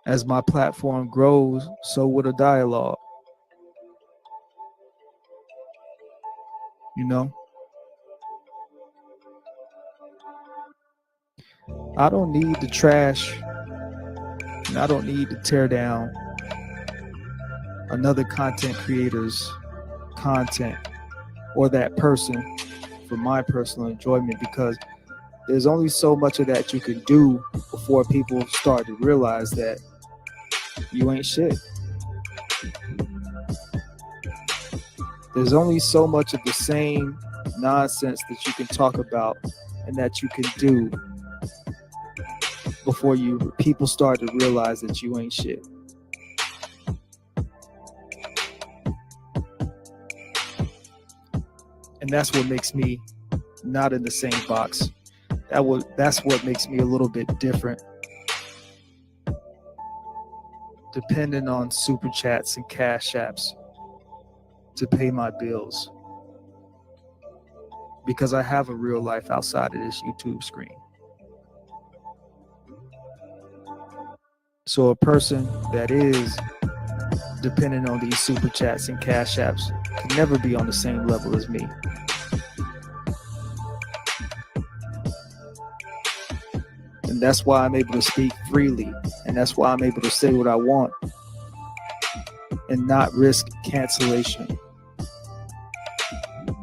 As my platform grows, so would a dialogue. You know, I don't need to trash, and I don't need to tear down another content creator's content or that person for my personal enjoyment, because there's only so much of that you can do before people start to realize that you ain't shit. There's only so much of the same nonsense that you can talk about and that you can do before people start to realize that you ain't shit. And that's what makes me not in the same box. That's what makes me a little bit different. Depending on super chats and cash apps to pay my bills, because I have a real life outside of this YouTube screen. So a person that is dependent on these super chats and cash apps can never be on the same level as me. And that's why I'm able to speak freely, and that's why I'm able to say what I want and not risk cancellation,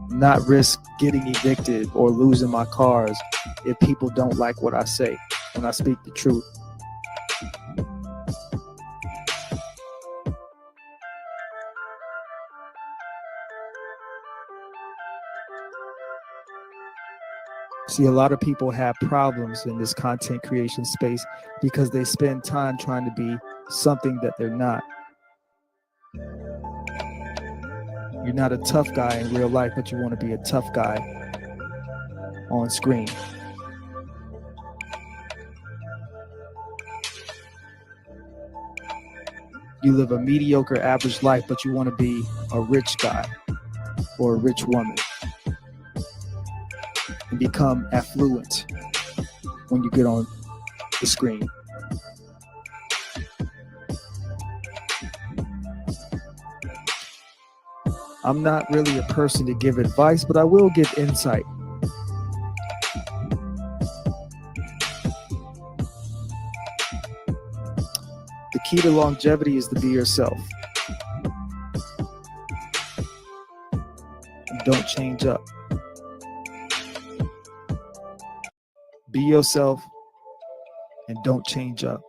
not risk getting evicted or losing my cars if people don't like what I say when I speak the truth. See, a lot of people have problems in this content creation space because they spend time trying to be something that they're not. You're not a tough guy in real life, but you want to be a tough guy on screen. You live a mediocre, average life, but you want to be a rich guy or a rich woman and become affluent when you get on the screen. I'm not really a person to give advice, but I will give insight. The key to longevity is to be yourself. And don't change up. Be yourself and don't change up.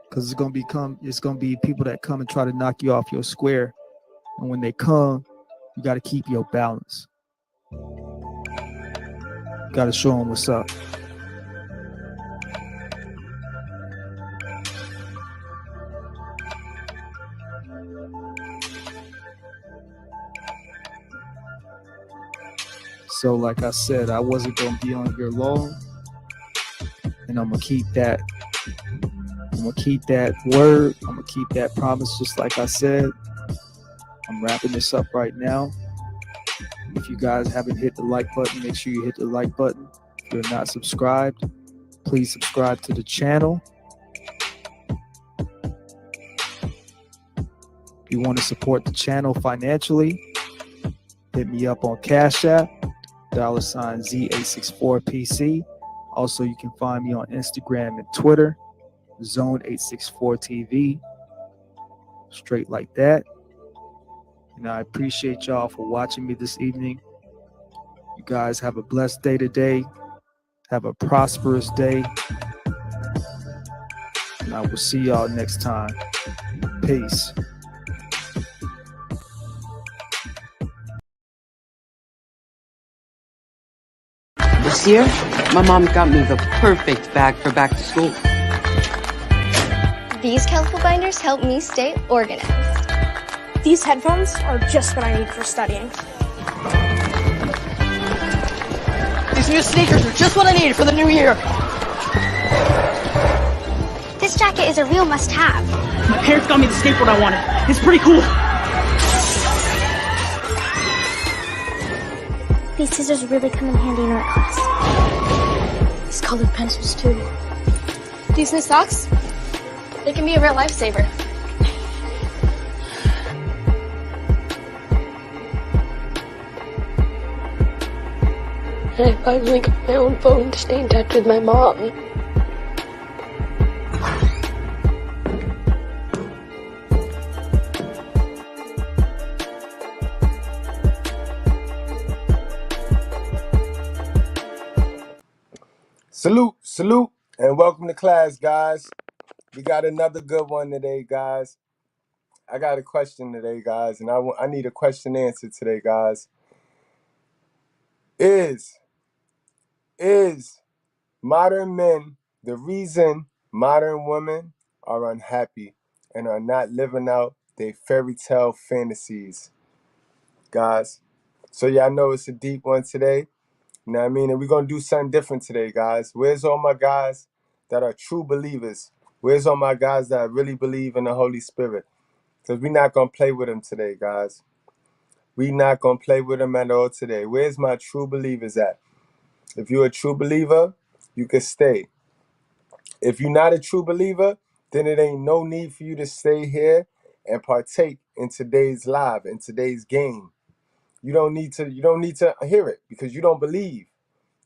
Because it's gonna be people that come and try to knock you off your square. And when they come, you gotta keep your balance. You gotta show them what's up. So like I said, I wasn't gonna be on here long, and I'm gonna keep that word. I'm gonna keep that promise, just like I said. I'm wrapping this up right now. If you guys haven't hit the like button, make sure you hit the like button. If you're not subscribed, please subscribe to the channel. If you want to support the channel financially, hit me up on Cash App, $ZA64PC. Also, you can find me on Instagram and Twitter, Zone864TV, straight like that. And I appreciate y'all for watching me this evening. You guys have a blessed day today. Have a prosperous day. And I will see y'all next time. Peace. This year, my mom got me the perfect bag for back to school. These colorful binders help me stay organized. These headphones are just what I need for studying. These new sneakers are just what I need for the new year. This jacket is a real must-have. My parents got me the skateboard I wanted. It's pretty cool. These scissors really come in handy in art class. This colored pencils too. These new socks? They can be a real lifesaver. I finally got my own phone to stay in touch with my mom. Salute, and welcome to class, guys. We got another good one today, guys. I got a question today, guys, and I need a question answered today, guys. Is modern men the reason modern women are unhappy and are not living out their fairy tale fantasies, guys? So y'all know it's a deep one today. You know what I mean? And we're going to do something different today, guys. Where's all my guys that are true believers? Where's all my guys that really believe in the Holy Spirit? Because we're not going to play with them today, guys. We're not going to play with them at all today. Where's my true believers at? If you're a true believer, you can stay. If you're not a true believer, then it ain't no need for you to stay here and partake in today's live, in today's game. You don't need to hear it because you don't believe.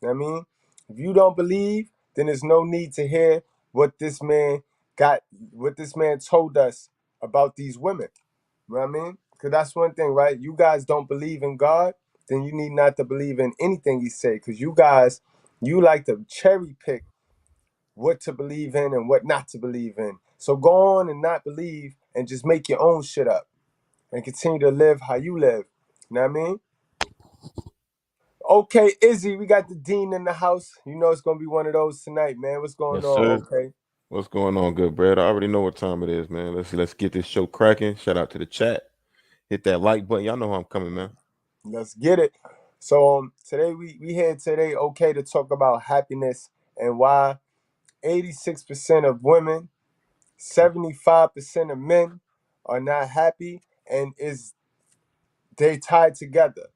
You know what I mean? If you don't believe, then there's no need to hear what this man told us about these women. You know what I mean? Because that's one thing, right? You guys don't believe in God, then you need not to believe in anything he say. Because you guys, you like to cherry pick what to believe in and what not to believe in. So go on and not believe and just make your own shit up and continue to live how you live. You know what I mean? Okay, Izzy, we got the dean in the house. You know it's gonna be one of those tonight, man. What's going Yes, on? sir. Okay, What's going on, Goodbread? I already know what time it is, man. Let's get this show cracking. Shout out to the chat. Hit that like button. Y'all know how I'm coming, man. let's get it. So today we here today, okay, to talk about happiness and why 86% of women, 75% of men are not happy, and is they tied together?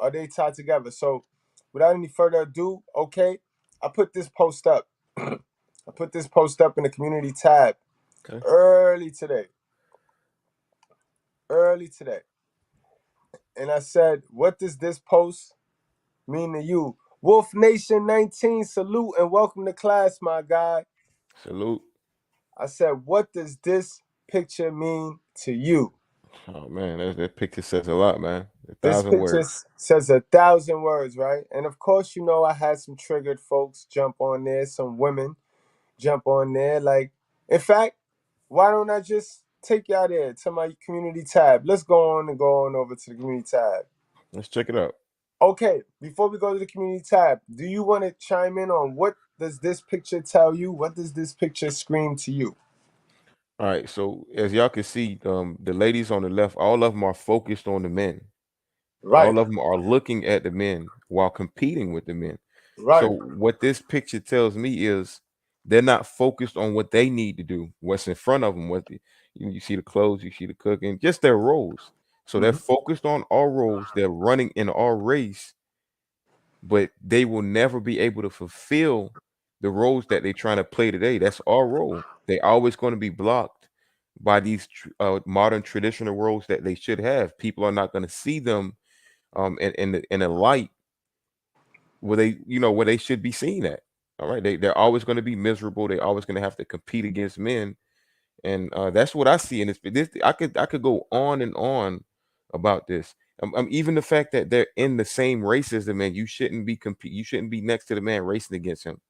Are they tied together? So without any further ado, okay, I put this post up. I put this post up in the community tab Okay. early today. And I said, what does this post mean to you? Wolf Nation 19, salute and welcome to class, my guy. Salute. I said, what does this picture mean to you? Oh man, that picture says a lot, man. A This thousand picture words. says 1,000 words, right? And of course, you know, I had some triggered folks jump on there, some women jump on there. Like, in fact, why don't I just take y'all there to my community tab? Let's go on over to the community tab. Let's check it out. Okay, before we go to the community tab, do you want to chime in on what does this picture tell you? What does this picture scream to you? All right. So as y'all can see, the ladies on the left, all of them are focused on the men. Right, All of them are looking at the men while competing with the men. So right. what this picture tells me is they're not focused on what they need to do, what's in front of them, you see the clothes, you see the cooking, just their roles. So they're Mm-hmm. focused on our roles, they're running in our race, but they will never be able to fulfill the roles that they're trying to play today. That's our role. They're always going to be blocked by these modern traditional roles that they should have. People are not going to see them in a light where they should be seen at. All right, they're always going to be miserable. They're always going to have to compete against men, and that's what I see in this. I could go on and on about this. Even the fact that they're in the same race as the man, you shouldn't be You shouldn't be next to the man racing against him.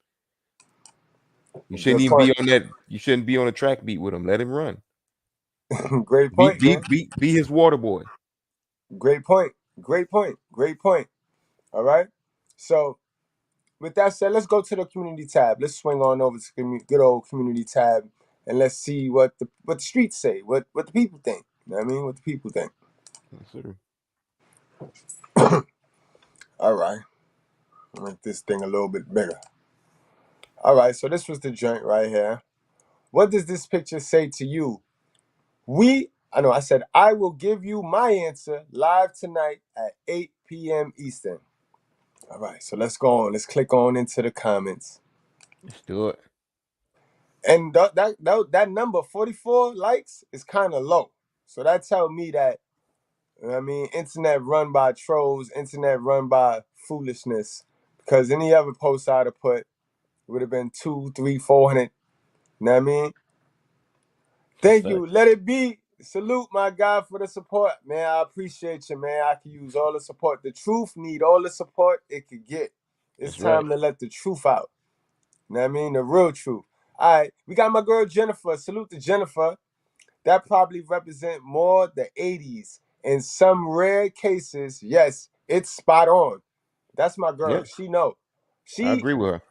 You shouldn't Good even be point. on that. You shouldn't be on a track beat with him. Let him run. Great Be point, be man. be his water boy. Great point. Great point. Great point. All right. So with that said, let's go to the community tab. Let's swing on over to the good old community tab, and let's see what the streets say, what the people think. You know what I mean? What the people think. Yes, sir. All right. Make this thing a little bit bigger. All right. So this was the joint right here. What does this picture say to you? I said, I will give you my answer live tonight at 8 p.m. Eastern. All right, so let's go on. Let's click on into the comments. Let's do it. And that number 44 likes is kind of low. So that tell me that, you know what I mean, internet run by trolls, internet run by foolishness. Because any other post I'd have put would have been 2, 3, 400. You know what I mean? Thank you. Let it be. Salute my guy for the support, man. I appreciate you, man. I can use all the support. The truth need all the support it could get. It's That's time right. to let the truth out. You know what I mean? The real truth. All right, we got my girl Jennifer. Salute to Jennifer. That probably represent more the 80s. In some rare cases, yes, it's spot on. That's my girl. Yeah, She know. I She agree with her.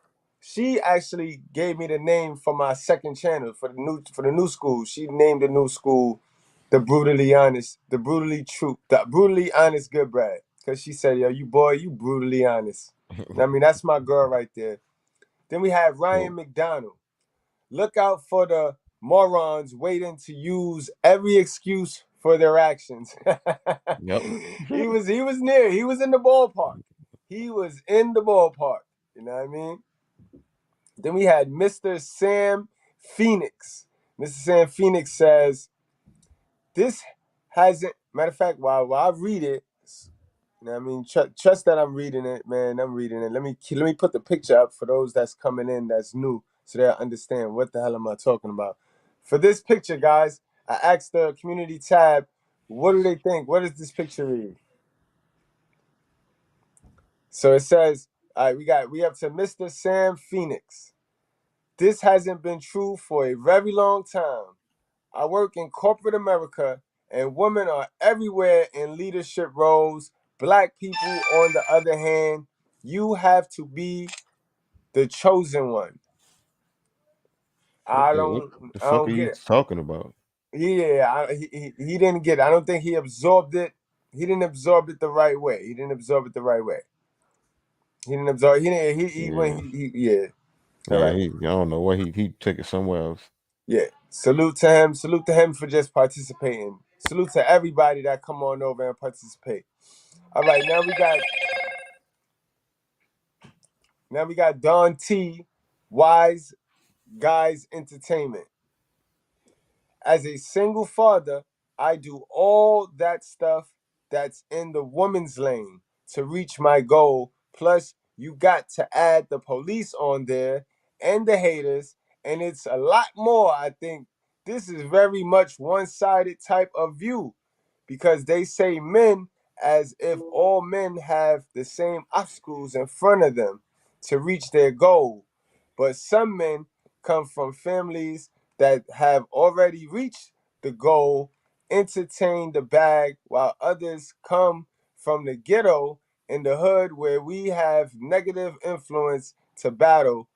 she actually gave me the name for my second channel for the new school. She named the new school the brutally honest, the brutally honest Goodbread. Cause she said, yo, you boy, you brutally honest. I mean, that's my girl right there. Then we have Ryan Cool. McDonald. Look out for the morons waiting to use every excuse for their actions. Yep. He was near. He was in the ballpark. He was in the ballpark. You know what I mean? Then we had Mr. Sam Phoenix. Mr. Sam Phoenix says, this hasn't, matter of fact, while I read it, you know what I mean? Trust that I'm reading it, man. I'm reading it. Let me put the picture up for those that's coming in that's new so they'll understand what the hell am I talking about. For this picture, guys, I asked the community tab, what do they think? What does this picture read? So it says, all right, we up to Mr. Sam Phoenix. This hasn't been true for a very long time. I work in corporate America, and women are everywhere in leadership roles. Black people, on the other hand, you have to be the chosen one. What I the what don't, the I fuck are don't you get it. talking about? Yeah, he didn't get it. I don't think he absorbed it. He didn't absorb it the right way. He didn't absorb it the right way. He didn't absorb. He didn't. He Yeah. went. Yeah. All Yeah, right. I don't know what he took it somewhere else. Yeah. Salute to him. Salute to him for just participating. Salute to everybody that come on over and participate. All right. Now we got Don T, Wise Guys Entertainment. As a single father, I do all that stuff that's in the woman's lane to reach my goal. Plus, you got to add the police on there and the haters, and it's a lot more. I think this is very much one-sided type of view because they say men as if all men have the same obstacles in front of them to reach their goal. But some men come from families that have already reached the goal, entertain the bag, while others come from the ghetto in the hood where we have negative influence to battle,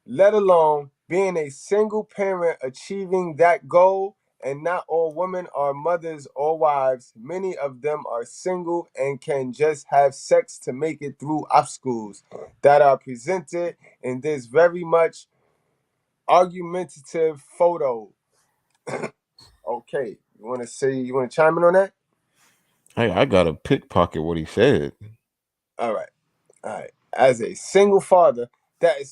let alone being a single parent achieving that goal. And not all women are mothers or wives. Many of them are single and can just have sex to make it through obstacles that are presented in this very much argumentative photo. Okay, you want to chime in on that? Hey, I got to pickpocket what he said. All right. All right. As a single father,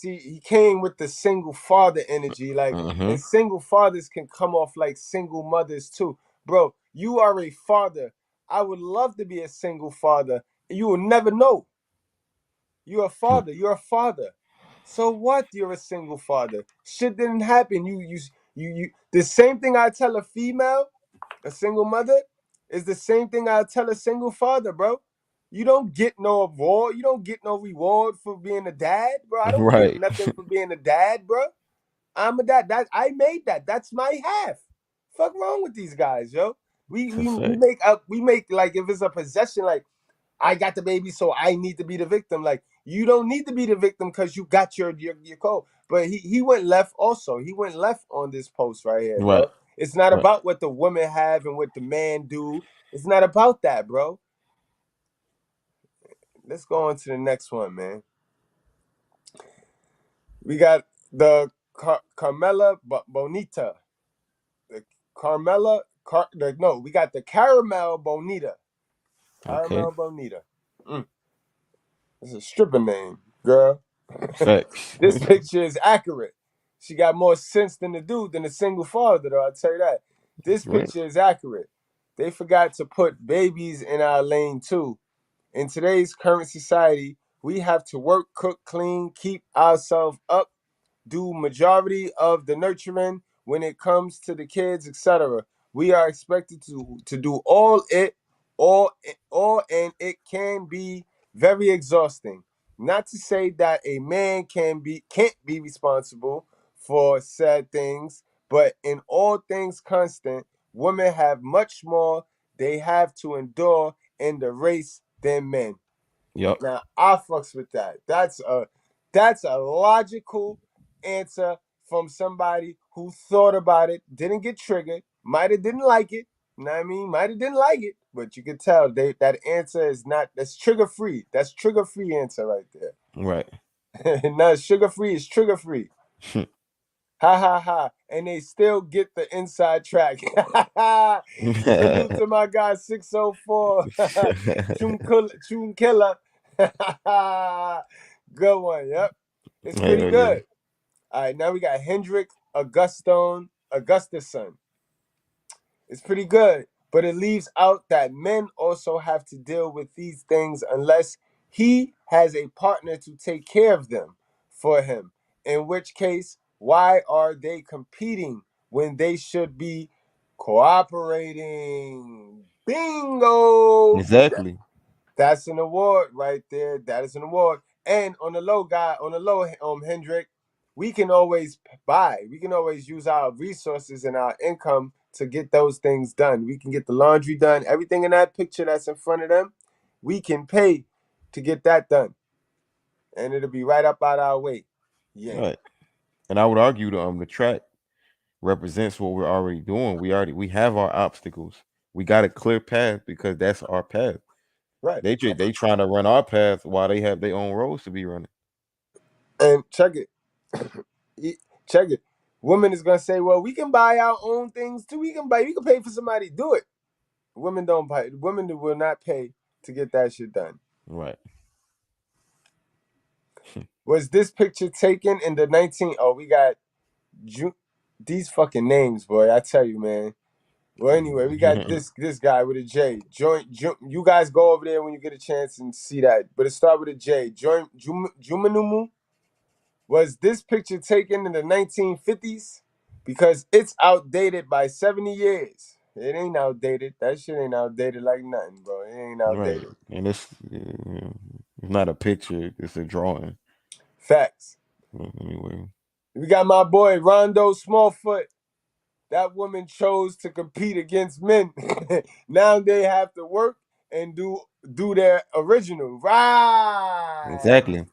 he came with the single father energy, like, Uh-huh. and single fathers can come off like single mothers too. Bro, you are a father. I would love to be a single father. You will never know. You're a father. You're a father. So what? You're a single father. Shit didn't happen. You. The same thing I tell a female, a single mother, is the same thing I tell a single father, bro. You don't get no reward. You don't get no reward for being a dad, bro. I don't get Right. nothing for being a dad, bro. I'm a dad. That I made that. That's my half. Fuck wrong with these guys, yo. We That's a we we fact. make up. We make like if it's a possession, like I got the baby, so I need to be the victim. Like you don't need to be the victim because you got your code. But he went left also. He went left on this post right here, Right. bro. It's not Right. about what the women have and what the man do. It's not about that, bro. Let's go on to the next one, man. We got the Carmela Bonita. The no, we got the Caramel Bonita. Okay. Caramel Bonita. It's a stripper name, girl. Facts. This picture is accurate. She got more sense than the dude, than a single father, though. I'll tell you that. This Right. picture is accurate. They forgot to put babies in our lane, too. In today's current society, we have to work, cook, clean, keep ourselves up, do majority of the nurturing when it comes to the kids, etc. We are expected to do all, and it can be very exhausting. Not to say that a man can't be responsible for said things, but in all things constant, women have much more they have to endure in the race than men. Yep. Now I fucks with that. That's a logical answer from somebody who thought about it, didn't get triggered, might have didn't like it. You know what I mean? Might have didn't like it, but you can tell that answer is not, that's trigger free. That's trigger free answer right there. Right. No, sugar free is trigger free. Ha ha ha. And they still get the inside track. Salute to my guy 604. Chum Killer. Good one. Yep. It's pretty Hell yeah. good. All right, now we got Hendrik Augustusson. It's pretty good, but it leaves out that men also have to deal with these things unless he has a partner to take care of them for him. In which case, why are they competing when they should be cooperating? Bingo! Exactly. That's an award right there. That is an award. And on the low, Hendrik, we can always we can always use our resources and our income to get those things done. We can get the laundry done. Everything in that picture that's in front of them, we can pay to get that done. And it'll be right up out our way. Yeah. Right. And I would argue the track represents what we're already doing. We have our obstacles. We got a clear path because that's our path. Right. They trying to run our path while they have their own roads to be running. And check it. Check it. Woman is gonna say, well, we can buy our own things too. We can pay for somebody to do it. Women don't pay. Women will not pay to get that shit done. Right. Was this picture taken in the 19? Oh, we got these fucking names, boy. I tell you, man. Well, anyway, we got this guy with a J. You guys go over there when you get a chance and see that. But it start with a J. Jumanumu. Was this picture taken in the 1950s? Because it's outdated by 70 years. It ain't outdated. That shit ain't outdated like nothing, bro. It ain't Right. outdated. And it's not a picture, it's a drawing. Facts. Anyway. We got my boy Rondo Smallfoot. That woman chose to compete against men. Now they have to work and do their original. Right. Exactly.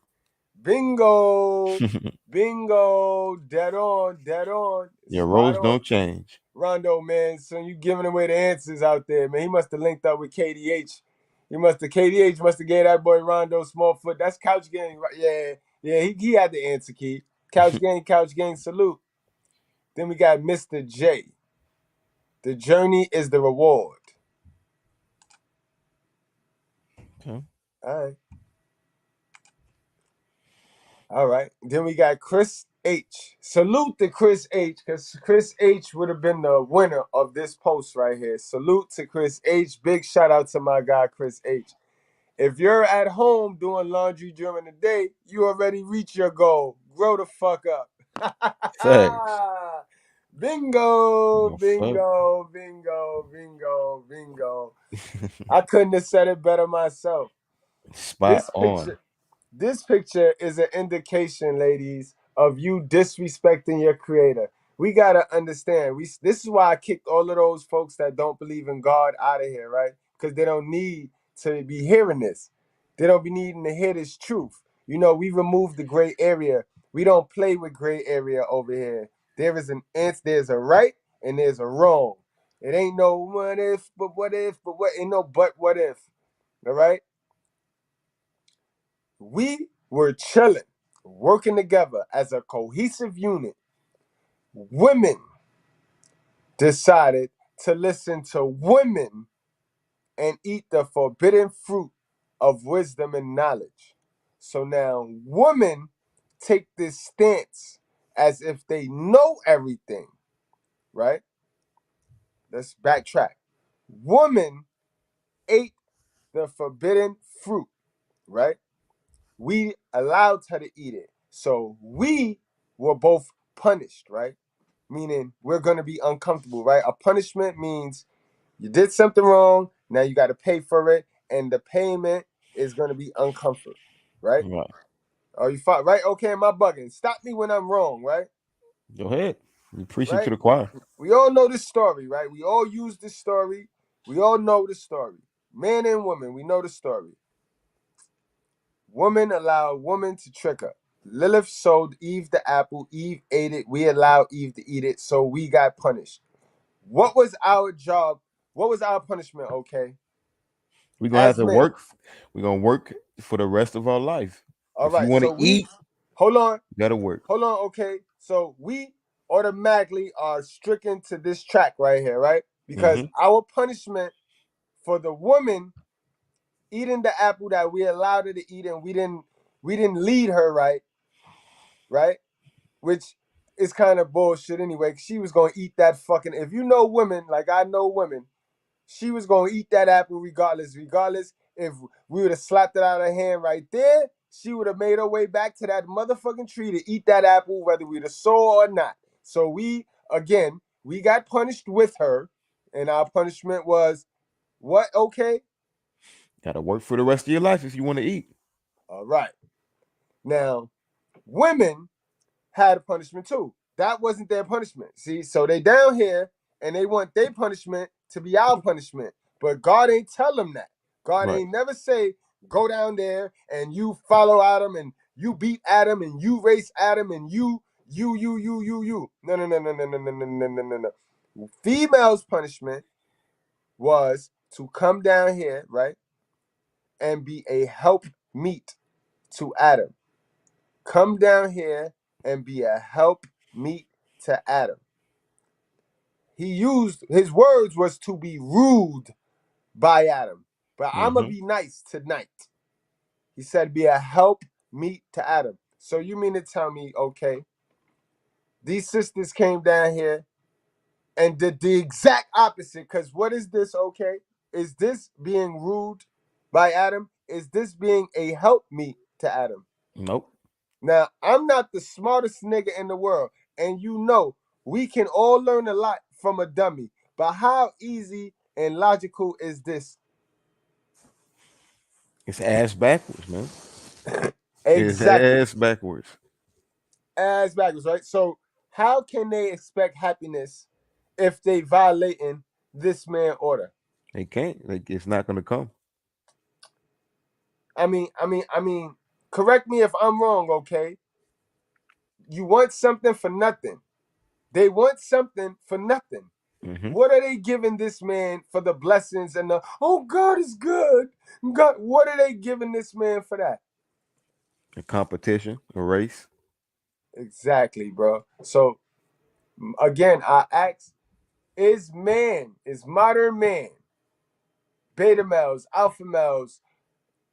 Bingo. Bingo. Dead on. Dead on. Your Spot roles on. don't change. Rondo, man, son, you giving away the answers out there, man. He must have linked up with KDH. KDH must have gave that boy Rondo Smallfoot. That's Couch Gang, right? Yeah, he had the answer key. Couch Gang, salute. Then we got Mr. J. The journey is the reward. Okay. All right. Then we got Chris H. Salute to Chris H, because Chris H would have been the winner of this post right here. Salute to Chris H. Big shout out to my guy, Chris H. If you're at home doing laundry during the day, you already reached your goal. Grow the fuck up. Facts. Bingo, The fuck? bingo, bingo, bingo, bingo. I couldn't have said it better myself. Spot on. This picture is an indication, ladies, of you disrespecting your creator. We gotta understand. This is why I kicked all of those folks that don't believe in God out of here, right? Because they don't need to be hearing this. They don't be needing to hear this truth. You know, we removed the gray area. We don't play with gray area over here. There is an answer. There's a right and there's a wrong. It ain't no what if, but what ain't no but what if. All right? We were chilling, working together as a cohesive unit. Women decided to listen to women and eat the forbidden fruit of wisdom and knowledge. So now women take this stance as if they know everything, right? Let's backtrack. Woman ate the forbidden fruit, right? We allowed her to eat it. So we were both punished, right? Meaning we're going to be uncomfortable, right? A punishment means you did something wrong, now you got to pay for it, and the payment is going to be uncomfortable, right? Right. Are you fine? Right? Okay, am I bugging? Stop me when I'm wrong, right? Go ahead. You preaching to Right? the choir. We all know this story, right? We all use this story. We all know the story. Man and woman, we know the story. Woman allowed woman to trick her. Lilith sold Eve the apple. Eve ate it. We allowed Eve to eat it, so we got punished. What was our job? What was our punishment, okay? We're gonna have As to men. work. We're gonna work for the rest of our life. All If you right, want to so we, eat, hold on, you gotta work. okay. So we automatically are stricken to this track right here, right? Because our punishment for the woman eating the apple that we allowed her to eat and we didn't lead her right? Which is kind of bullshit anyway. 'Cause she was gonna eat that fucking. If you know women, like I know women, she was gonna eat that apple regardless. Regardless if we would have slapped it out of her hand right there, she would have made her way back to that motherfucking tree to eat that apple, whether we'd have saw or not. So we got punished with her, and our punishment was what? Okay, Gotta work for the rest of your life if you want to eat. all right. Now, women had a punishment too. That wasn't their punishment. See, so they down here and they want their punishment to be our punishment. But God ain't tell them that. God Right. ain't never say, go down there and you follow Adam and you beat Adam and you race Adam and you. No, no, no, no, no, no, no, no, no, no, no, no. Female's punishment was to come down here, right, and be a help meet to Adam. Come down here and be a help meet to Adam. He used his words was to be rude by Adam, but I'm gonna be nice tonight. He said be a help meet to Adam. So you mean to tell me, okay, these sisters came down here and did the exact opposite? Because what is this, okay? Is this being rude by Adam? Is this being a help meet to Adam? Nope. Now, I'm not the smartest nigga in the world, and you know we can all learn a lot from a dummy. But how easy and logical is this? It's ass backwards, man. It's Exactly. ass backwards. Ass backwards, right? So how can they expect happiness if they violating this man order? They can't. Like it's not gonna come. I mean, correct me if I'm wrong, okay? You want something for nothing. They want something for nothing. What are they giving this man for the blessings and the, oh, God is good? God, what are they giving this man for that? A competition, a race. Exactly, bro. So, again, I ask, is modern man, beta males, alpha males,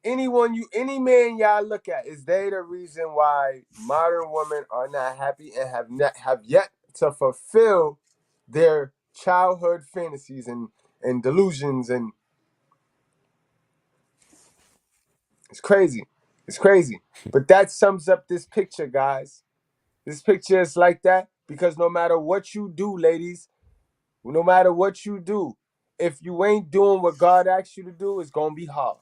any man y'all look at, is they the reason why modern women are not happy and have yet to fulfill their childhood fantasies and delusions? And it's crazy. It's crazy. But that sums up this picture, guys. This picture is like that because no matter what you do, ladies, no matter what you do, if you ain't doing what God asked you to do, it's going to be hard.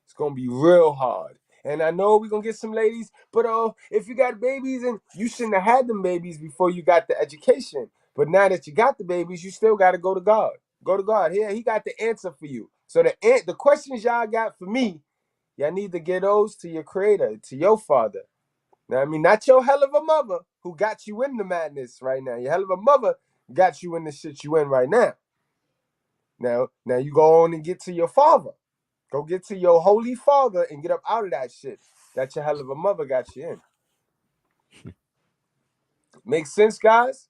It's going to be real hard. And I know we're going to get some ladies, but if you got babies and you shouldn't have had them babies before you got the education. But now that you got the babies, you still got to go to God. Go to God. Here, he got the answer for you. So the questions y'all got for me, y'all need to get those to your creator, to your father. Now, I mean, not your hell of a mother who got you in the madness right now. Your hell of a mother got you in the shit you in right now. Now you go on and get to your father. Go get to your holy father and get up out of that shit that your hell of a mother got you in. Makes sense, guys?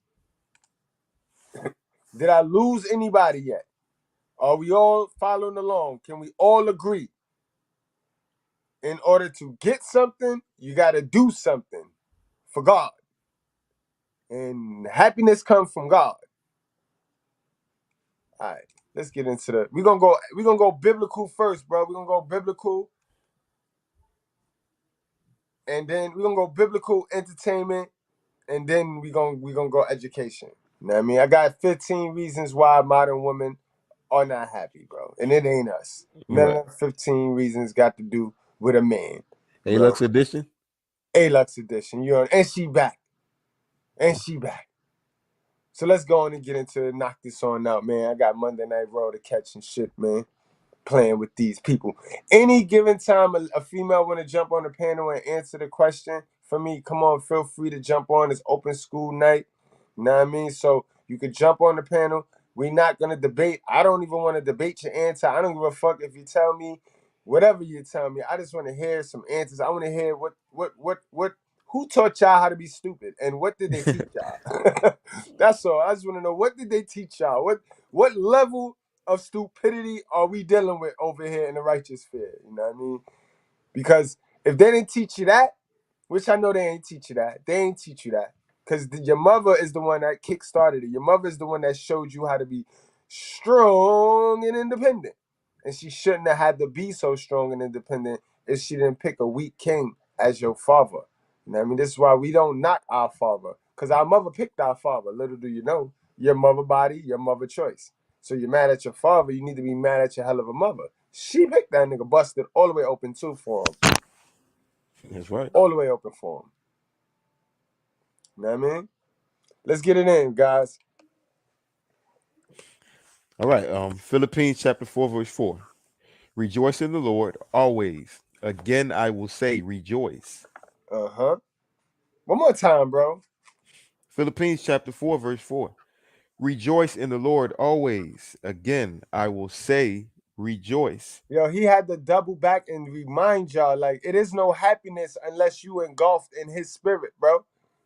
Did I lose anybody yet? Are we all following along? Can we all agree? in order to get something, you got to do something for God. And happiness comes from God. All right, let's get into the. We're gonna go biblical first, bro. We're gonna go biblical, and then we're gonna go biblical entertainment, and then we're gonna go education. You know what I mean? I got 15 reasons why modern women are not happy, bro. And it ain't us. None Right. of the 15 reasons got to do with a man, bro. Lux edition. A-Lux edition. You know, and she back. And she back. So let's go on and get into knock this on out, man. I got Monday Night Raw to catch and shit, man. Playing with these people. Any given time a female want to jump on the panel and answer the question for me, come on, feel free to jump on. It's open school night. You know what I mean? So you could jump on the panel. We're not going to debate. I don't even want to debate your answer. I don't give a fuck if you tell me whatever you tell me. I just want to hear some answers. I want to hear what who taught y'all how to be stupid and what did they teach y'all? That's all. I just want to know, what did they teach y'all? What level of stupidity are we dealing with over here in the righteous sphere? You know what I mean? Because if they didn't teach you that, which I know they ain't teach you that, they ain't teach you that. Because your mother is the one that kick-started it. Your mother is the one that showed you how to be strong and independent. And she shouldn't have had to be so strong and independent if she didn't pick a weak king as your father. You know what I mean? This is why we don't knock our father. Because our mother picked our father. Little do you know, your mother body, your mother choice. So you're mad at your father, you need to be mad at your hell of a mother. She picked that nigga, busted all the way open too for him. That's right. All the way open for him. You know what I mean? Let's get it in, guys. All right. Philippines chapter 4, verse 4. Rejoice in the Lord always. Again, I will say rejoice. Uh-huh. One more time, bro. Philippines chapter 4, verse 4. Rejoice in the Lord always. Again, I will say rejoice. Yo, he had to double back and remind y'all, like, it is no happiness unless you engulfed in his spirit, bro.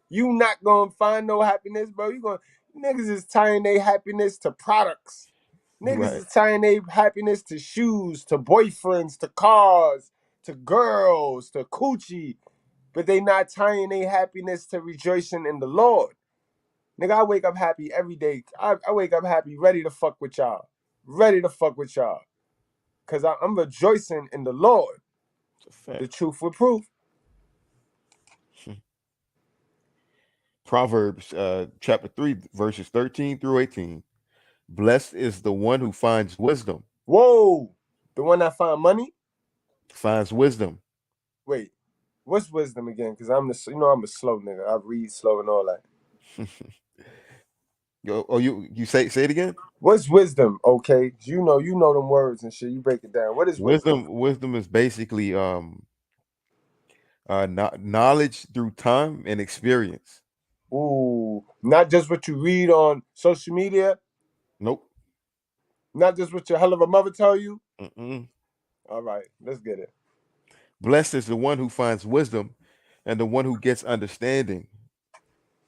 You not gonna find no happiness, bro. Niggas is tying their happiness to products. Niggas is tying their happiness to shoes, to boyfriends, to cars, to girls, to coochie. But they not tying their happiness to rejoicing in the Lord. Nigga, I wake up happy every day. I wake up happy, ready to fuck with y'all. Ready to fuck with y'all. Because I'm rejoicing in the Lord. The truth with proof. Proverbs chapter 3, verses 13 through 18. Blessed is the one who finds wisdom. Whoa. The one that find money? Finds wisdom. Wait. What's wisdom again? Because I'm a slow nigga. I read slow and all that. You say it again? What's wisdom? Okay. You know them words and shit. You break it down. What is wisdom? Wisdom is basically knowledge through time and experience. Ooh. Not just what you read on social media? Nope. Not just what your hell of a mother tell you? Mm-mm. All right. Let's get it. Blessed is the one who finds wisdom and the one who gets understanding.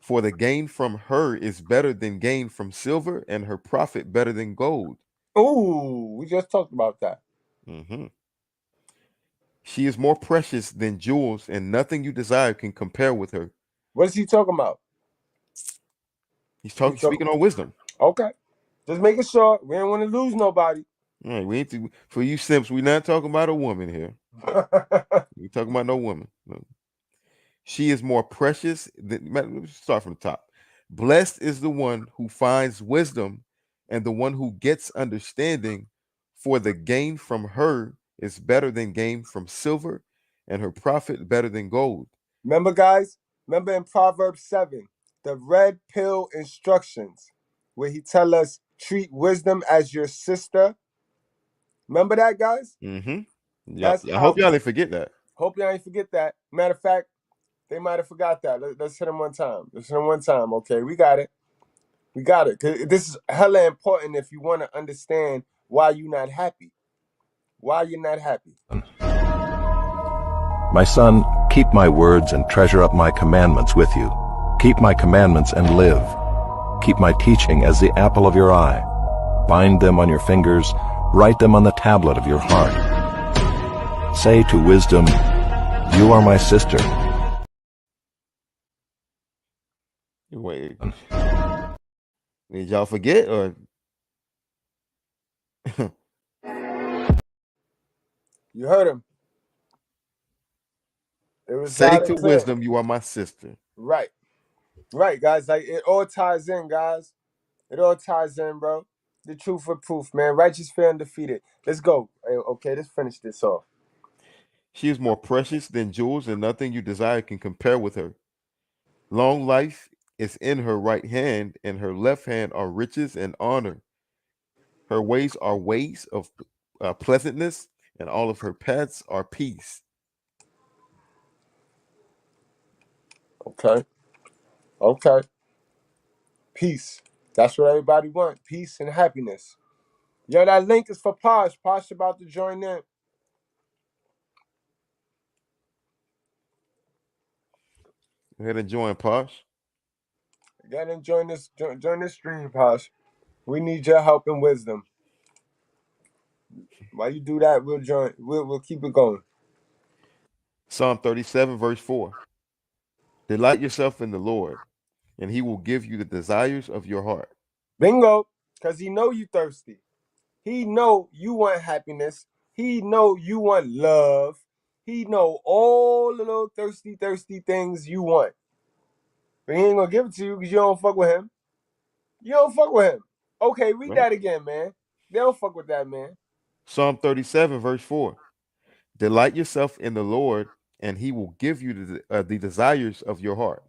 For the gain from her is better than gain from silver, and her profit better than gold. Ooh, we just talked about that. Mm-hmm. She is more precious than jewels, and nothing you desire can compare with her. What is he talking about? He's speaking on wisdom. Okay. Just making sure we don't want to lose nobody. All right, we ain't for you simps, we're not talking about a woman here. We're talking about no woman. No. She is more precious than, let's start from the top. Blessed is the one who finds wisdom and the one who gets understanding, for the gain from her is better than gain from silver, and her profit better than gold. Remember, guys? Remember in Proverbs 7, the red pill instructions, where he tell us treat wisdom as your sister. Remember that, guys? Mm-hmm. Yeah. I hope y'all didn't forget that. Hope y'all ain't forget that. Matter of fact, they might have forgot that. Let's hit them one time. Okay, we got it. We got it. 'Cause this is hella important if you want to understand why you're not happy. Why you're not happy. My son, keep my words and treasure up my commandments with you. Keep my commandments and live. Keep my teaching as the apple of your eye. Bind them on your fingers, write them on the tablet of your heart. Say to wisdom, you are my sister. Wait, did y'all forget or? You heard him. It was Say loud to and clear. wisdom, you are my sister. Right. Right, guys. Like, it all ties in, guys. It all ties in, bro. The truth for proof, man. Righteous, fair, undefeated. Let's go. Hey, okay, let's finish this off. She is more precious than jewels, and nothing you desire can compare with her. Long life is in her right hand, and her left hand are riches and honor. Her ways are ways of pleasantness, and all of her paths are peace. Okay. Okay. Peace. That's what everybody wants. Peace and happiness. Yo, that link is for Posh. Posh about to join in. Go ahead and join, Posh. Get in, join this stream, Posh. We need your help and wisdom. While you do that, we'll join. We'll keep it going. Psalm 37, verse 4. Delight yourself in the Lord, and he will give you the desires of your heart. Bingo. Cause he know you thirsty. He know you want happiness. He know you want love. He know all the little thirsty things you want. But he ain't gonna give it to you because you don't fuck with him. You don't fuck with him. Okay, read Right. that again, man. They don't fuck with that, man. Psalm 37, verse 4. Delight yourself in the Lord, and he will give you the desires of your heart.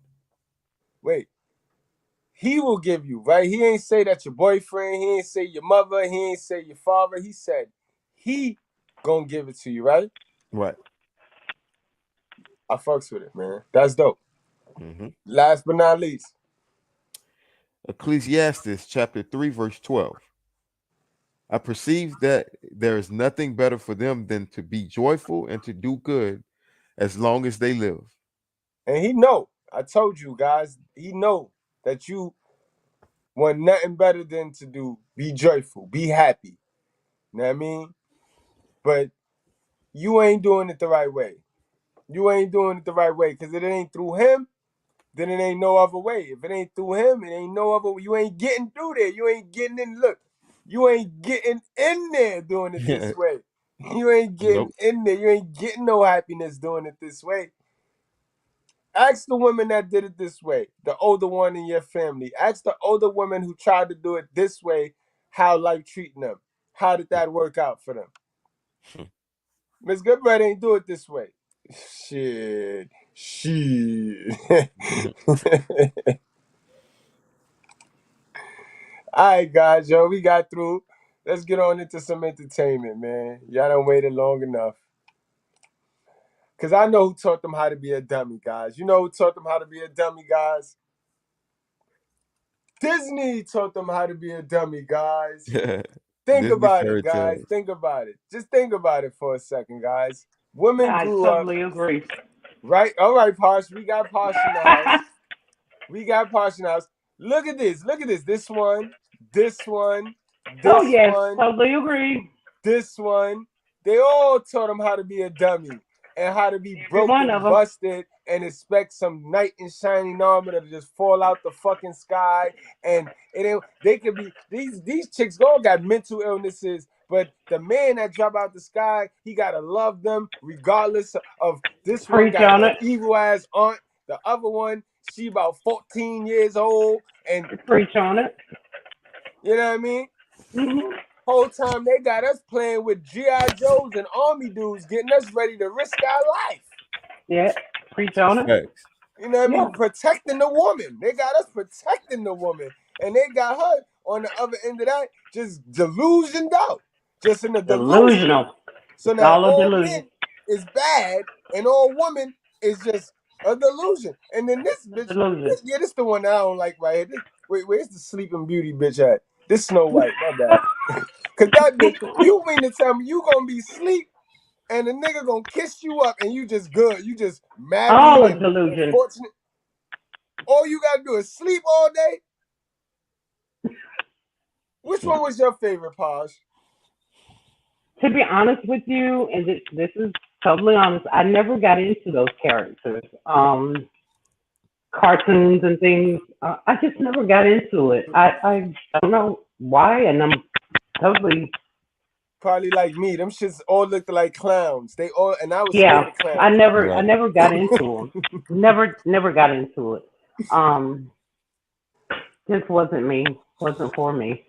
Wait. He will give you, right? He ain't say that your boyfriend, he ain't say your mother, he ain't say your father. He said he gonna give it to you, right? Right. I fucks with it, man. That's dope. Mm-hmm. Last but not least. Ecclesiastes chapter 3, verse 12. I perceive that there is nothing better for them than to be joyful and to do good as long as they live. And he know, I told you guys, he know that you want nothing better than to do, be joyful, be happy. You know what I mean? But you ain't doing it the right way. You ain't doing it the right way because it ain't through him, then it ain't no other way. If it ain't through him, it ain't no other way. You ain't getting through there. You ain't getting in. Look, you ain't getting in there doing it this way. You ain't getting Nope. in there. You ain't getting no happiness doing it this way. Ask the women that did it this way, the older one in your family. Ask the older women who tried to do it this way, how life treating them. How did that work out for them? Miss Goodbread ain't do it this way. Shit. All right, guys, yo, we got through. Let's get on into some entertainment, man. Y'all done waited long enough. Because I know who taught them how to be a dummy, guys. You know who taught them how to be a dummy, guys? Disney taught them how to be a dummy, guys. Think Disney about it, fairy guys. tales. Think about it. Just think about it for a second, guys. Women I grew up, totally agree. right? All right, Posh. We got Posh in the house. We got Posh in the house. Look at this. Look at this. This one, this one, Oh this yes, one, totally agree. this one. They all taught them how to be a dummy and how to be Every broke one of and them. busted and expect some knight in shining armor to just fall out the fucking sky. And it ain't, they could be these chicks all got mental illnesses, but the man that drop out the sky, he gotta love them regardless of this one Preach got on an it. evil ass aunt. The other one, she about 14 years old, and Preach on it. you know what I mean? Hmm. Whole time they got us playing with G.I. Joes and army dudes, getting us ready to risk our life. Yeah. Preach on it. Facts. You know what I Yeah. mean? Protecting the woman. They got us protecting the woman. And they got her on the other end of that, just delusioned out. Just in a delusion. Delusional. So It's now all a all delusion. men is bad and all women is just a delusion. And then this A bitch, delusion. this the one that I don't like right here. Wait, where's the Sleeping Beauty bitch at? This Snow White, my bad. Cause that bitch, you mean to tell me you gonna be sleep and the nigga gonna kiss you up and you just good, you just All married a and delusion. fortunate. All you gotta do is sleep all day. Which one was your favorite, Posh? To be honest with you, and this is totally honest, I never got into those characters. Cartoons and things. I just never got into it. I don't know why, and I'm totally Probably like me. Them shits all looked like clowns. They all, and I was yeah. scared of clowns. I never got into them. Never got into it. Um, just wasn't me. Wasn't for me.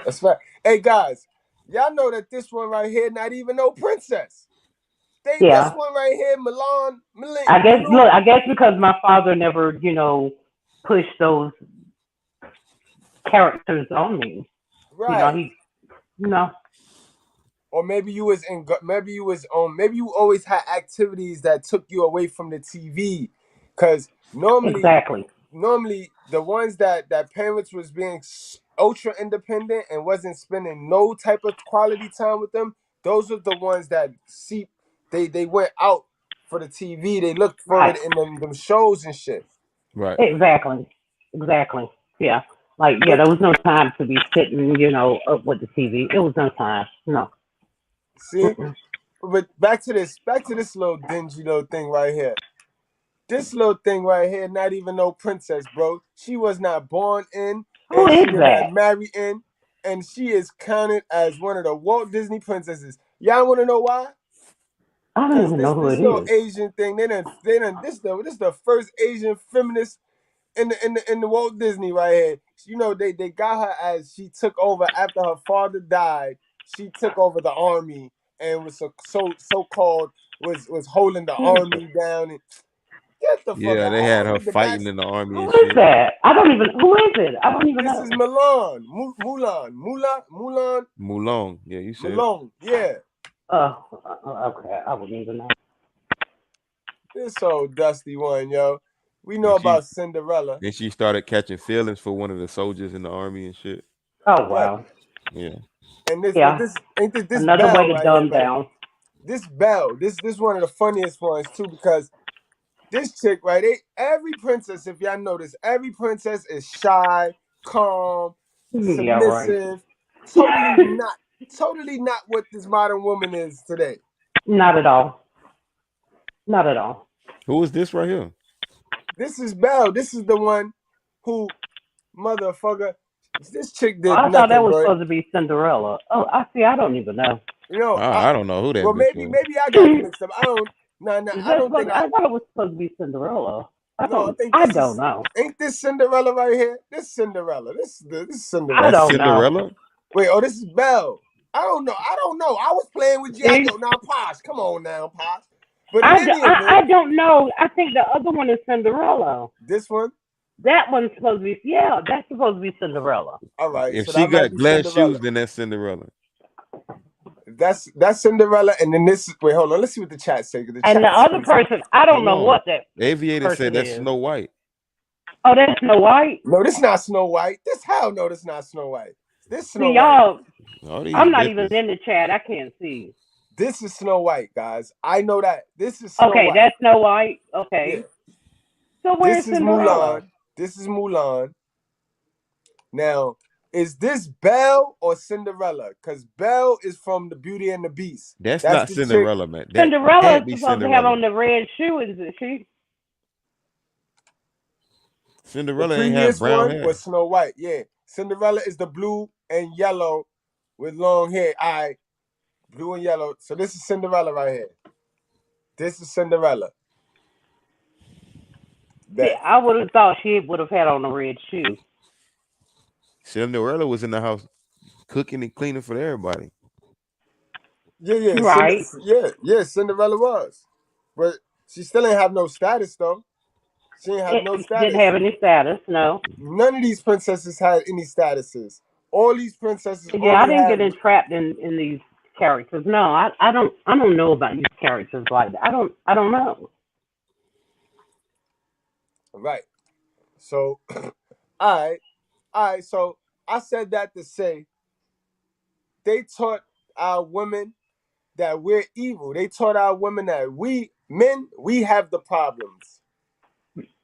That's right. Hey guys, y'all know that this one right here, not even no princess. This Yeah. one right here, Milan, I guess because my father never, pushed those characters on me. right? He, you know, Or maybe you was maybe you always had activities that took you away from the TV, because exactly. normally the ones that parents was being ultra independent and wasn't spending no type of quality time with them, those are the ones that they went out for the TV. They looked for Right. it in them shows and shit. Right. Exactly. Exactly. Yeah. Like, yeah, But there was no time to be sitting, up with the TV. It was no time. No. see, Mm-mm. but back to this little dingy little thing right here. This little thing right here, not even no princess, bro. She was not born in, Who and she is did not that? marry in, and she is counted as one of the Walt Disney princesses. Y'all want to know why? I don't Cause even know who this it little is. Asian thing, this the first Asian feminist in the Walt Disney right here. You know, they got her as she took over after her father died. She took over the army and was so called was holding the Who is it? army down. And get the fuck Yeah, out! they I had don't her need the back. fighting in the army Who and is shit. that? Who is it? I don't even This know. is Milan, Mulan, Mulong. Yeah, you said it. Malone. Yeah, Oh, okay. I wouldn't even know. this old dusty one, yo. We know And she about Cinderella, then she started catching feelings for one of the soldiers in the army and shit. Oh, right? wow. Yeah. And this, but Yeah. this ain't this Another way Belle to right here, dumb right? down. This Belle, this one of the funniest ones too, because this chick, right? Every princess, if y'all notice, every princess is shy, calm, Yeah, right. submissive, totally not what this modern woman is today. Not at all. Not at all. Who is this right here? This is Belle. This is the one who, motherfucker, this chick Oh, did I thought that nothing, was bro. supposed to be Cinderella. Oh, I see. I don't even know. You know, I don't know who that well, bitch maybe was. I got it mixed up. I don't. Nah, Is I that don't think supposed? I thought it was supposed to be Cinderella. No, I think I this don't is. know. Ain't this Cinderella right here? This Cinderella. This is I Cinderella. That's don't know. Cinderella? Wait, oh, this is Belle. I don't know. I was playing with G.I. See, Joe. Now, Posh, come on now, Posh. But in any I event, don't know. I think the other one is Cinderella. this one, That one's supposed to be. Yeah, that's supposed to be Cinderella. all right. If So she that might got be glass Cinderella. shoes, then that's Cinderella. That's Cinderella, and then this. Wait, hold on. Let's see what the chat say. The And the chat other says person, I don't Hold know on. what that Aviator said person that's is. Snow White. Oh, that's Snow White. no. This not Snow White. This hell no. This not Snow White. This Snow See, White. y'all, All these I'm not even bitches. in the chat. I can't see. This is Snow White, guys. I know that. This is Snow Okay, White. that's Snow White. Yeah. Okay. So where's This is Cinderella? Mulan. This is Mulan. Now, is this Belle or Cinderella? Because Belle is from the Beauty and the Beast. That's That's not the chick. Cinderella, man. That Cinderella is can't be supposed to have Cinderella. on the red shoe, isn't she? The Cinderella ain't have previous brown one hair. was Snow White. Yeah. Cinderella is the blue and yellow with long hair. Blue and yellow. So this is Cinderella right here. This is Cinderella. See, Bet. I would have thought she would have had on a red shoe. Cinderella was in the house cooking and cleaning for everybody. Yeah. Right. Cinderella was. But she still ain't have no status, though. She ain't have It no didn't status. have any status, no. None of these princesses had any statuses. All these princesses Yeah, I only didn't had get entrapped in these characters. No, I don't know about these characters like that. I don't know. right. So, all right. So I said that to say they taught our women that we're evil. They taught our women that we have the problems.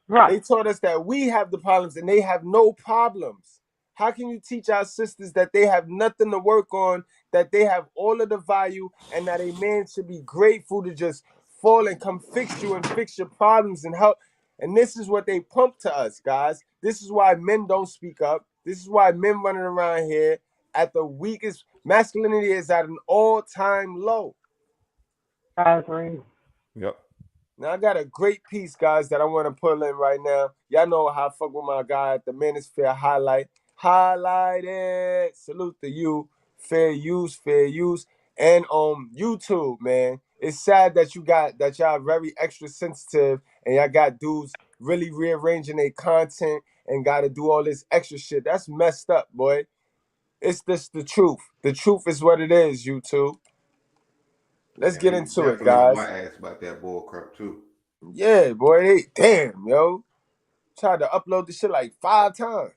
Right. They taught us that we have the problems and they have no problems. How can you teach our sisters that they have nothing to work on, that they have all of the value, and that a man should be grateful to just fall and come fix you and fix your problems and help? And this is what they pump to us, guys. This is why men don't speak up. This is why men running around here at the weakest. Masculinity is at an all-time low. I agree. Yep. Now, I got a great piece, guys, that I want to pull in right now. Y'all know how I fuck with my guy at the Manosphere Highlight. Highlighted. Salute to you. Fair use, fair use. And on YouTube, man, it's sad that y'all very extra sensitive and y'all got dudes really rearranging their content and got to do all this extra shit. That's messed up, boy. It's just the truth. The truth is what it is, YouTube. Let's get into it, guys. My ass about that bull crap too. Yeah, boy. Damn, yo. Tried to upload this shit like 5 times.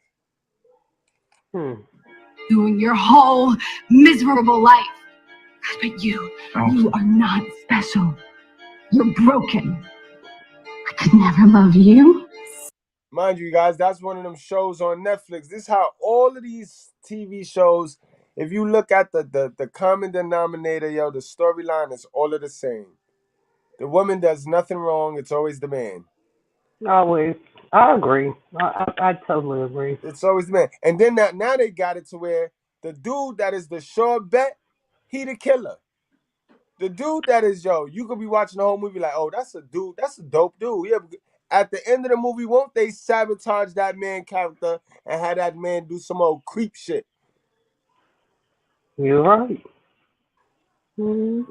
Doing your whole miserable life. But you are not special. You're broken. I could never love you. Mind you, guys, that's one of them shows on Netflix. This is how all of these TV shows, if you look at the common denominator, yo, the storyline is all of the same. The woman does nothing wrong. It's always the man. Always. I agree. I totally agree. It's always the man. And then now they got it to where the dude that is the sure bet, he the killer. The dude that is, yo, you could be watching the whole movie like, oh, that's a dope dude. Yeah. At the end of the movie, won't they sabotage that man character and have that man do some old creep shit? You're right. Mm-hmm.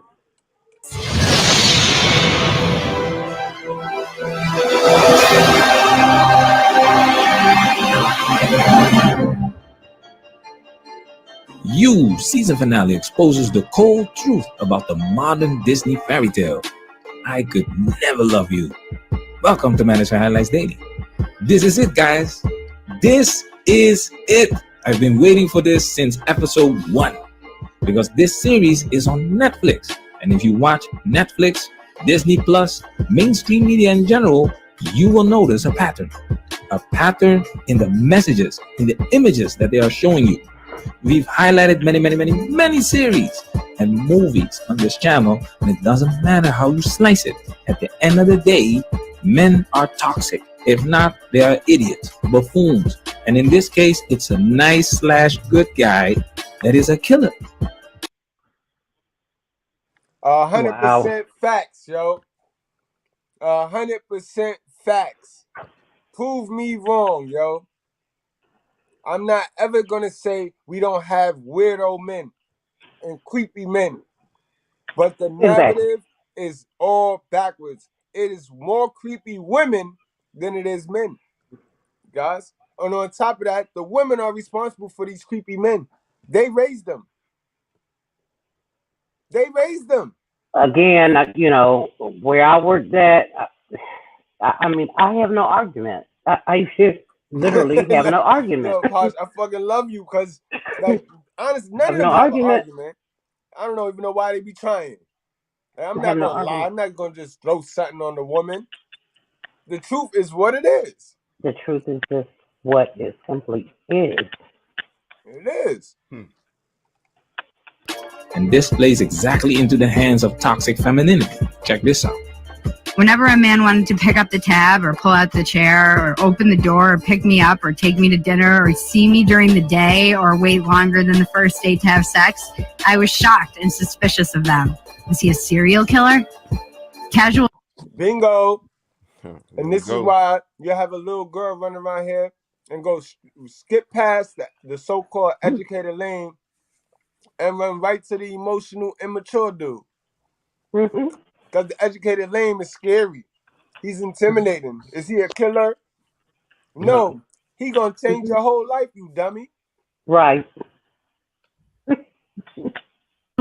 You season finale exposes the cold truth about the modern Disney fairy tale. I could never love you. Welcome to Manager Highlights Daily. This is it, guys. This is it. I've been waiting for this since episode 1 because this series is on Netflix. And if you watch Netflix, Disney Plus, mainstream media in general, you will notice a pattern. A pattern in the messages, in the images that they are showing you. We've highlighted many series and movies on this channel, and it doesn't matter how you slice it. At the end of the day, men are toxic. If not, they are idiots, buffoons. And in this case, it's a nice/good guy that is a killer. 100% facts, yo. 100% facts. Prove me wrong, yo. I'm not ever going to say we don't have weirdo men and creepy men. But the narrative is all backwards. It is more creepy women than it is men, guys. And on top of that, the women are responsible for these creepy men. They raised them. Again, you know, where I worked at, I mean, I have no argument. I just literally have no argument. Yo, Posh, I fucking love you because, like, honestly, none of them have an argument. I don't even know why they be trying. Like, I'm not going to lie. I'm not going to just throw something on the woman. The truth is what it is. The truth is just what it simply is. It is. And this plays exactly into the hands of toxic femininity. Check this out. Whenever a man wanted to pick up the tab or pull out the chair or open the door or pick me up or take me to dinner or see me during the day or wait longer than the first date to have sex, I was shocked and suspicious of them. Was he a serial killer? Casual. Bingo. And this is why you have a little girl running around here and go skip past the so-called educated lane and run right to the emotional, immature dude. Because the educated lane is scary. He's intimidating. Is he a killer? No. He gonna change your whole life, you dummy. Right.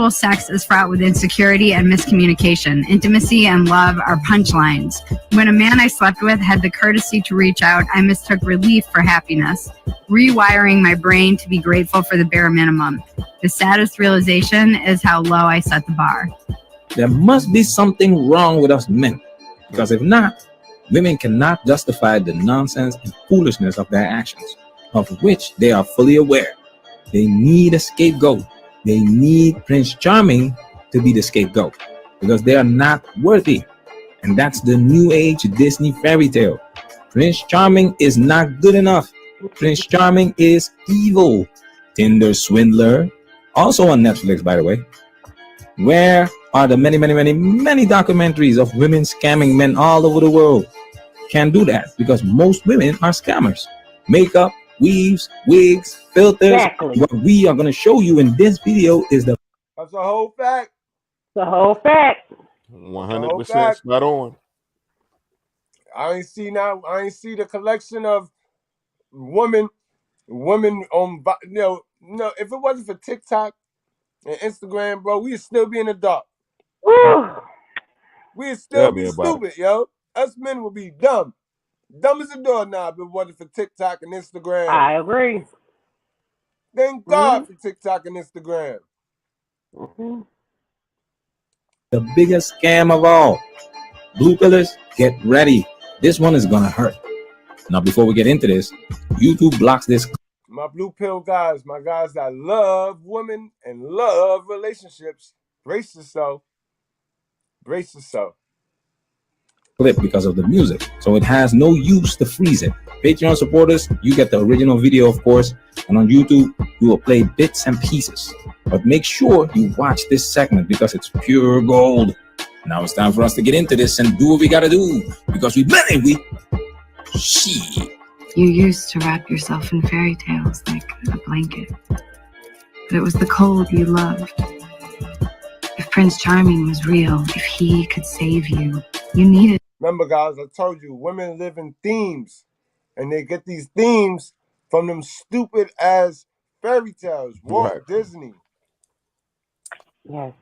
Sex is fraught with insecurity and miscommunication. Intimacy and love are punchlines. When a man I slept with had the courtesy to reach out, I mistook relief for happiness, rewiring my brain to be grateful for the bare minimum. The saddest realization is how low I set the bar. There must be something wrong with us men, because if not, women cannot justify the nonsense and foolishness of their actions. of which they are fully aware. They need a scapegoat. They need Prince Charming to be the scapegoat because they are not worthy. And that's the new age Disney fairy tale. Prince Charming is not good enough. Prince Charming is evil. Tinder swindler, also on Netflix, by the way. Where are the many documentaries of women scamming men all over the world? Can't do that because most women are scammers. Makeup, weaves, wigs, filters. Exactly. What we are going to show you in this video is the That's a whole fact. The whole fact. 100% spot on. I ain't see the collection of women on, no, if it wasn't for TikTok and Instagram, bro, we'd still be in the dark. Woo. We'd still be me about stupid, yo. Us men would be dumb. Dumb as a doorknob if it wasn't for TikTok and Instagram. I agree. Thank God for TikTok and Instagram. The biggest scam of all. Blue pillars, get ready. This one is gonna hurt. Now, before we get into this, YouTube blocks this. My blue pill guys, my guys that love women and love relationships, brace yourself. Brace yourself. Clip because of the music, so it has no use to freeze it. Patreon supporters, you get the original video, of course, and on YouTube, we will play bits and pieces. But make sure you watch this segment because it's pure gold. Now it's time for us to get into this and do what we gotta do because we shit. You used to wrap yourself in fairy tales like a blanket, but it was the cold you loved. If Prince Charming was real, if he could save you, you needed. Remember, guys, I told you, women live in themes, and they get these themes from them stupid ass fairy tales, Walt Disney. Yes.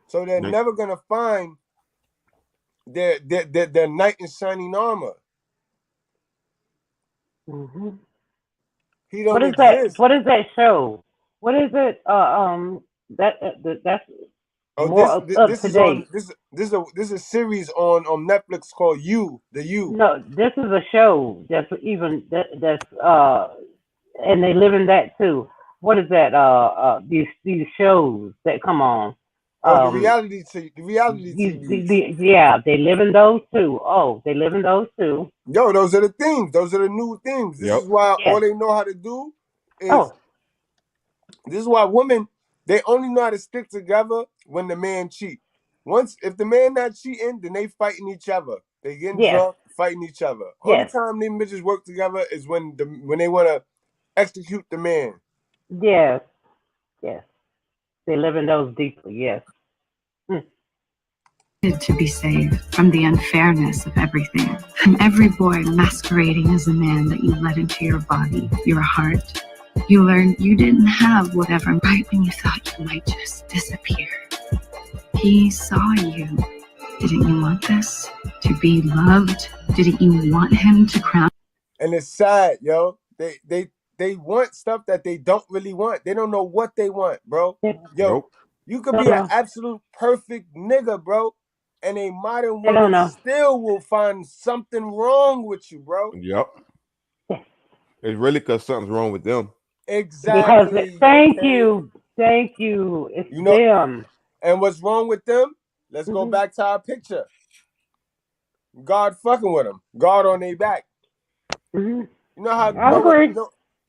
So they're never gonna find their knight in shining armor. He don't What is exist. that? What is that show? What is it? That's more this to is on date. this is a series on Netflix called You, the You. No, this is a show that's and they live in that too. What is that? These shows that come on. The reality TV. Yeah, they live in those too. Oh, they live in those too. Yo, those are the themes. Those are the new themes. This is why all they know how to do is. This is why women, they only know how to stick together when the man cheat. If the man not cheating, then they fighting each other. They getting drunk, fighting each other. Only time them bitches work together is when they want to execute the man. Yes. Yes. They live in those deeply, yes. To be saved from the unfairness of everything, from every boy masquerading as a man that you let into your body, your heart. You learned you didn't have whatever right when you thought you might just disappear. He saw you. Didn't you want this? To be loved? Didn't you want him to crown? And it's sad, yo. They want stuff that they don't really want. They don't know what they want, bro. Yo, you could be an absolute perfect nigga, bro. And a modern woman still will find something wrong with you, bro. Yep. It's really because something's wrong with them. Exactly. Because thank you. It's them. And what's wrong with them? Let's go back to our picture. God fucking with them. God on their back. You know how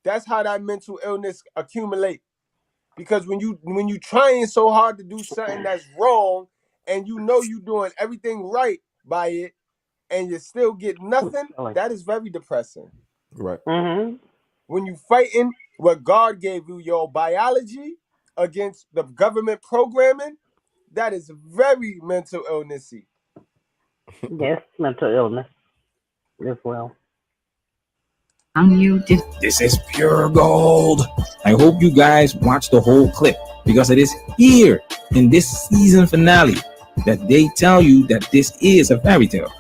that's how that mental illness accumulate. Because when you trying so hard to do something that's wrong, and you know you doing everything right by it, and you still get nothing, that is very depressing. Right. When you fighting what God gave you, your biology, against the government programming, that is very mental illnessy. Yes, mental illness as well. This is pure gold. I hope you guys watch the whole clip because it is here in this season finale that they tell you that this is a fairy tale.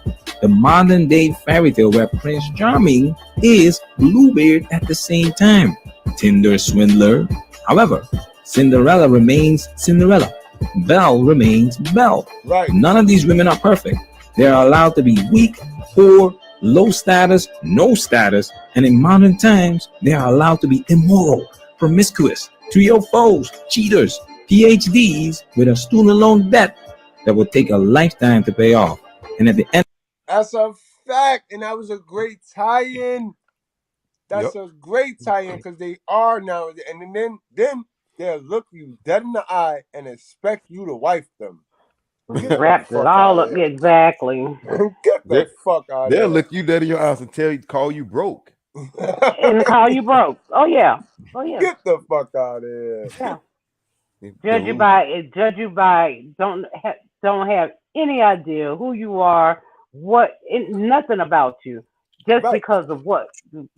The modern day fairy tale where Prince Charming is Bluebeard at the same time. Tinder swindler. However, Cinderella remains Cinderella. Belle remains Belle. Right. None of these women are perfect. They are allowed to be weak, poor, low status, no status, and in modern times, they are allowed to be immoral, promiscuous, trio foes, cheaters, PhDs with a student loan debt that will take a lifetime to pay off. And at the end, That's a fact, and that was a great tie-in. That's a great tie-in because they are now, and then they'll look you dead in the eye and expect you to wife them. Get the Wrapped it fuck all out up. of Yeah, exactly. here. Get the fuck out They'll of look you dead in your eyes and call you broke. here. And call you broke. Oh yeah. Oh yeah. Get the fuck out of here. Yeah. Judge Judge you by don't have any idea who you are, nothing about you, just because of what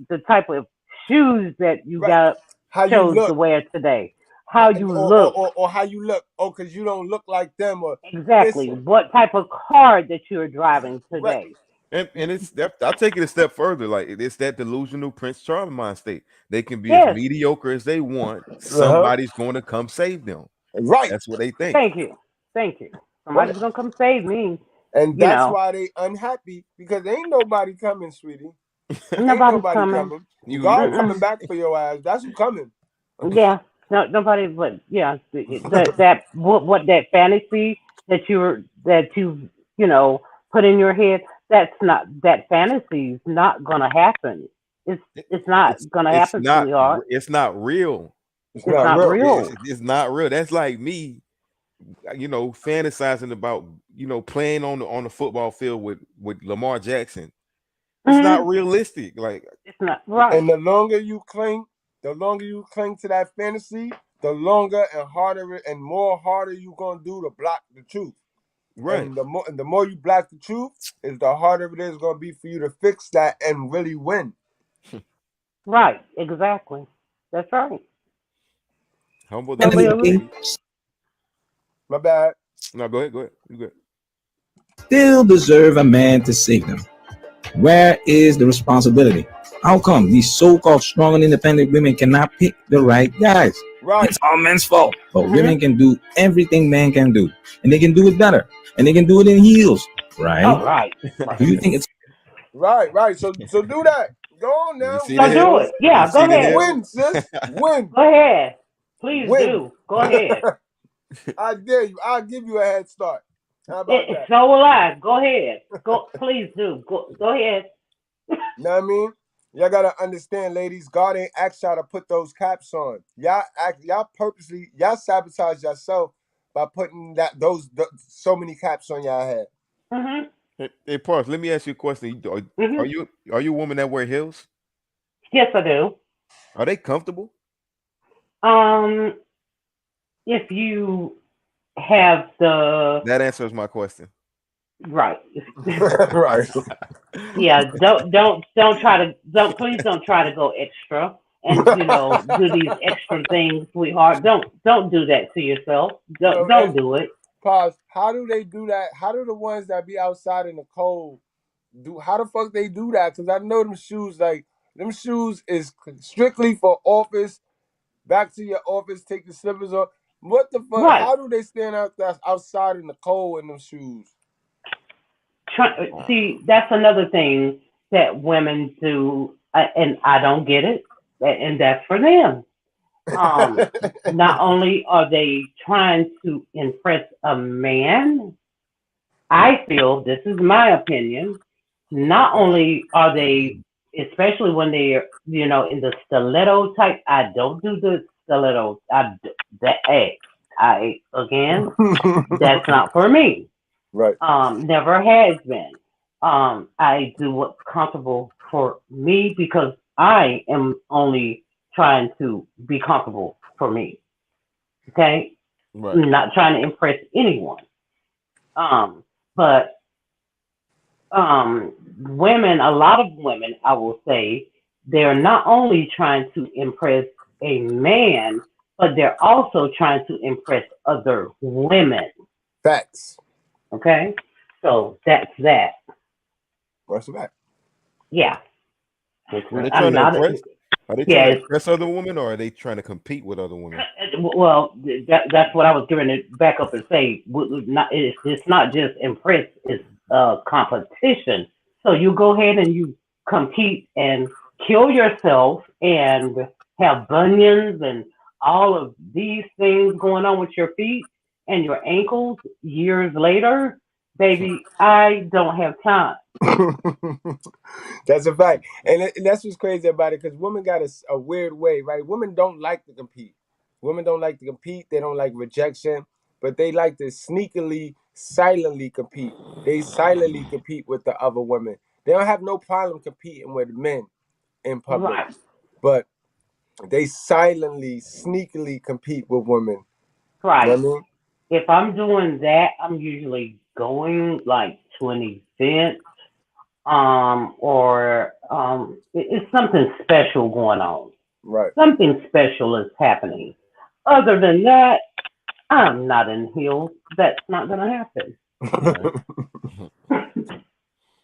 the type of shoes that you got How you chose look. to wear today, how you look, or how you look. Oh, because you don't look like them. Or exactly listen. what type of car that you're driving today. And it's that I'll take it a step further. Like it's that delusional Prince Charming mind state. They can be Yes. as mediocre as they want. Somebody's going to come save them. Right. That's what they think. Thank you. Somebody's gonna come save me. And that's why they unhappy, because ain't nobody coming, sweetie. Nobody's ain't nobody coming. God coming back for your ass. That's who coming. Yeah. No, nobody. But yeah, that what that fantasy that you put in your head. That fantasy is not gonna happen. It's not gonna happen, sweetheart. It's not real. It's not real. It's not real. That's like me, fantasizing about playing on the football field with Lamar Jackson. It's not realistic. Like it's not right. And the longer you cling to that fantasy, the longer and harder and more harder you gonna do to block the truth. Right. And the more you block the truth, is the harder it is gonna be for you to fix that and really win. Right. Exactly. That's right. Humble. My bad. No, go ahead. You good. Still deserve a man to save them. Where is the responsibility? How come these so-called strong and independent women cannot pick the right guys? Right. It's all men's fault. But women can do everything men can do. And they can do it better. And they can do it in heels. Right? Oh, right. Do you think it's... Right. So do that. Go on now. Do it. Yeah, go ahead. Win, sis. Win. Go ahead. Please do. Go ahead. I dare you. I'll give you a head start. How about that? So will I. Go ahead. Please do. Go ahead. Know what I mean? Y'all gotta understand, ladies. God ain't asked y'all to put those caps on. Y'all purposely sabotage yourself by putting so many caps on y'all head. Mm-hmm. Hey, Parks, let me ask you a question. Are you a woman that wear heels? Yes, I do. Are they comfortable? If you have that answers my question. Right. Right. Yeah. Please don't try to go extra and do these extra things, sweetheart. Don't do that to yourself. Don't do it. Pause. How do they do that? How do the ones that be outside in the cold do? How the fuck they do that? Because I know them shoes is strictly for office. Back to your office, take the slippers off. What the fuck? Right. How do they stand outside in the cold in them shoes? See, that's another thing that women do, and I don't get it, and that's for them. Not only are they trying to impress a man, I feel, this is my opinion, not only are they, especially when they're, in the stiletto type, I don't do the stiletto. Again, that's not for me. Right. Never has been. I do what's comfortable for me because I am only trying to be comfortable for me. Okay? Right. I'm not trying to impress anyone. But women, a lot of women, I will say, they're not only trying to impress a man, but they're also trying to impress other women. Facts. Okay? So that's that. What's that? Yeah. Are they trying to impress? Are they trying to impress other women, or are they trying to compete with other women? Well, that's what I was going to back up and say. It's not just impress; it's competition. So you go ahead and you compete and kill yourself and have bunions and all of these things going on with your feet and your ankles years later, baby, I don't have time. That's a fact. And that's what's crazy about it, because women got a weird way, right? Women don't like to compete. Women don't like to compete. They don't like rejection, but they like to sneakily, silently compete. They silently compete with the other women. They don't have no problem competing with men in public, Right. but they silently, sneakily compete with women. Right. You know what I mean? If I'm doing that, I'm usually going like to an event, or it's something special going on. Right. Something special is happening. Other than that, I'm not in heels. That's not gonna happen.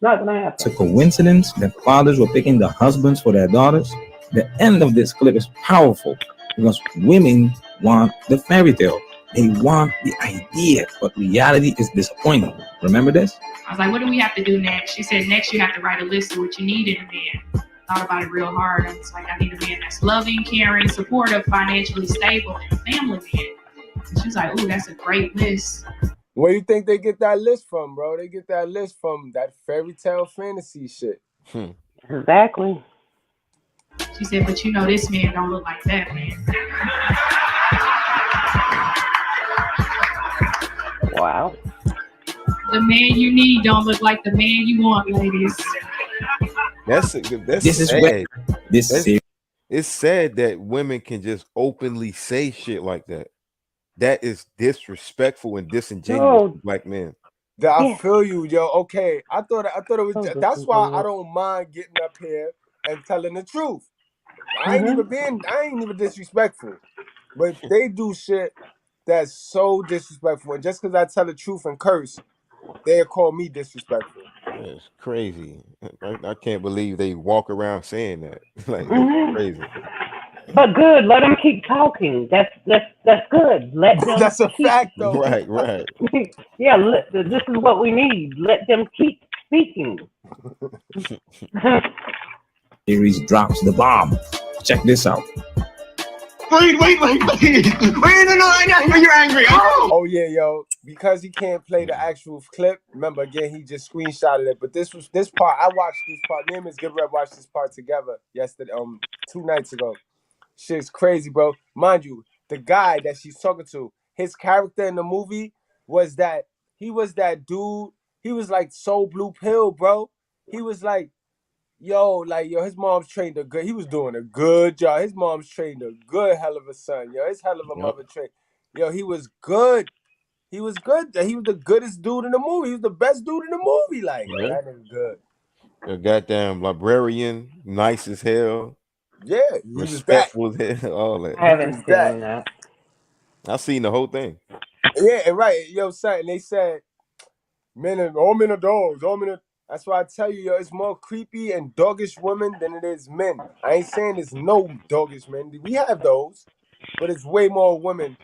Not gonna happen. It's a coincidence that fathers were picking the husbands for their daughters. The end of this clip is powerful because women want the fairy tale. They want the idea, but reality is disappointing. Remember this? I was like, what do we have to do next? She said, next you have to write a list of what you need in a man. Thought about it real hard. I was like, I need a man that's loving, caring, supportive, financially stable, and a family man. And she was like, ooh, that's a great list. Where do you think they get that list from, bro? They get that list from that fairy tale fantasy shit. Exactly. She said, but you know, this man don't look like that man. Wow. The man you need don't look like the man you want, ladies. That's This is sad. where this is. It's sad that women can just openly say shit like that. That is disrespectful and disingenuous to black men. I feel you, yo. Okay, I thought it was. That's why I don't mind getting up here and telling the truth. I ain't even disrespectful, but they do shit that's so disrespectful. And just because I tell the truth and curse, they'll call me disrespectful. It's crazy. I can't believe they walk around saying that. Like, it's crazy. But good, let them keep talking. That's good. Let them. That's a fact, though. Right. Yeah, this is what we need. Let them keep speaking. Series drops the bomb. Check this out. Wait, no, I know you're angry. Oh yeah, yo, because he can't play the actual clip. Remember, again, he just screenshotted it. But this part. I watched this part. Me and Ms. Goodbread watched this part together yesterday, 2 nights ago. Shit's crazy, bro. Mind you, the guy that she's talking to, his character in the movie was that he was that dude. He was like so blue pill, bro. He was like, yo, his mom's trained a good. He was doing a good job. His mom's trained a good hell of a son, yo. His hell of a mother trained. Yo, he was good. He was good. He was the goodest dude in the movie. He was the best dude in the movie. Like, yo, that nigga good. A goddamn librarian, nice as hell. Yeah, he respectful as hell. All that. I haven't seen that. I've seen the whole thing. Yeah, right. Yo, son, they said all men are dogs. That's why I tell you, yo, it's more creepy and doggish women than it is men. I ain't saying there's no doggish men. We have those, but it's way more women.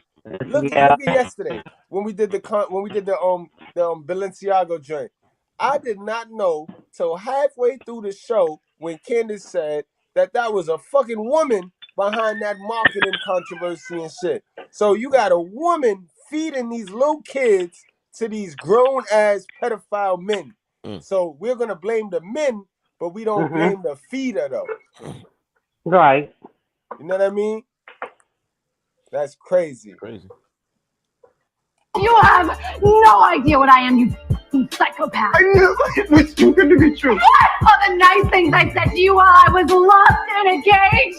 Look at yesterday when we did the Balenciaga joint. I did not know till halfway through the show when Candace said that was a fucking woman behind that marketing controversy and shit. So you got a woman feeding these little kids to these grown ass pedophile men. So we're gonna blame the men, but we don't blame the feeder though. Right. You know what I mean? That's crazy. You have no idea what I am, you psychopath. I knew it was too good to be true. What are the nice things I said to you while I was lost in a cage?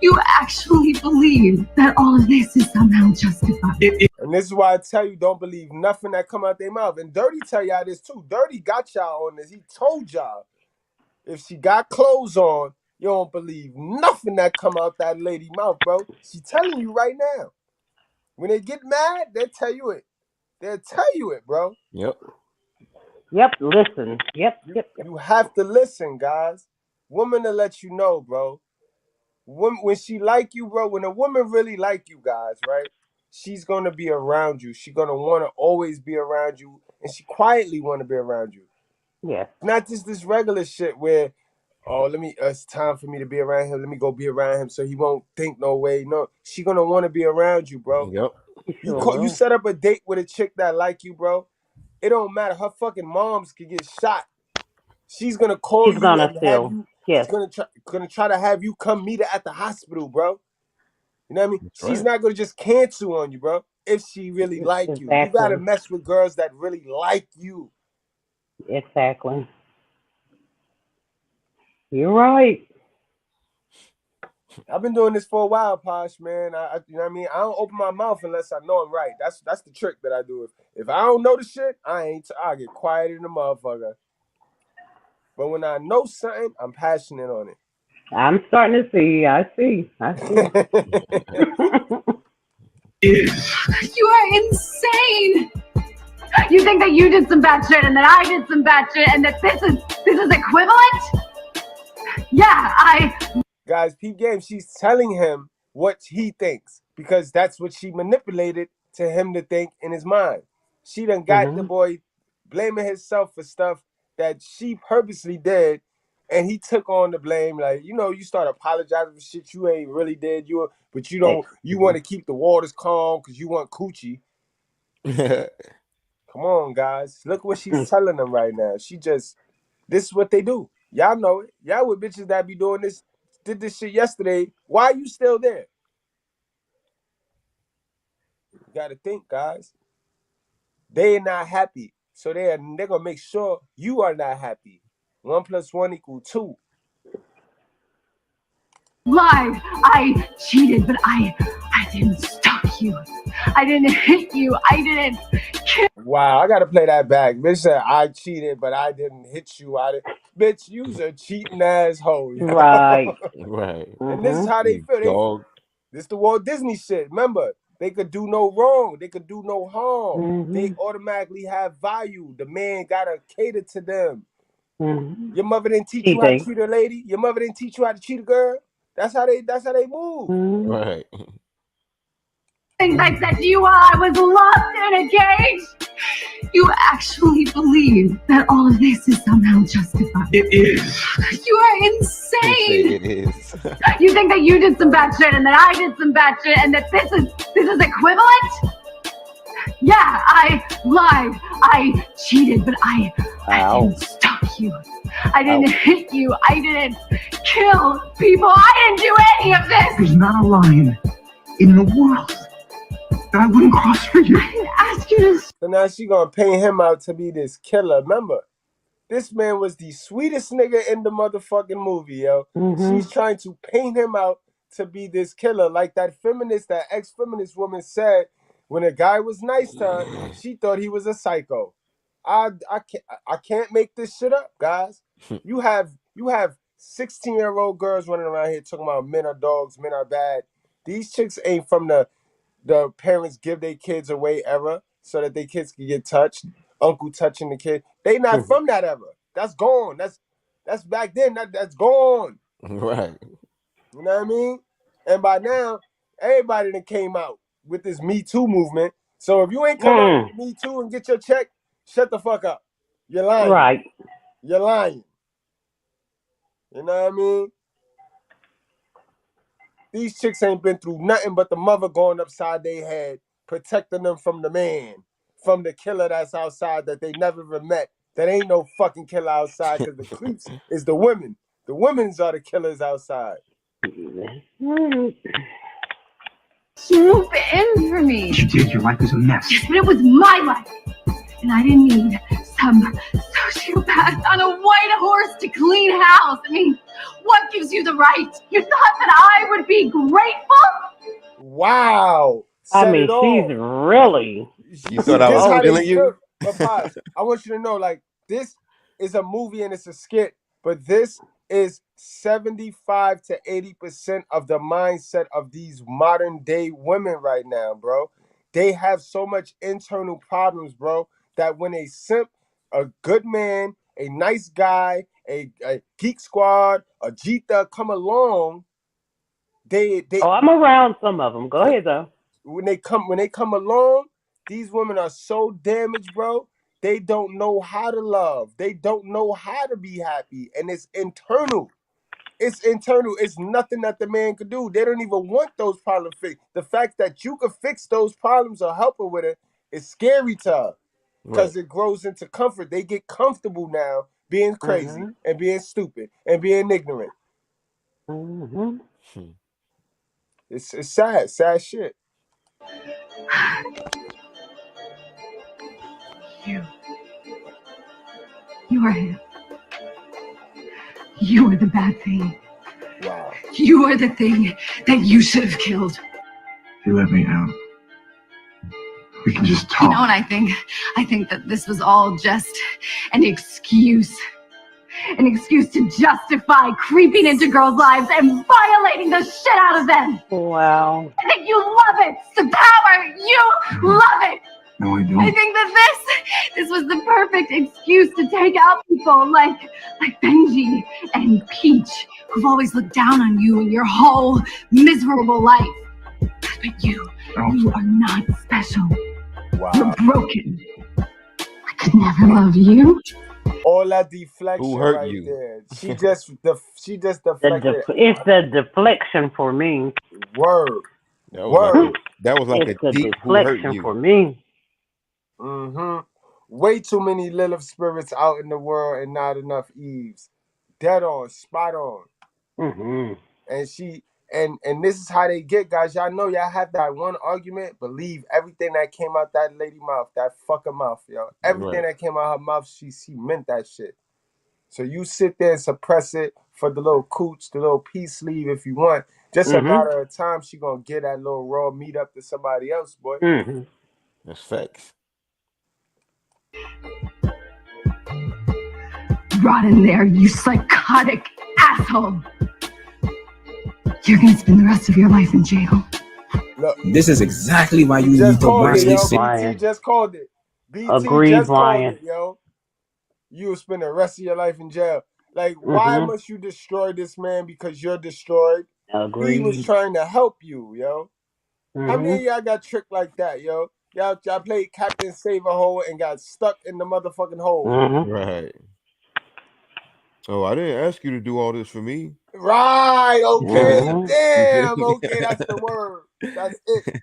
You actually believe that all of this is somehow justified. And this is why I tell you, don't believe nothing that come out their mouth. And Dirty tell y'all this too. Dirty got y'all on this. He told y'all, if she got clothes on, you don't believe nothing that come out that lady mouth, bro. She telling you right now. When they get mad, they'll tell you it. They'll tell you it, bro. Yep. Listen. Yep. You have to listen, guys. Woman will let you know, bro. When she like you, bro, when a woman really like you, guys, right? She's going to be around you. She's going to want to always be around you. And she quietly want to be around you. Yes. Not just this regular shit where, oh, it's time for me to be around him. Let me go be around him so he won't think no way. No, she gonna want to be around you, bro. Yep. You set up a date with a chick that like you, bro. It don't matter. Her fucking moms could get shot. She's gonna call She's you gonna and have still. you. Yes. She's gonna try to have you come meet her at the hospital, bro. You know what I mean? That's She's right. not gonna just cancel on you, bro. If she really like you, you gotta Exactly. mess with girls that really like you. Exactly. You're right. I've been doing this for a while, Posh, man. You know what I mean? I don't open my mouth unless I know I'm right. That's the trick that I do. If I don't know the shit, I get quiet in the motherfucker. But when I know something, I'm passionate on it. I'm starting to see. I see. You are insane. You think that you did some bad shit and that I did some bad shit and that this is equivalent? Yeah, Guys, peep game. She's telling him what he thinks because that's what she manipulated to him to think in his mind. She done got the boy blaming himself for stuff that she purposely did, and he took on the blame. Like, you start apologizing for shit you ain't really did. But you don't. You want to keep the waters calm because you want coochie. Come on, guys. Look what she's telling them right now. This is what they do. Y'all know it. Y'all with bitches that be doing this, did this shit yesterday. Why are you still there? You gotta think, guys. They are not happy. So they're gonna make sure you are not happy. 1 + 1 = 2. lied. I cheated, but I didn't stalk you. I didn't hit you. I didn't kill. Wow, I gotta play that back. Bitch said I cheated, but I didn't hit you. Bitch, you's a cheating asshole. Right. Right. And this is how they You feel. dog. This the Walt Disney shit. Remember, they could do no wrong. They could do no harm. They automatically have value. The man gotta cater to them. Your mother didn't teach you how to treat a lady. Your mother didn't teach you how to treat a girl. That's how they move. Right. Things I said to you while I was locked in a cage. You actually believe that all of this is somehow justified. It is. You are insane. It is. You think that you did some bad shit and that I did some bad shit and that this is equivalent? Yeah, I lied. I cheated, but I didn't stalk you. I didn't hit you. I didn't kill people. I didn't do any of this. There's not a line in the world that I wouldn't cross for you. I didn't ask you to. So now she gonna paint him out to be this killer. Remember, this man was the sweetest nigga in the motherfucking movie, yo. She's trying to paint him out to be this killer. Like that ex-feminist woman said, when a guy was nice to her, she thought he was a psycho. I can't make this shit up, guys. You have 16-year-old girls running around here talking about men are dogs, men are bad. These chicks ain't from the parents give their kids away era so that their kids can get touched. Uncle touching the kid. They not from that era. That's gone. That's back then. That's gone. Right. You know what I mean? And by now, everybody that came out with this Me Too movement. So if you ain't come out with Me Too and get your check, shut the fuck up. You're lying. Right. You're lying. You know what I mean? These chicks ain't been through nothing but the mother going upside their head, protecting them from the man, from the killer that's outside that they never even met. That ain't no fucking killer outside because the creeps is the women. The women's are the killers outside. Swoop in for me. You did. Your life is a mess. Yes, but it was my life. And I didn't need some sociopath on a white horse to clean house. I mean, what gives you the right? You thought that I would be grateful? Wow. I mean, she's really. You thought I was feeling you? But Pops, I want you to know, like, this is a movie and it's a skit, but this is 75 to 80% of the mindset of these modern day women right now, bro. They have so much internal problems, bro, that when a simp, a good man, a nice guy, a geek squad, a Jita come along, they I'm around some of them. Go ahead though. When they come along, these women are so damaged, bro. They don't know how to love. They don't know how to be happy. And it's internal. It's internal. It's nothing that the man could do. They don't even want those problems fixed. The fact that you could fix those problems or help her with it is scary to her. Because it grows into comfort. They get comfortable now being crazy and being stupid and being ignorant. It's sad shit. You are him. You are the bad thing. Wow. You are the thing that you should have killed. You let me out. We can just You talk. know what I think? I think that this was all just an excuse. An excuse to justify creeping into girls' lives and violating the shit out of them. Wow. I think you love it. It's the power. You love it. No, I don't. I think that this was the perfect excuse to take out people like Benji and Peach, who've always looked down on you in your whole miserable life. But you are not special. Wow. You're broken. I could never love you. All that deflection Who hurt right you? there. She just deflected. It's the deflection for me. Word. That was like It's a the deep who hurt deflection you. for me. Way too many Lilith spirits out in the world and not enough Eves. Dead on, spot on. And she and this is how they get, guys. Y'all know y'all have that one argument. Believe everything that came out that lady mouth, that fucking mouth, yo. Everything that came out her mouth, she meant that shit. So you sit there and suppress it for the little cooch, the little peace sleeve if you want. Just a matter of time, she gonna get that little raw meat up to somebody else, boy. That's facts. Rot in there, you psychotic asshole. You're gonna spend the rest of your life in jail. Look, This is exactly why you need to watch this. BT just called it. BT Agreed, just called Brian. it, yo. You will spend the rest of your life in jail. Like, why must you destroy this man because you're destroyed? Agreed. He was trying to help you, yo. How many of y'all got tricked like that, yo? Y'all played Captain Save a Hole and got stuck in the motherfucking hole. Right. Oh, I didn't ask you to do all this for me. Right, okay, damn, okay, that's the word. That's it.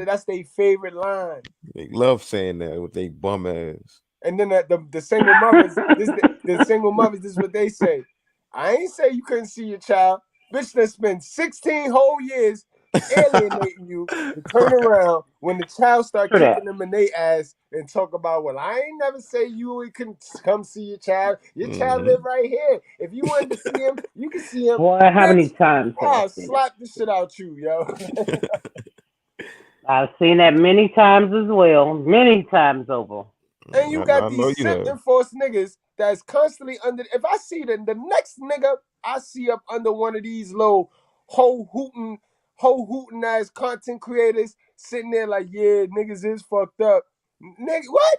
That's their favorite line. They love saying that with they bum ass. And then the single mothers, the single mothers, this is what they say. I ain't say you couldn't see your child. Bitch that spent 16 whole years alienating you to turn around when the child start kicking them in their ass and talk about, well, I ain't never say you couldn't come see your child. Your child live right here. If you wanted to see him, you can see him. Boy, how many times have I I'll seen slap the shit out you, yo. I've seen that many times as well. Many times over. And you got these simp enforced niggas that's constantly under. If I see the next nigga I see up under one of these little ho hooting ass content creators sitting there like, yeah, niggas is fucked up. Nigga, what?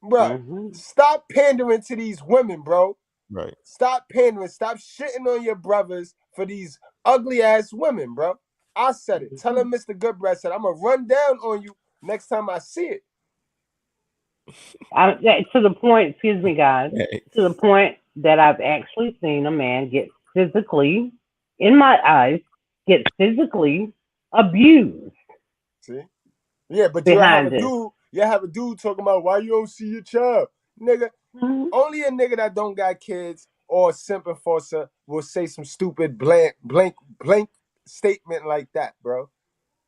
Bruh, stop pandering to these women, bro. Right. Stop pandering. Stop shitting on your brothers for these ugly ass women, bro. I said it. Tell him Mr.Goodbread said, I'm going to run down on you next time I see it. To the point, excuse me, guys, to the point that I've actually seen a man get physically, in my eyes, get physically abused. See? Yeah, but you have a dude talking about why you don't see your child. Nigga, only a nigga that don't got kids or a simp enforcer will say some stupid blank statement like that, bro.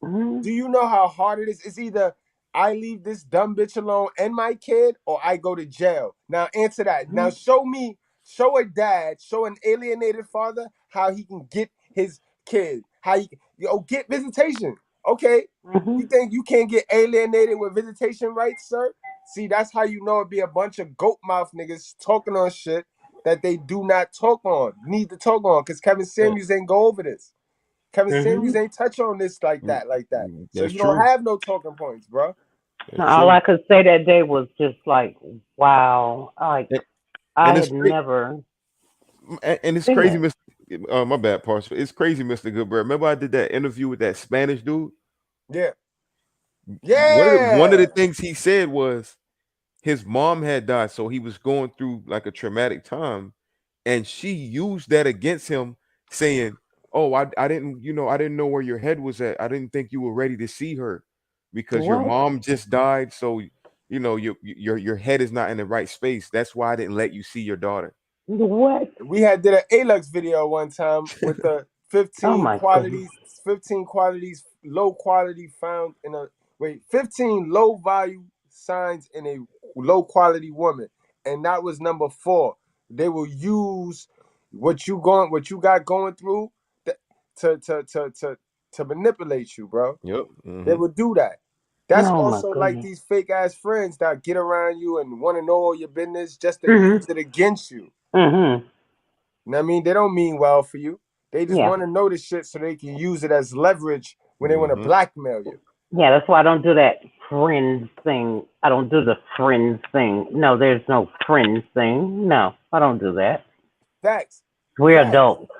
Do you know how hard it is? It's either I leave this dumb bitch alone and my kid, or I go to jail. Now answer that. Now show a dad, show an alienated father how he can get his kid. How he get visitation. Okay. You think you can't get alienated with visitation rights, sir? See, that's how you know it be a bunch of goat mouth niggas talking on shit that they do not talk on. Need to talk on, because Kevin Samuels ain't go over this. Kevin Samuels ain't touch on this like that. So you don't have no talking points, bro. All I could say that day was just like, wow. Like, I had never. And it's crazy, Mr. My bad, Parson. It's crazy, Mr. Goodbread. Remember I did that interview with that Spanish dude? Yeah. Yeah. One of the things he said was, his mom had died, so he was going through like a traumatic time, and she used that against him, saying, "Oh, I didn't, I didn't know where your head was at. I didn't think you were ready to see her because your What? mom just died. So your head is not in the right space. That's why I didn't let you see your daughter." What? We had did an Alux video one time with the Oh 15 my goodness. qualities, low quality found in 15 low value signs in a low quality woman, and that was number 4. They will use what you got going through th- to manipulate you, bro. Yep. They will do that. That's Oh my also like goodness. these fake ass friends that get around you and want to know all your business just to use Mhm. it against you. Mhm. You know what I mean? They don't mean well for you. They just Yeah. want to know this shit so they can use it as leverage when they want to Mm-hmm. blackmail you. Yeah, that's why I don't do that friends thing. I don't do the friends thing. No, there's no friends thing. No, I don't do that. Facts. We're Facts. adults.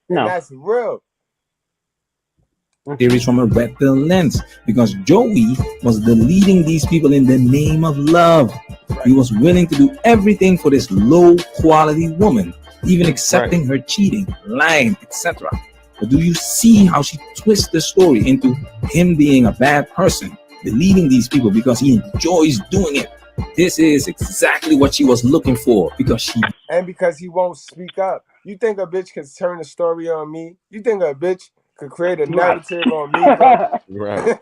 And No. that's real. Theories from a red pill lens, because Joey was deleting these people in the name of love. He was willing to do everything for this low quality woman, even accepting her cheating, lying, etc. But do you see how she twists the story into him being a bad person, deleting these people because he enjoys doing it? This is exactly what she was looking for, because because he won't speak up. You think a bitch can turn a story on me? You think a bitch could create a Right. narrative on me, bro? Right.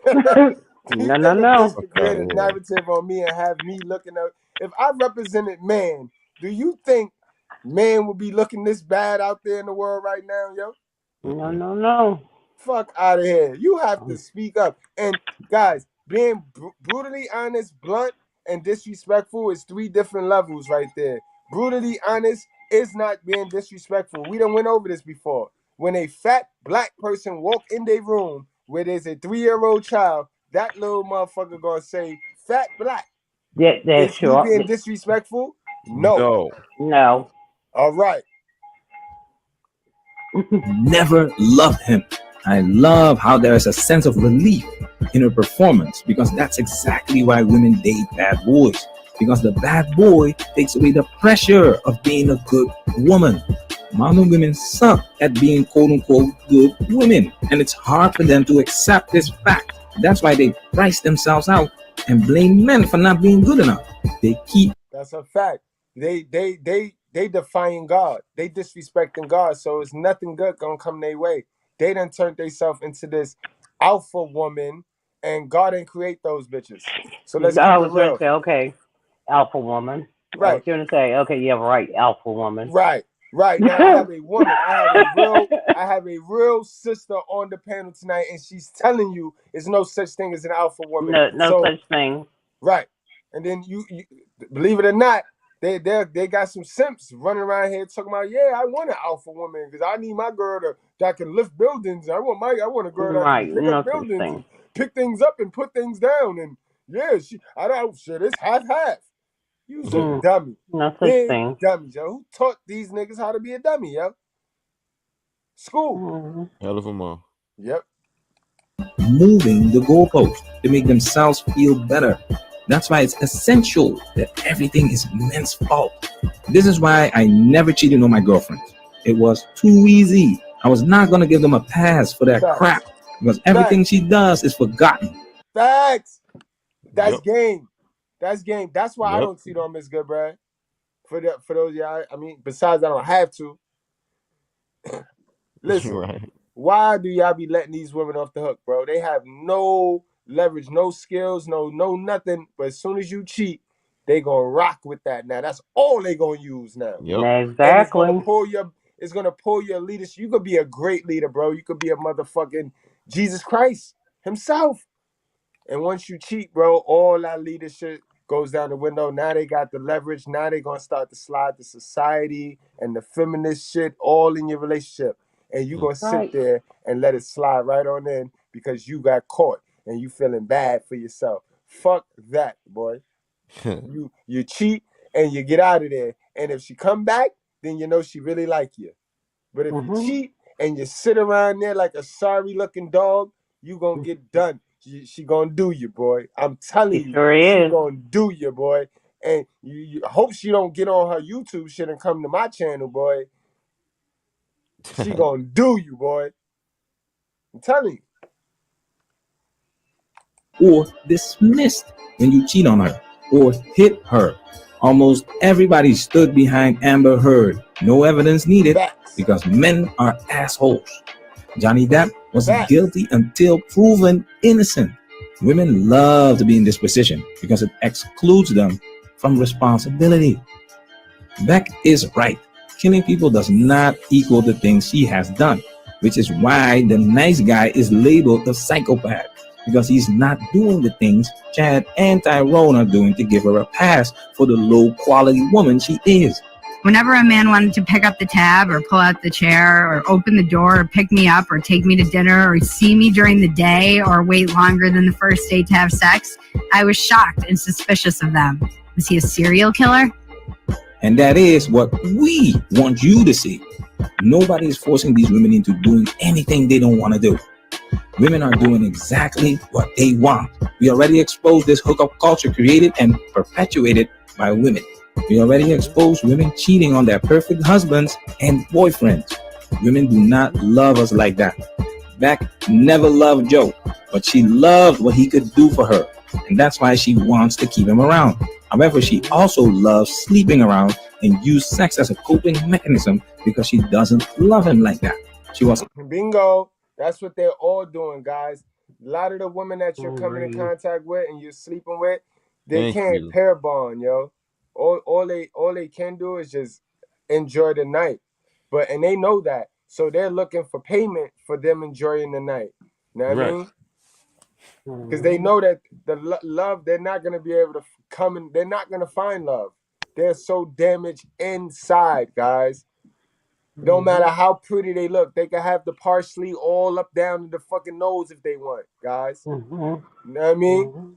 You No, think a bitch no. could create a narrative on me and have me looking up? If I represented man, do you think man would be looking this bad out there in the world right now, yo? No, no, no. Fuck out of here. You have to speak up. And guys, being brutally honest, blunt, and disrespectful is 3 different levels right there. Brutally honest is not being disrespectful. We done went over this before. When a fat black person walk in their room where there's a 3-year-old child, that little motherfucker gonna say, "Fat black." That's Is he sure. being disrespectful? No. No. No. All right. never loved him. I love how there is a sense of relief in her performance, because that's exactly why women date bad boys. Because the bad boy takes away the pressure of being a good woman. Modern women suck at being quote unquote good women, and it's hard for them to accept this fact. That's why they price themselves out and blame men for not being good enough. They keep. That's a fact. They defying God. They disrespecting God. So it's nothing good gonna come their way. They done turned themselves into this alpha woman, and God didn't create those bitches. So let's keep I it was going to real. say, okay, alpha woman. I was Right. going to say, okay, yeah, right, alpha woman. Right. Now I have a woman. I have a real sister on the panel tonight, and she's telling you there's no such thing as an alpha woman. No So such thing. right. And then you believe it or not, they got some simps running around here talking about, yeah, I want an alpha woman because I need my girl that can lift buildings. I want a girl that Right, can pick no up such buildings thing. and pick things up and put things down. And yeah, it's half. You's a dummy. No such Big thing. dummies, yo. Who taught these niggas how to be a dummy, yo? School. Hell of a mom. Yep. Moving the goalpost to make themselves feel better. That's why it's essential that everything is men's fault. This is why I never cheated on my girlfriends. It was too easy. I was not going to give them a pass for that crap, because everything she does is forgotten. Facts. That's Yep. game. That's game. That's why I Yep. don't cheat on Miss Goodbread. For those, yeah, I mean, besides I don't have to. Listen, Right. why do y'all be letting these women off the hook, bro? They have no leverage, no skills, no nothing. But as soon as you cheat, they gonna rock with that. Now that's all they gonna use now. Yep. And it's gonna pull your leadership. You could be a great leader, bro. You could be a motherfucking Jesus Christ himself. And once you cheat, bro, all that leadership goes down the window. Now they got the leverage. Now they gonna start to slide the society and the feminist shit all in your relationship. And you gonna sit there and let it slide right on in because you got caught and you feeling bad for yourself. Fuck that, boy. You cheat and you get out of there. And if she come back, then you know she really like you. But if you cheat and you sit around there like a sorry looking dog, you gonna get done. She gonna do you, boy. I'm telling She you, sure she is. gonna do you, boy. And you hope she don't get on her YouTube shit and come to my channel, boy. She gonna do you, boy. I'm telling you. Or dismissed when you cheat on her or hit her. Almost everybody stood behind Amber Heard. No evidence needed. Facts. Because men are assholes. Johnny Depp was Facts. guilty until proven innocent. Women love to be in this position because it excludes them from responsibility. Beck is right. Killing people does not equal the things she has done, which is why the nice guy is labeled a psychopath, because he's not doing the things Chad and Tyrone are doing to give her a pass for the low quality woman she is. Whenever a man wanted to pick up the tab or pull out the chair or open the door or pick me up or take me to dinner or see me during the day or wait longer than the first date to have sex, I was shocked and suspicious of them. Was he a serial killer? And that is what we want you to see. Nobody is forcing these women into doing anything they don't want to do. Women are doing exactly what they want. We already exposed this hookup culture created and perpetuated by women. We already exposed women cheating on their perfect husbands and boyfriends. Women do not love us like that. Beck never loved Joe, but she loved what he could do for her, and that's why she wants to keep him around. However, she also loves sleeping around and use sex as a coping mechanism because she doesn't love him like that. She was bingo. That's what they're all doing, guys. A lot of the women that you're coming in contact with and you're sleeping with, they can't pair bond, yo. All they can do is just enjoy the night. And they know that. So they're looking for payment for them enjoying the night. You know what I mean? Because they know that the love, they're not going to be able to come in. They're not going to find love. They're so damaged inside, guys. No matter how pretty they look, they can have the parsley all up down to the fucking nose if they want, guys. You know what I mean?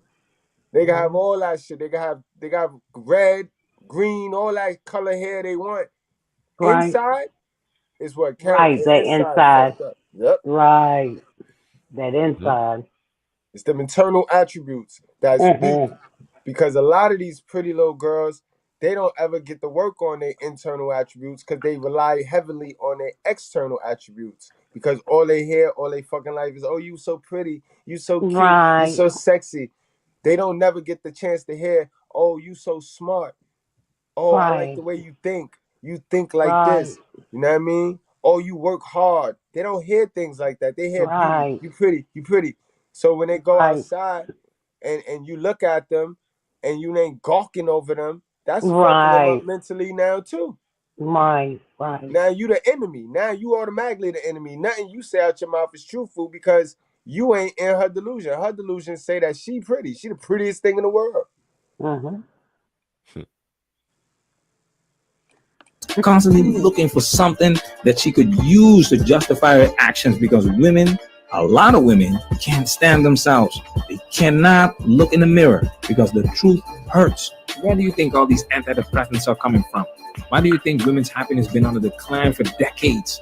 They can have all that shit. They can have red, green, all that color hair they want. Right. Inside is what counts. Right, that inside. Yep. Right. That inside. It's them internal attributes that's weak. Because a lot of these pretty little girls, they don't ever get to work on their internal attributes because they rely heavily on their external attributes. Because all they hear, all they fucking life is, oh, you so pretty, you so cute, you so sexy. They don't never get the chance to hear, oh, you so smart. Oh, I like the way you think. You think like this. You know what I mean? Oh, you work hard. They don't hear things like that. They hear beauty. You pretty, you pretty. So when they go outside and you look at them and you ain't gawking over them, that's fucking them up mentally now too. Right. Now you the enemy. Now you automatically the enemy. Nothing you say out your mouth is truthful because you ain't in her delusion. Her delusion say that she pretty. She the prettiest thing in the world. Constantly looking for something that she could use to justify her actions, because women, a lot of women, can't stand themselves. They cannot look in the mirror because the truth hurts. Where do you think all these antidepressants are coming from? Why do you think women's happiness has been on the decline for decades?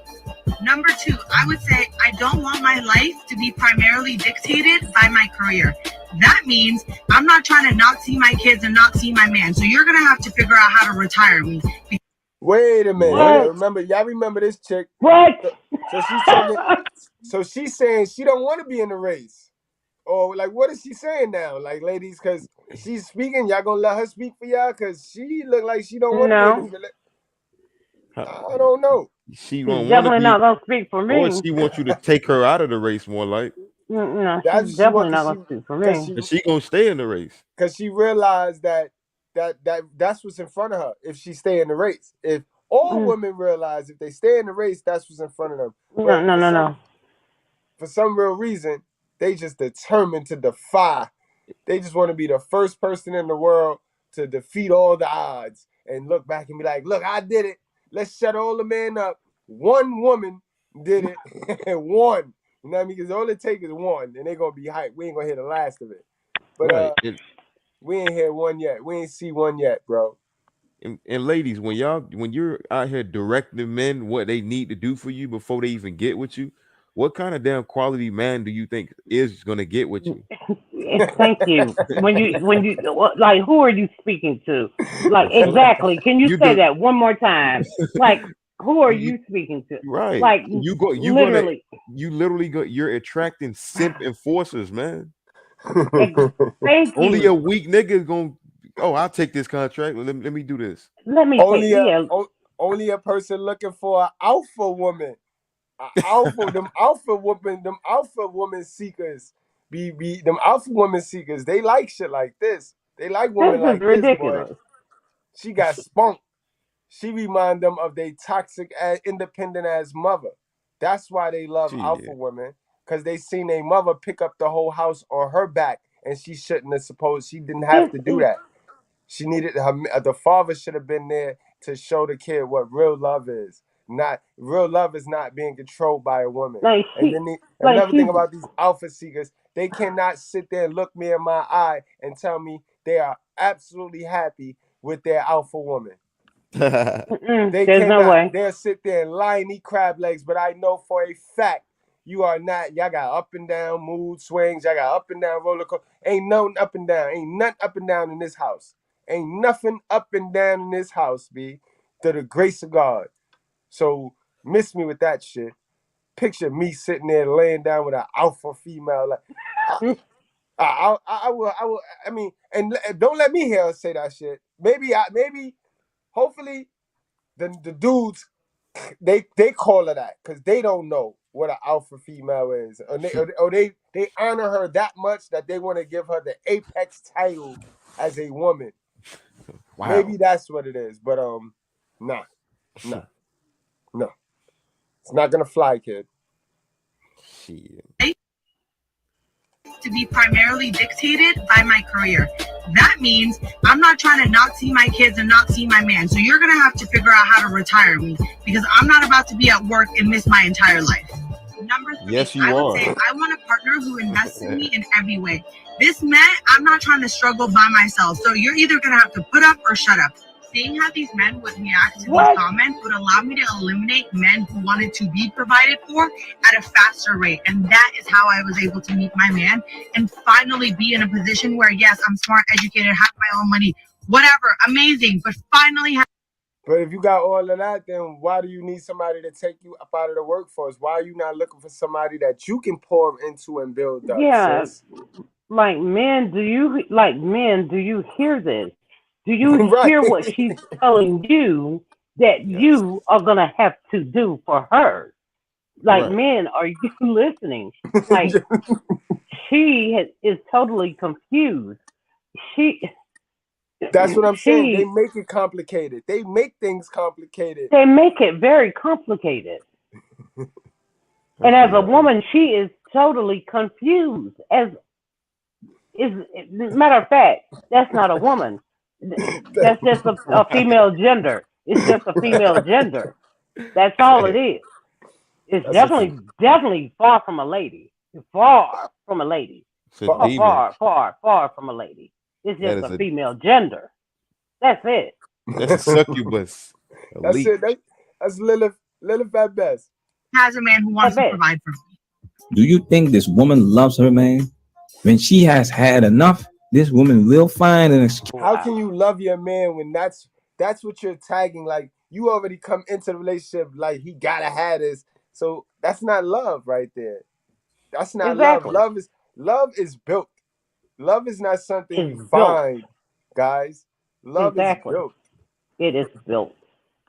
Number two, I would say I don't want my life to be primarily dictated by my career. That means I'm not trying to not see my kids and not see my man. So you're going to have to figure out how to retire me. Wait a minute. Y'all remember this chick? What? So she's talking. So she's saying she don't want to be in the race. Or like, what is she saying now? Like, ladies, because she's speaking, y'all gonna let her speak for y'all? Because she look like she don't want to be in this. I don't know. She don't want to definitely be, not gonna speak for me. or she wants you to take her out of the race more like. No, she's definitely not gonna speak for me. And she gonna stay in the race. Because she realized that's what's in front of her if she stay in the race. If all women realize if they stay in the race, that's what's in front of them. But No. For some real reason, they just determined to defy. They just want to be the first person in the world to defeat all the odds and look back and be like, look, I did it. Let's shut all the men up. One woman did it. One. You know what I mean? Because all it takes is one, and they're going to be hyped. We ain't going to hear the last of it. But we ain't hear one yet. We ain't see one yet, bro. And ladies, when you're out here directing men what they need to do for you before they even get with you, what kind of damn quality man do you think is gonna get with you? Thank you. When you like, who are you speaking to? Like, The fuck? exactly. Can you You say do that one more time? Like, who are you you speaking to? right. Like, literally. You literally go you're attracting simp enforcers, man. Thank Only you. a weak nigga is gonna I'll take this contract. Let me do this. Let me say, yeah. Only a person looking for an alpha woman. Them alpha woman seekers. Them alpha woman seekers. They like shit like this. They like women This is like this, boy. ridiculous. She got spunk. She remind them of their toxic, independent ass mother. That's why they love alpha women, because they seen their mother pick up the whole house on her back, and she shouldn't have supposed. She didn't have to do that. She needed the father should have been there to show the kid what real love is. Not real love is not being controlled by a woman. And then another thing about these alpha seekers, they cannot sit there and look me in my eye and tell me they are absolutely happy with their alpha woman. They There's cannot. no way. They'll sit there and lie and eat crab legs, but I know for a fact you are not. Y'all got up and down mood swings. Y'all got up and down roller coaster. Ain't nothing up and down. Ain't nothing up and down in this house. Ain't nothing up and down in this house, B. To the grace of God. So miss me with that shit. Picture me sitting there laying down with an alpha female. Like, I will. I mean, and don't let me hear her say that shit. Maybe, hopefully, the dudes they call her that because they don't know what an alpha female is, or they honor her that much that they want to give her the apex title as a woman. Wow. Maybe that's what it is, but nah, it's not gonna fly, kid. Shit. To be primarily dictated by my career. That means I'm not trying to not see my kids and not see my man. So you're gonna have to figure out how to retire me because I'm not about to be at work and miss my entire life. Number 3, yes, you I would are. say I want a partner who invests in me in every way. This meant I'm not trying to struggle by myself. So you're either gonna have to put up or shut up. Seeing how these men would react to these comments would allow me to eliminate men who wanted to be provided for at a faster rate. And that is how I was able to meet my man and finally be in a position where, yes, I'm smart, educated, have my own money, whatever, amazing, but finally have. But if you got all of that, then why do you need somebody to take you up out of the workforce? Why are you not looking for somebody that you can pour into and build up? Yeah, sis? like men, do you hear this? Do you hear what she's telling you that you are gonna have to do for her? Like, men, are you listening? Like, is totally confused. That's what I'm saying. They make it complicated. They make things complicated. They make it very complicated. And as a woman, she is totally confused. Matter of fact, that's not a woman. That's just a female gender. It's just a female gender. That's all it is. It's definitely far from a lady. Far from a lady. Far from a lady. It's just a female gender. That's it. That's a succubus. That's it. That's Lilith at best. Has a man who wants to provide for me. Do you think this woman loves her man? When she has had enough, this woman will find an excuse. How can you love your man when that's what you're tagging? Like, you already come into the relationship like he gotta have this. So that's not love right there. That's not love. Love is built. Love is not something you find, guys. Love is built. It is built.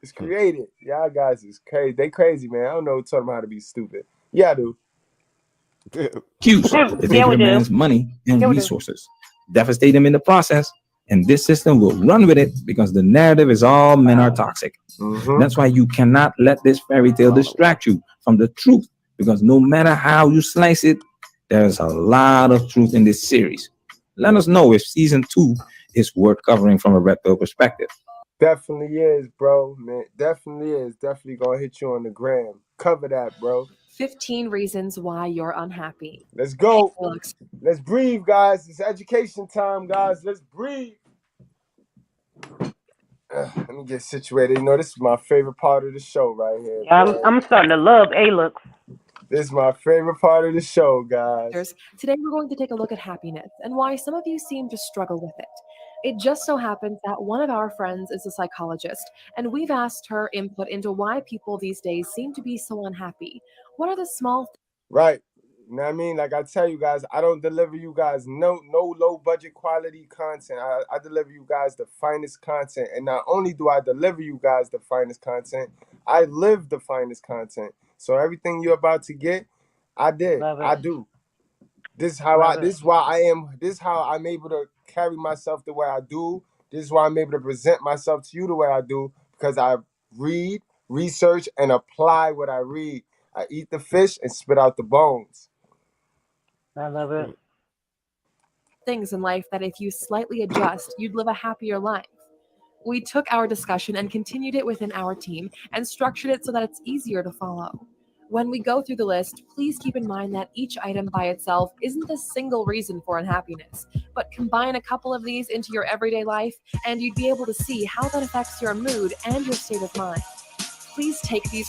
It's created. Y'all guys is crazy. They crazy, man. I don't know tell them how to be stupid. Yeah, I do. Excuse to take your man's money and resources, devastate him in the process, and this system will run with it because the narrative is all men are toxic. That's why you cannot let this fairy tale distract you from the truth, because no matter how you slice it, there's a lot of truth in this series. Let us know if season 2 is worth covering from a red pill perspective. Definitely is, bro, man. Definitely is. Definitely gonna hit you on the gram. Cover that, bro. 15 reasons why you're unhappy. Let's go. Let's breathe, guys. It's education time, guys. Let's breathe. Let me get situated. You know, this is my favorite part of the show right here. I'm starting to love A-looks. This is my favorite part of the show, guys. Today we're going to take a look at happiness and why some of you seem to struggle with it. It just so happens that one of our friends is a psychologist, and we've asked her input into why people these days seem to be so unhappy. What are the small Right. You know what I mean? Like I tell you guys, I don't deliver you guys no low budget quality content. I deliver you guys the finest content. And not only do I deliver you guys the finest content, I live the finest content. So everything you're about to get, I did. I do. This is how this is how I'm able to carry myself the way I do. This is why I'm able to present myself to you the way I do, because I read, research, and apply what I read. I eat the fish and spit out the bones. I love it. things in life that if you slightly adjust, you'd live a happier life. We took our discussion and continued it within our team and structured it so that it's easier to follow. When we go through the list, please keep in mind that each item by itself isn't the single reason for unhappiness, but combine a couple of these into your everyday life and you'd be able to see how that affects your mood and your state of mind. Please take these.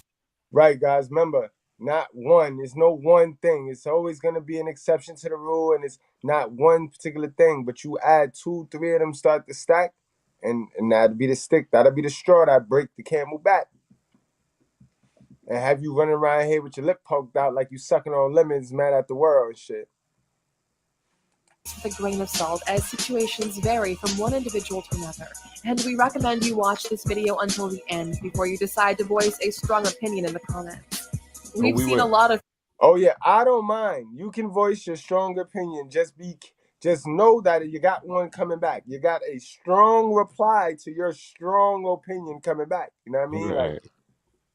Right, guys, remember, not one. There's no one thing. It's always going to be an exception to the rule, and it's not one particular thing, but you add 2, 3 of them start to stack, and that'll be the stick. That'll be the straw that break the camel back. And have you running around here with your lip poked out like you sucking on lemons, mad at the world and shit. With a grain of salt, as situations vary from one individual to another, and we recommend you watch this video until the end before you decide to voice a strong opinion in the comments. We've seen a lot of. Oh yeah, I don't mind. You can voice your strong opinion. Just know that you got one coming back. You got a strong reply to your strong opinion coming back. You know what I mean? Right. Like,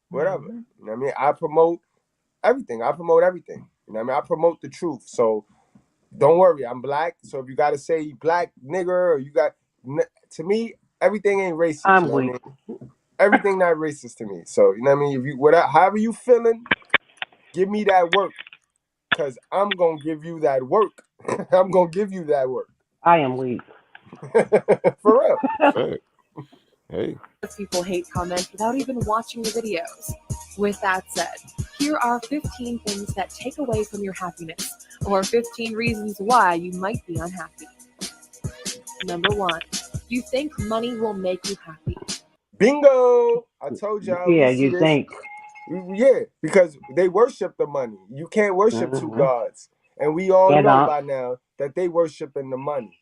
whatever. You know what I mean? I promote everything. You know what I mean? I promote the truth. So don't worry, I'm black. So if you got to say black nigger, or you got, to me, everything ain't racist. I'm you know weak. what I mean? Everything not racist to me. So you know what I mean? If you however you feeling, give me that work, cause I'm gonna give you that work. I'm gonna give you that work. I am weak. For real. Hey. People hate comment without even watching the videos. With that said, here are 15 things that take away from your happiness, or 15 reasons why you might be unhappy. Number 1, you think money will make you happy. Bingo! I told y'all. Yeah, you think. Yeah, because they worship the money. You can't worship two gods. And we all know by now that they worshiping the money.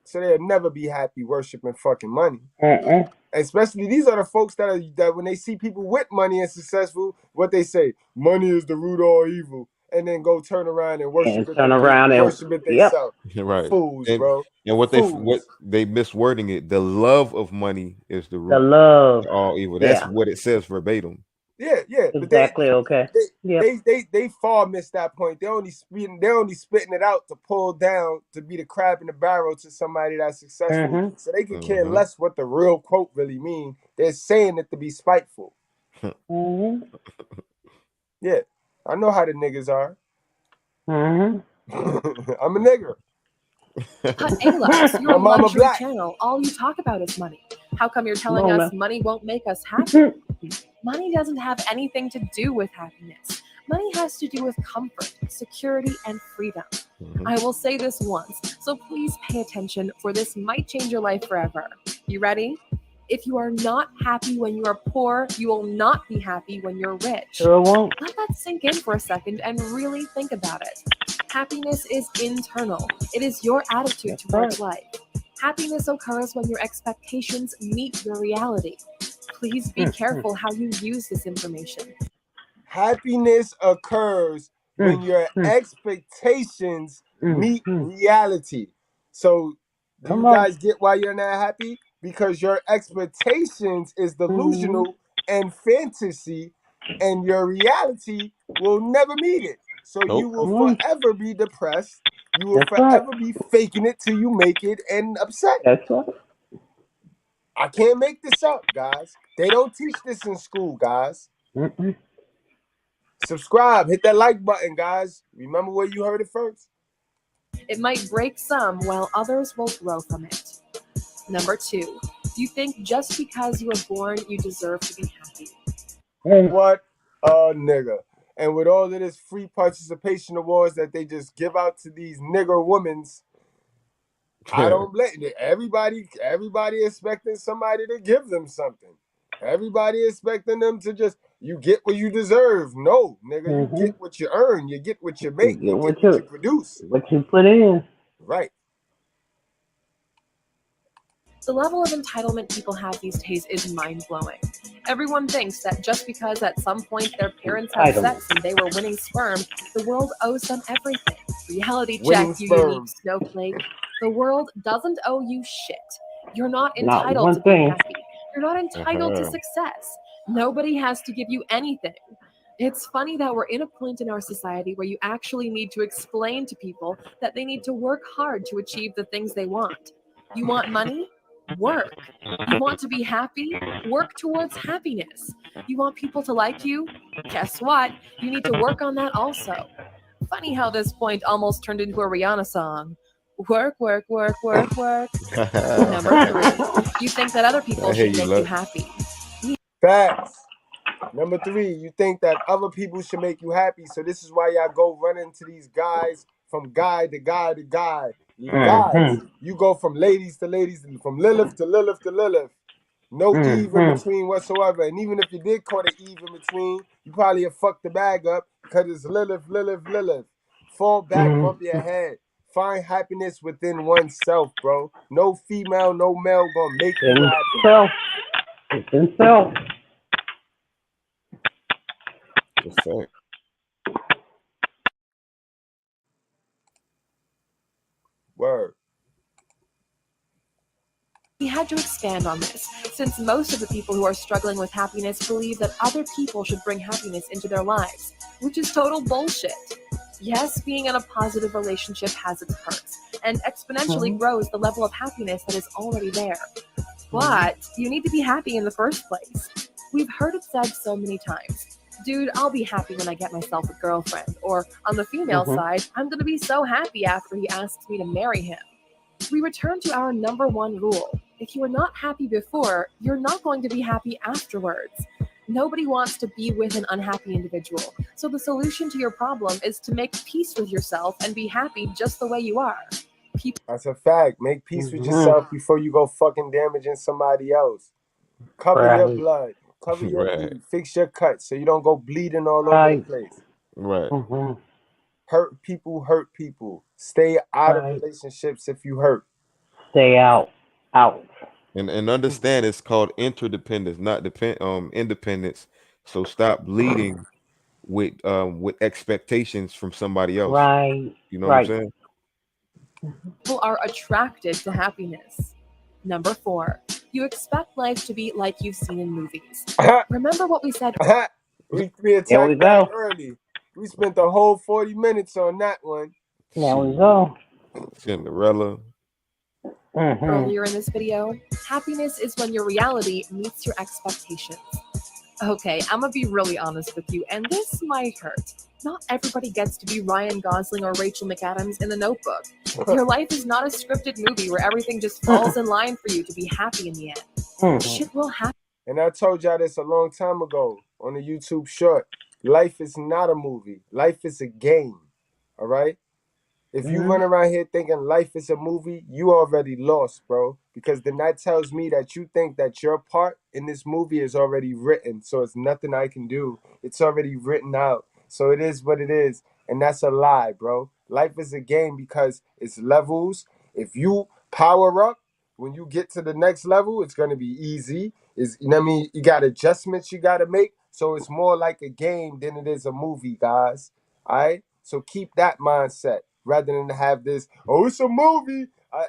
So they'll never be happy worshiping fucking money. Especially these are the folks that when they see people with money and successful, what they say, money is the root of all evil. And then go turn around and worship it. Worship it themselves. Right. Fools, bro. And what they miswording it, the love of money is the root. The love. All evil. That's what it says verbatim. Yeah. Exactly. They far missed that point. They're only spitting it out to pull down to be the crab in the barrel to somebody that's successful. So they could care less what the real quote really mean. They're saying it to be spiteful. Yeah. I know how the niggas are. I'm a nigger. But Ayla, you're a luxury channel. All you talk about is money. How come you're telling us money won't make us happy? Money doesn't have anything to do with happiness. Money has to do with comfort, security, and freedom. I will say this once, so please pay attention, for this might change your life forever. You ready? If you are not happy when you are poor, you will not be happy when you're rich. Sure won't. Let that sink in for a second and really think about it. Happiness is internal. It is your attitude towards life. Happiness occurs when your expectations meet your reality. Please be careful how you use this information. Happiness occurs when your expectations meet reality. So do you guys get why you're not happy? Because your expectations is delusional and fantasy, and your reality will never meet it. So you will forever be depressed. You will forever be faking it till you make it and upset. That's right. I can't make this up, guys. They don't teach this in school, guys. Subscribe, hit that like button, guys. Remember where you heard it first. It might break some, while others will grow from it. Number 2, you think just because you were born, you deserve to be happy. What a nigga. And with all of this free participation awards that they just give out to these nigger womens, I don't blame it. Everybody expecting somebody to give them something. Everybody expecting them to just, you get what you deserve. No, nigga, you get what you earn. You get what you make. You get what you produce. What you put in. Right. The level of entitlement people have these days is mind-blowing. Everyone thinks that just because at some point their parents had sex and they were winning sperm, the world owes them everything. Reality check, you unique snowflake. The world doesn't owe you shit. You're not entitled to be happy. You're not entitled to success. Nobody has to give you anything. It's funny that we're in a point in our society where you actually need to explain to people that they need to work hard to achieve the things they want. You want money? Work. You want to be happy? Work towards happiness. You want people to like you? Guess what? You need to work on that also. Funny how this point almost turned into a Rihanna song. Work, work, work, work, work. Number 3, you think that other people should make you happy. Facts. Number 3, you think that other people should make you happy. So this is why y'all go running to these guys from guy to guy to guy. Guys, you go from ladies to ladies, from Lilith to Lilith to Lilith. No Eve in between whatsoever. And even if you did call it Eve in between, you probably have fucked the bag up because it's Lilith, Lilith, Lilith. Fall back, bump your head. Find happiness within oneself, bro. No female, no male gonna make you happy. It's himself. That's fact. Word. We had to expand on this, since most of the people who are struggling with happiness believe that other people should bring happiness into their lives, which is total bullshit. Yes, being in a positive relationship has its perks, and exponentially grows the level of happiness that is already there. But you need to be happy in the first place. We've heard it said so many times. Dude, I'll be happy when I get myself a girlfriend. Or on the female side, I'm going to be so happy after he asks me to marry him. We return to our number 1 rule. If you were not happy before, you're not going to be happy afterwards. Nobody wants to be with an unhappy individual. So the solution to your problem is to make peace with yourself and be happy just the way you are. That's a fact. Make peace with yourself before you go fucking damaging somebody else. Cover your blood. Cover your bleed. Fix your cuts so you don't go bleeding all over the place. Right. Hurt people. Stay out of relationships if you hurt. Stay out. And understand it's called interdependence, not independence. So stop bleeding with expectations from somebody else. Right. You know what I'm saying? People are attracted to happiness. Number 4, you expect life to be like you've seen in movies. Remember what we said? We attacked that early. We spent the whole 40 minutes on that one. There we go. Cinderella. Earlier in this video, happiness is when your reality meets your expectations. Okay, I'm gonna be really honest with you, and this might hurt. Not everybody gets to be Ryan Gosling or Rachel McAdams in The Notebook. Your life is not a scripted movie where everything just falls in line for you to be happy in the end. Shit will happen. And I told y'all this a long time ago on a YouTube short. Life is not a movie. Life is a game. All right? If you run around here thinking life is a movie, you already lost, bro. Because then that tells me that you think that your part in this movie is already written. So it's nothing I can do. It's already written out. So it is what it is. And that's a lie, bro. Life is a game because it's levels. If you power up, when you get to the next level, it's going to be easy. You know what I mean? You got adjustments you got to make. So it's more like a game than it is a movie, guys. All right? So keep that mindset. Rather than have this, oh, it's a movie.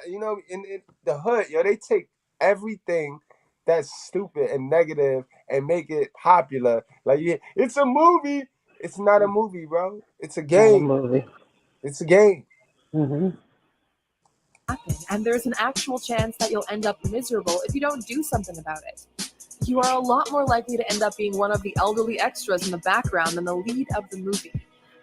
You know, in the hood, they take everything that's stupid and negative and make it popular. Like, yeah, it's a movie. It's not a movie, bro. It's a game. Not a movie. It's a game. And there's an actual chance that you'll end up miserable if you don't do something about it. You are a lot more likely to end up being one of the elderly extras in the background than the lead of the movie.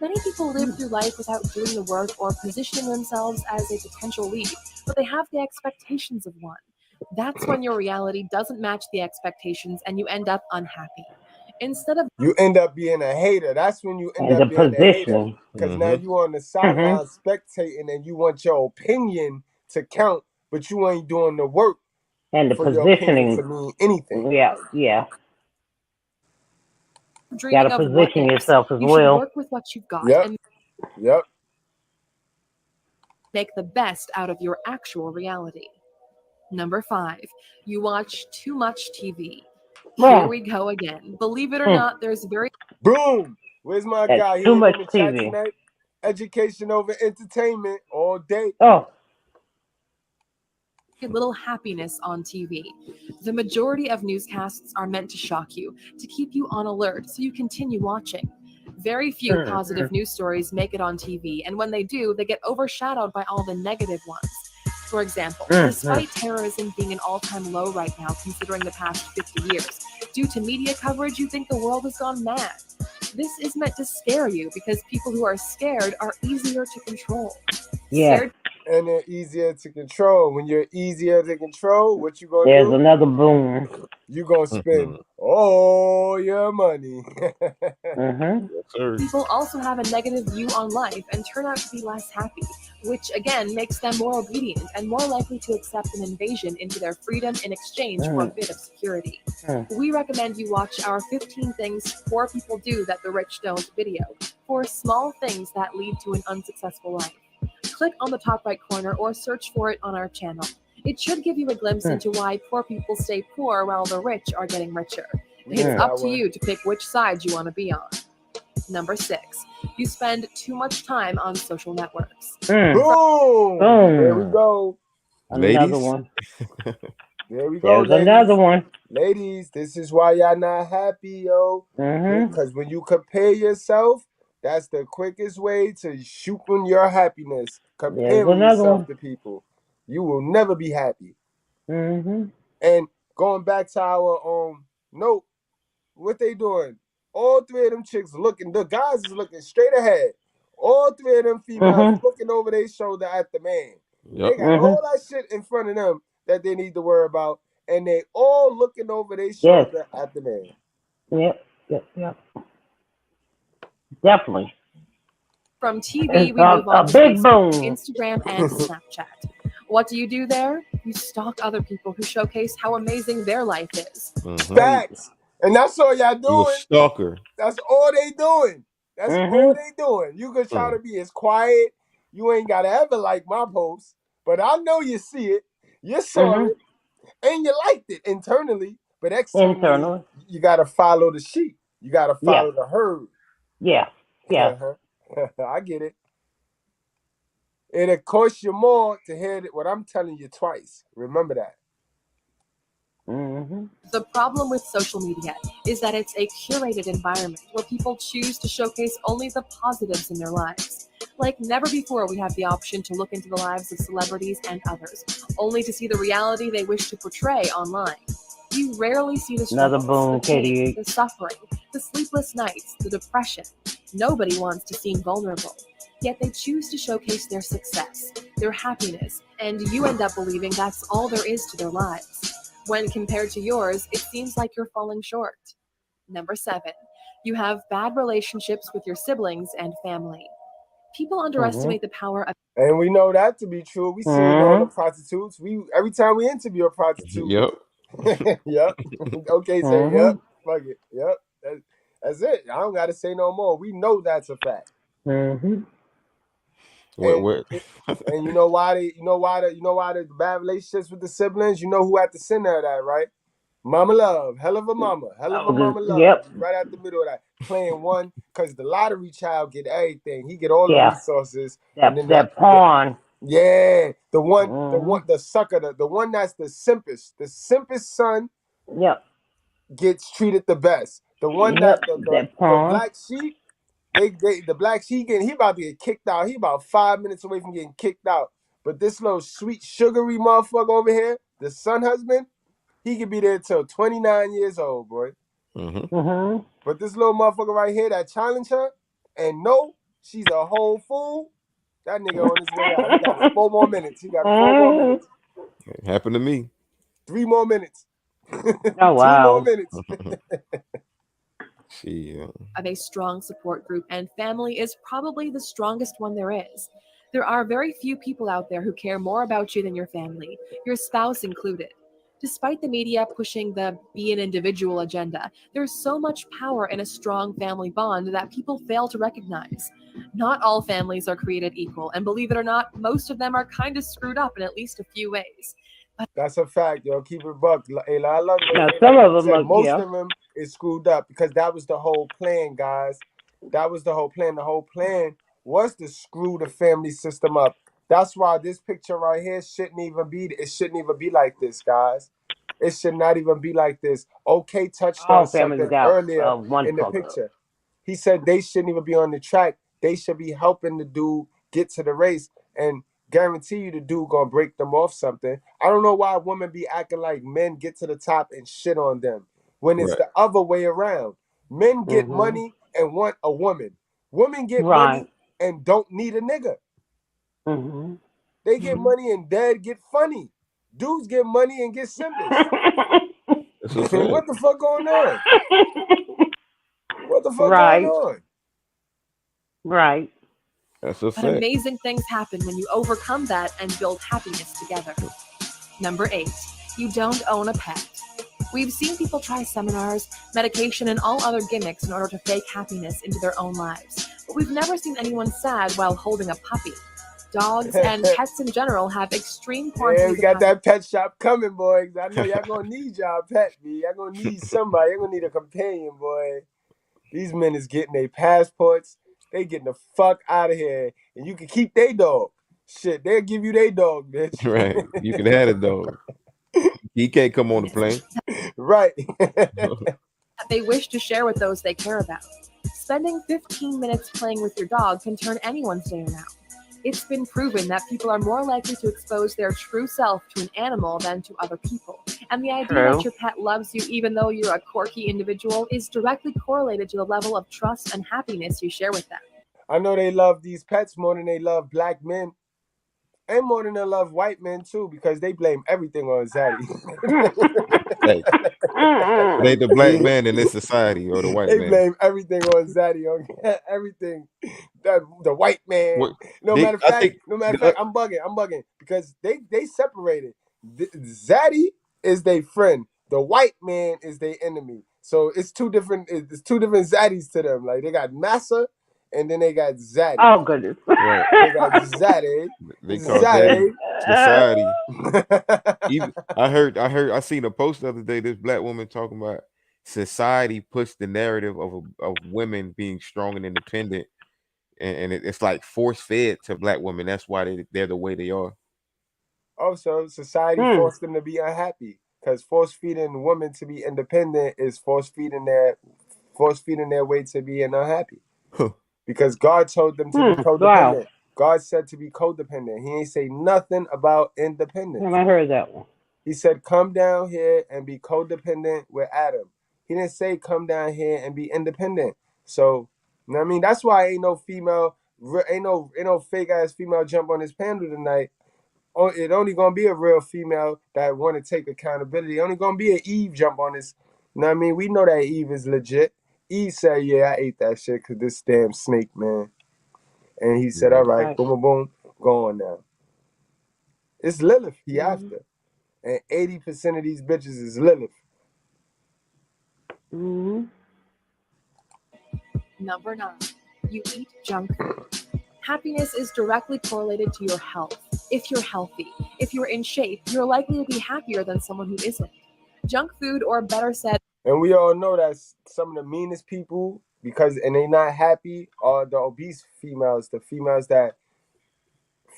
Many people live through life without doing the work or positioning themselves as a potential lead, but they have the expectations of one. That's when your reality doesn't match the expectations and you end up unhappy. Instead of you end up being a hater. That's when you end And the up being a hater. positioning. Because now you on the sideline spectating and you want your opinion to count, but you ain't doing the work And the for your opinion to positioning. mean anything. Yeah. dreaming Gotta of what position ifs, yourself as you should well. work with what you've got Yep. and Yep. make the best out of your actual reality. Number 5, you watch too much TV. Here we go again. Believe it or not, there's very Boom. Where's my That's guy? He too ain't much in the chat TV. tonight. Education over entertainment all day. Oh. little happiness on TV. The majority of newscasts are meant to shock you, to keep you on alert so you continue watching. Very few positive news stories make it on TV, and when they do, they get overshadowed by all the negative ones. For example, despite terrorism being an all-time low right now, considering the past 50 years, due to media coverage, you think the world has gone mad. This is meant to scare you because people who are scared are easier to control. Yeah. And they're easier to control. When you're easier to control, what you gonna There's do? another boom. You gonna spend all your money. Yes, sir. People also have a negative view on life and turn out to be less happy, which again makes them more obedient and more likely to accept an invasion into their freedom in exchange for a bit of security. We recommend you watch our 15 Things Poor People Do That the Rich Don't video for small things that lead to an unsuccessful life. Click on the top right corner or search for it on our channel. It should give you a glimpse into why poor people stay poor while the rich are getting richer. It's up to you to pick which side you want to be on. Number 6, you spend too much time on social networks. Boom! There we go. Another one. There we go, There's ladies. another one. Ladies, this is why y'all not happy, yo. Because when you compare yourself, that's the quickest way to shoot on your happiness. Comparing yourself to people. You will never be happy. And going back to our note, what they doing? All 3 of them chicks looking, the guys is looking straight ahead. All 3 of them females looking over their shoulder at the man. They got all that shit in front of them that they need to worry about, and they all looking over their shoulder at the man. Yep. Definitely. From TV, we move on to Facebook, Instagram, and Snapchat. What do you do there? You stalk other people who showcase how amazing their life is. Facts. And that's all y'all doing. You a stalker. That's all they doing. That's all they doing. You can try to be as quiet. You ain't got to ever like my post, but I know you see it. You saw it. And you liked it internally. But externally, you got to follow the sheep. You got to follow the herd. Yeah. I get it. It'll cost you more to hear what I'm telling you twice. Remember that. The problem with social media is that it's a curated environment where people choose to showcase only the positives in their lives. Like never before, we have the option to look into the lives of celebrities and others, only to see the reality they wish to portray online. You rarely see the struggles, the pain, the suffering, the sleepless nights, the depression. Nobody wants to seem vulnerable. Yet they choose to showcase their success, their happiness, and you end up believing that's all there is to their lives. When compared to yours, it seems like you're falling short. Number 7, you have bad relationships with your siblings and family. People underestimate the power of... And we know that to be true. We see all the prostitutes. Every time we interview a prostitute. Yep. Okay, say yep. Fuck it. Yep. That's it. I don't got to say no more. We know that's a fact. And you know why the bad relationships with the siblings? You know who at the center of that, right? Mama love, hell of a mama love. Right at the middle of that, playing one because the lottery child get everything. He get all the resources. And then that pawn. The sucker, the one that's the simpest son. Gets treated the best. The one that the black sheep. The black sheep he about to get kicked out. He about 5 minutes away from getting kicked out. But this little sweet sugary motherfucker over here, the son husband, he could be there till 29 years old, boy. But this little motherfucker right here that challenged her, and no, she's a whole fool. That nigga on his way out. He got 4 more minutes. He got 4 more minutes. It happened to me. 3 more minutes. Oh wow. 2 more minutes. Of a strong support group, and family is probably the strongest one there is. There are very few people out there who care more about you than your family, your spouse included. Despite the media pushing the be an individual agenda, there's so much power in a strong family bond that people fail to recognize. Not all families are created equal, and believe it or not, most of them are kind of screwed up in at least a few ways. That's a fact, yo. Keep it buck. Ayla, I love it. Now, some of them Said are, most yeah. of them is screwed up because that was the whole plan, guys. That was the whole plan. The whole plan was to screw the family system up. That's why this picture right here shouldn't even be. It shouldn't even be like this, guys. It should not even be like this. OK touched All on families something got earlier one in the fuck up. picture. He said they shouldn't even be on the track. They should be helping the dude get to the race and guarantee you the dude gonna break them off something. I don't know why women be acting like men get to the top and shit on them when it's Right. the other way around. Men get money and want a woman. Women get money and don't need a nigga. They get money and dad get funny. Dudes get money and get simpish. What the fuck going on? What the fuck going on? Right. That's a But fact. amazing things happen when you overcome that and build happiness together. Number 8, you don't own a pet. We've seen people try seminars, medication, and all other gimmicks in order to fake happiness into their own lives. But we've never seen anyone sad while holding a puppy. Dogs and pets in general have extreme quantities Yeah, we got that pet shop coming, boys. I know y'all gonna need y'all pet, B. Y'all gonna need somebody. Y'all gonna need a companion, boy. These men is getting their passports. They getting the fuck out of here. And you can keep their dog. Shit, they'll give you their dog, bitch. Right. You can have a dog. He can't come on the plane. Right. They wish to share with those they care about. Spending 15 minutes playing with your dog can turn anyone's day around. It's been proven that people are more likely to expose their true self to an animal than to other people. And the idea that your pet loves you even though you're a quirky individual is directly correlated to the level of trust and happiness you share with them. I know they love these pets more than they love black men. And more than they love white men, too, because they blame everything on Zaddy. Hey, it ain't the black man in this society or the white They man. blame everything on Zaddy, on everything. The white man. Matter of fact, I'm bugging because they separated. Zaddy is their friend. The white man is their enemy. So it's two different Zaddies to them. Like they got Massa and then they got Zaddy. Oh goodness. Right. They got Zaddy. They call Zaddy society. Even I seen a post the other day. This black woman talking about society puts the narrative of women being strong and independent, and it's like force fed to black women. That's why they're the way they are. Also, society forced them to be unhappy because force feeding women to be independent is force feeding their way to being unhappy. Because God told them to be codependent. Wow. God said to be codependent. He ain't say nothing about independence. I heard that one. He said, come down here and be codependent with Adam. He didn't say come down here and be independent. So, you know what I mean? That's why ain't no fake ass female jump on this panel tonight. It only gonna be a real female that want to take accountability. Only gonna be an Eve jump on this. You know what I mean? We know that Eve is legit. Eve said, yeah, I ate that shit because this damn snake, man. And he said, all right, boom, boom, boom, go on now. It's Lilith he after. And 80% of these bitches is Lilith. Number 9, you eat junk food. Happiness is directly correlated to your health. If you're healthy, if you're in shape, you're likely to be happier than someone who isn't. Junk food, or better said... And we all know that some of the meanest people, and they not happy, are the obese females, the females that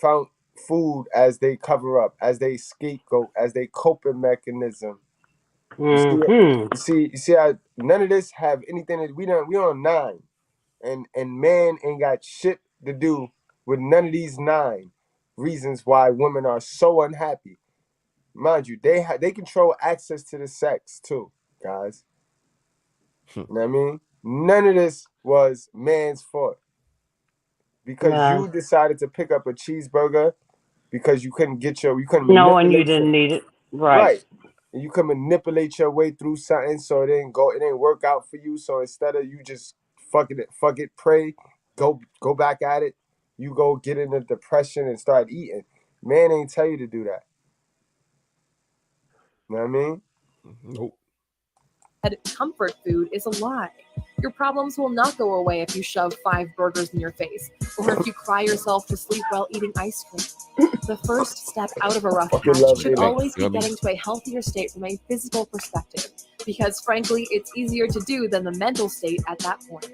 found food as they cover up, as they scapegoat, as they coping mechanism. You see how none of this have anything that we on 9. And man ain't got shit to do with none of these 9 reasons why women are so unhappy. Mind you, they control access to the sex too, guys. You know what I mean? None of this was man's fault. Because you decided to pick up a cheeseburger because you couldn't manipulate and you didn't need it. Right. and you can manipulate your way through something so it ain't work out for you. So instead of you just fuck it, pray, go back at it, you go get into depression and start eating. Man ain't tell you to do that. You know what I mean? Nope. Comfort food is a lie. Your problems will not go away if you shove 5 burgers in your face, or if you cry yourself to sleep while eating ice cream. The first step out of a rough patch should always be getting to a healthier state from a physical perspective, because frankly, it's easier to do than the mental state at that point.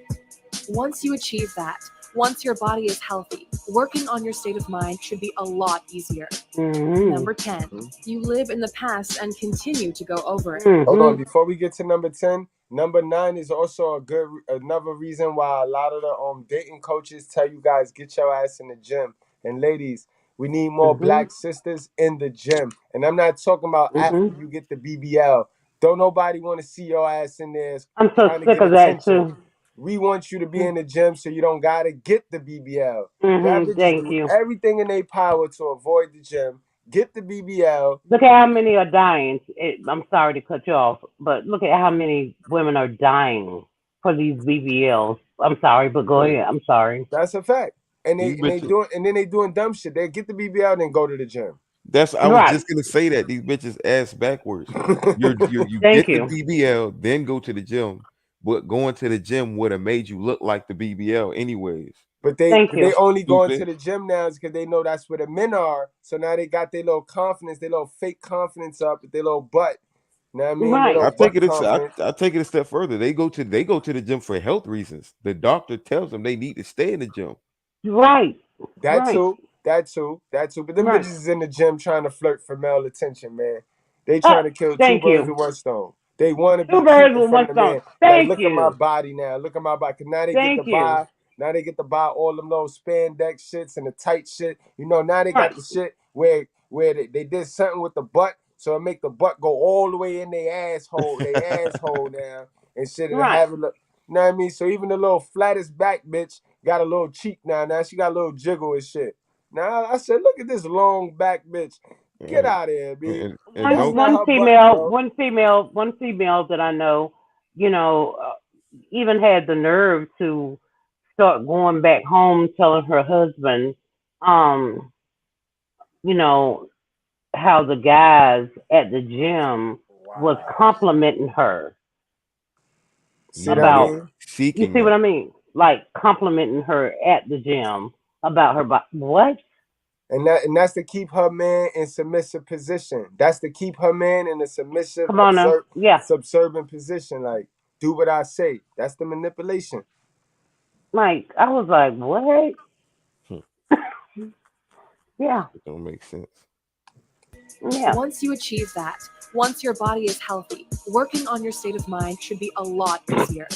Once you achieve that, once your body is healthy, working on your state of mind should be a lot easier. Number 10, you live in the past and continue to go over it. Hold on, before we get to number 10, number 9 is also another reason why a lot of the dating coaches tell you guys get your ass in the gym. And ladies, we need more black sisters in the gym. And I'm not talking about after you get the BBL. Don't nobody want to see your ass in there. I'm so sick of that too. We want you to be in the gym so you don't gotta get the BBL. Y'all bitches Thank do you. everything in their power to avoid the gym. Get the BBL. Look at how many are dying. I'm sorry to cut you off, but look at how many women are dying for these BBLs. I'm sorry, but go ahead. I'm sorry. That's a fact. And they doing dumb shit. They get the BBL and then go to the gym. I was just gonna say that these bitches ass backwards. You get the BBL, then go to the gym. But going to the gym would have made you look like the BBL anyways. But they only going to the gym now because they know that's where the men are. So now they got their little confidence, their little fake confidence up with their little butt. You know what I mean? Right. I take it a step further. They go to the gym for health reasons. The doctor tells them they need to stay in the gym. Right. That too. But them bitches is in the gym trying to flirt for male attention, man. They trying to kill 2 birds with 1 stone. They want to be cute in front of the man. Like, look at my body now. Look at my body. Cause now they get to buy. Now they get to buy all them little spandex shits and the tight shit. You know, now they got the shit where they did something with the butt, so it make the butt go all the way in their asshole now and shit, and have it look. You know what I mean? So even the little flattest back bitch got a little cheek now. Now she got a little jiggle and shit. Now I said, look at this long back bitch. Get out of here, B. One female that I know, even had the nerve to start going back home telling her husband, how the guys at the gym was complimenting her. About seeking. You see what I mean? Like complimenting her at the gym about her body. What? And that's to keep her man in submissive position. That's to keep her man in a submissive, subservient position. Like, do what I say. That's the manipulation. Like, I was like, what? Yeah. It don't make sense. Yeah. Once you achieve that, once your body is healthy, working on your state of mind should be a lot easier.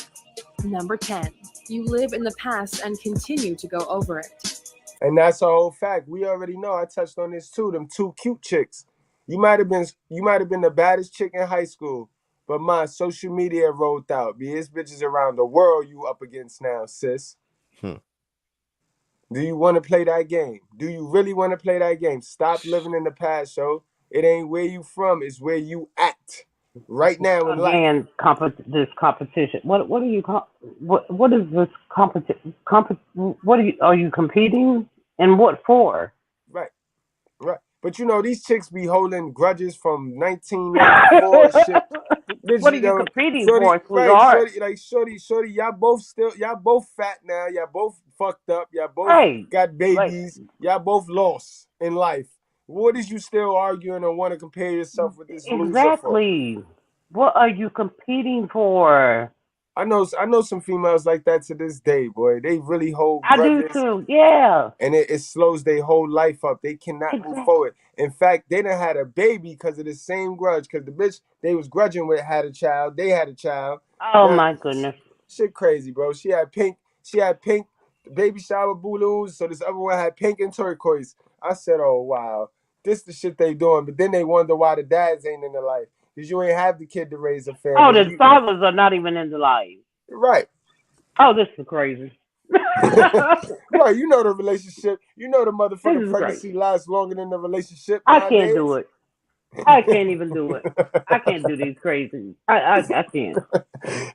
Number 10, you live in the past and continue to go over it. And that's a whole fact. We already know. I touched on this too. Them 2 cute chicks. You might have been the baddest chick in high school, but my social media rolled out. There's bitches around the world you up against now, sis. Do you want to play that game? Do you really want to play that game? Stop living in the past, yo. It ain't where you from. It's where you at right now in life. Again, this competition. What do you call? What is this competition? What are you competing? And what for? Right. But these chicks be holding grudges from 1994 and shit. What are you competing for, sweetheart? Shorty, y'all both fat now. Y'all both fucked up. Y'all both got babies. Y'all both lost in life. What is you still arguing and want to compare yourself with this loser for? Exactly. What are you competing for? I know some females like that to this day, boy. They really hold grudges. I do too, yeah. And it slows their whole life up. They cannot move forward. In fact, they done had a baby because of the same grudge. Because the bitch they was grudging with had a child. They had a child. Oh, my goodness. Shit crazy, bro. She had pink baby shower balloons. So this other one had pink and turquoise. I said, oh, wow. This the shit they doing. But then they wonder why the dads ain't in the life. Because you ain't have the kid to raise a family. Oh, the fathers are not even in the life. Right. Oh, this is crazy. Right, you know the relationship. You know the motherfucking pregnancy lasts longer than the relationship. I can't do it. I can't even do it. I can't do these crazy. I can't.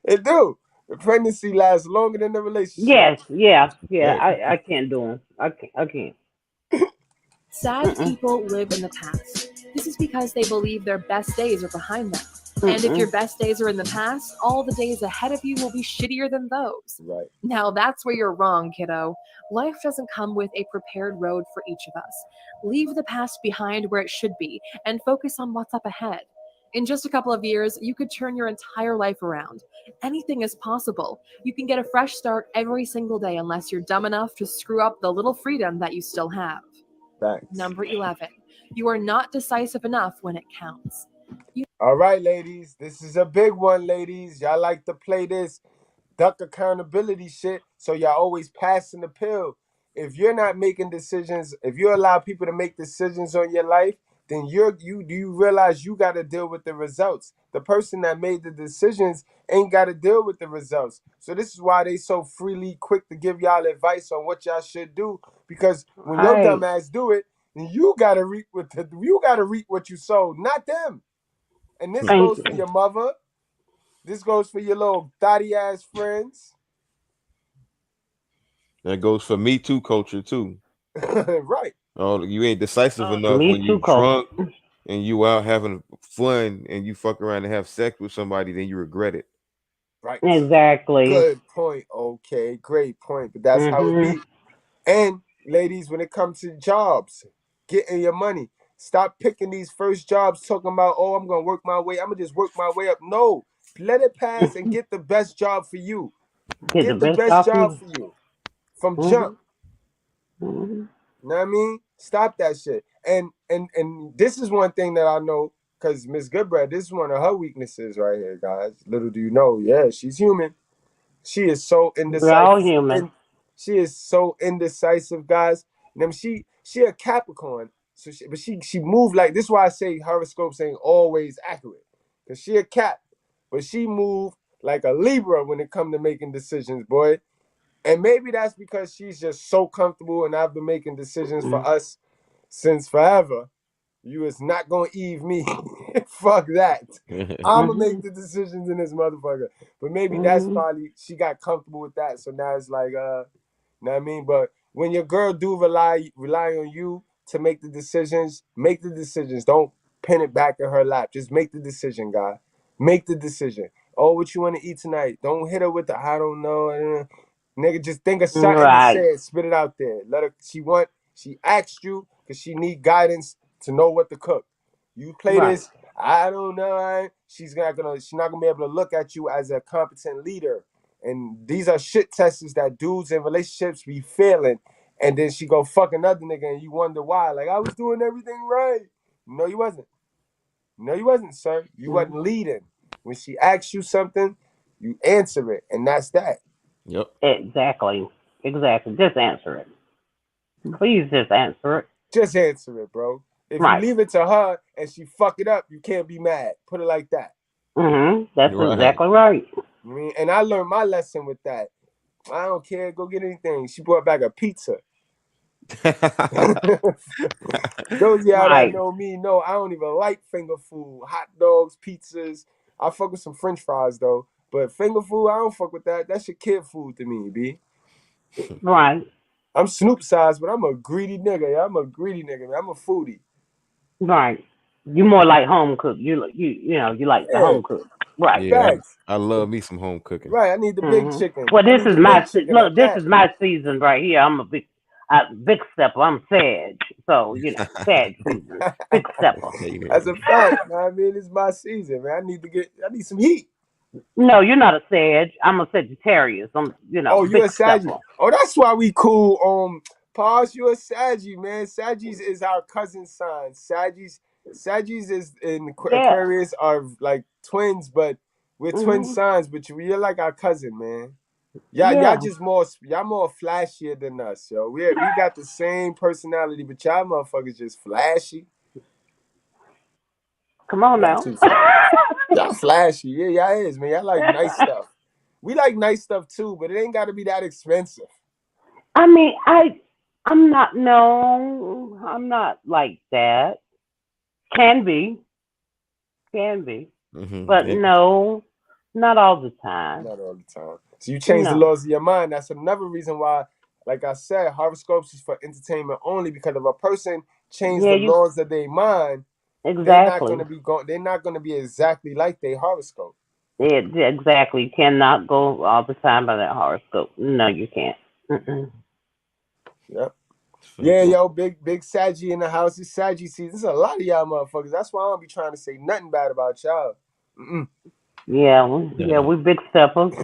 It do. The pregnancy lasts longer than the relationship. Yes, yeah. Right. I can't do them. I can't. Sad people live in the past. This is because they believe their best days are behind them. And if your best days are in the past, all the days ahead of you will be shittier than those. Right. Now that's where you're wrong, kiddo. Life doesn't come with a prepared road for each of us. Leave the past behind where it should be and focus on what's up ahead. In just a couple of years, you could turn your entire life around. Anything is possible. You can get a fresh start every single day unless you're dumb enough to screw up the little freedom that you still have. Thanks. Number 11. You are not decisive enough when it counts. All right, ladies. This is a big one, ladies. Y'all like to play this duck accountability shit, so y'all always passing the pill. If you're not making decisions, if you allow people to make decisions on your life, then you realize you got to deal with the results. The person that made the decisions ain't got to deal with the results. So this is why they so freely quick to give y'all advice on what y'all should do, because when your dumb ass do it, then you got to reap what you sowed, not them. And this goes for your mother. This goes for your little thotty ass friends. That goes for me too culture too. Right. Oh, you ain't decisive enough when you drunk and you out having fun and you fuck around and have sex with somebody, then you regret it. Right. Exactly. Good point. Okay, great point. But that's how it be. And ladies, when it comes to jobs, getting your money, stop picking these first jobs talking about, oh, I'm gonna work my way. I'm gonna just work my way up. No, let it pass and get the best job for you. Get the best job for you from jump. You know what I mean? Stop that shit. And this is one thing that I know, because Miss Goodbread, this is one of her weaknesses right here, guys. Little do you know, yeah, she's human. She is so indecisive. We're all human. She is so indecisive, guys. And she a Capricorn, so she moved like this. Is why I say horoscopes ain't always accurate, because she a Cap, but she moved like a Libra when it come to making decisions, boy. And maybe that's because she's just so comfortable, and I've been making decisions for us since forever. You is not gonna Eve me. Fuck that. I'ma make the decisions in this motherfucker. But maybe that's probably, she got comfortable with that. So now it's like, know what I mean? But when your girl do rely on you to make the decisions, make the decisions. Don't pin it back in her lap. Just make the decision, guy. Make the decision. Oh, what you want to eat tonight? Don't hit her with the I don't know. Nigga, just think of something to say it, spit it out there. Let her. She asked you because she need guidance to know what to cook. You play this, I don't know. She's not gonna be able to look at you as a competent leader. And these are shit tests that dudes in relationships be failing. And then she go fuck another nigga, and you wonder why. Like, I was doing everything right. No, you wasn't. No, you wasn't, sir. You wasn't leading. When she asks you something, you answer it, and that's that. Yep. Exactly. Just answer it. Please just answer it. Just answer it, bro. If you leave it to her and she fuck it up, you can't be mad. Put it like that. That's exactly right. I mean, and I learned my lesson with that. I don't care. Go get anything. She brought back a pizza. Those of y'all that know me know I don't even like finger food. Hot dogs, pizzas. I fuck with some French fries though. But finger food, I don't fuck with that. That's your kid food to me, B. Right. I'm Snoop size, but I'm a greedy nigga. Yeah, I'm a greedy nigga, man. I'm a foodie. Right. You more like home cook. You like the home cook. Right. Yeah, I love me some home cooking. Right. I need the big chicken. Well, this is my this is my season right here. I'm a big stepper. I'm Sag, so Sag season. Big stepper. That's a fact, man. I mean, it's my season, man. I need some heat. No, you're not a Sag. I'm a Sagittarius. I'm Oh, you're a Saggy. Oh, that's why we cool. Pause. You're a Saggy, man. Saggies is our cousin sign. Saggies is in Aquarius are like twins, but we're twin signs. But you're like our cousin, man. Y'all just more flashier than us, yo. We got the same personality, but y'all motherfuckers just flashy. Come on now. Y'all flashy. Yeah, y'all is, man. Y'all like nice stuff. We like nice stuff too, but it ain't got to be that expensive. I mean, I'm not like that. Can be. Can be. Mm-hmm. But no, not all the time. Not all the time. So you change the laws of your mind. That's another reason why, like I said, horoscopes is for entertainment only. Because if a person change the laws of their mind, they're not gonna be They're not gonna be exactly like their horoscope. Exactly. You cannot go all the time by that horoscope. No, you can't. Yep. Yeah, yo, big Saggy in the house. It's Saggy season. There's a lot of y'all motherfuckers. That's why I don't be trying to say nothing bad about y'all. Yeah, we big steppers.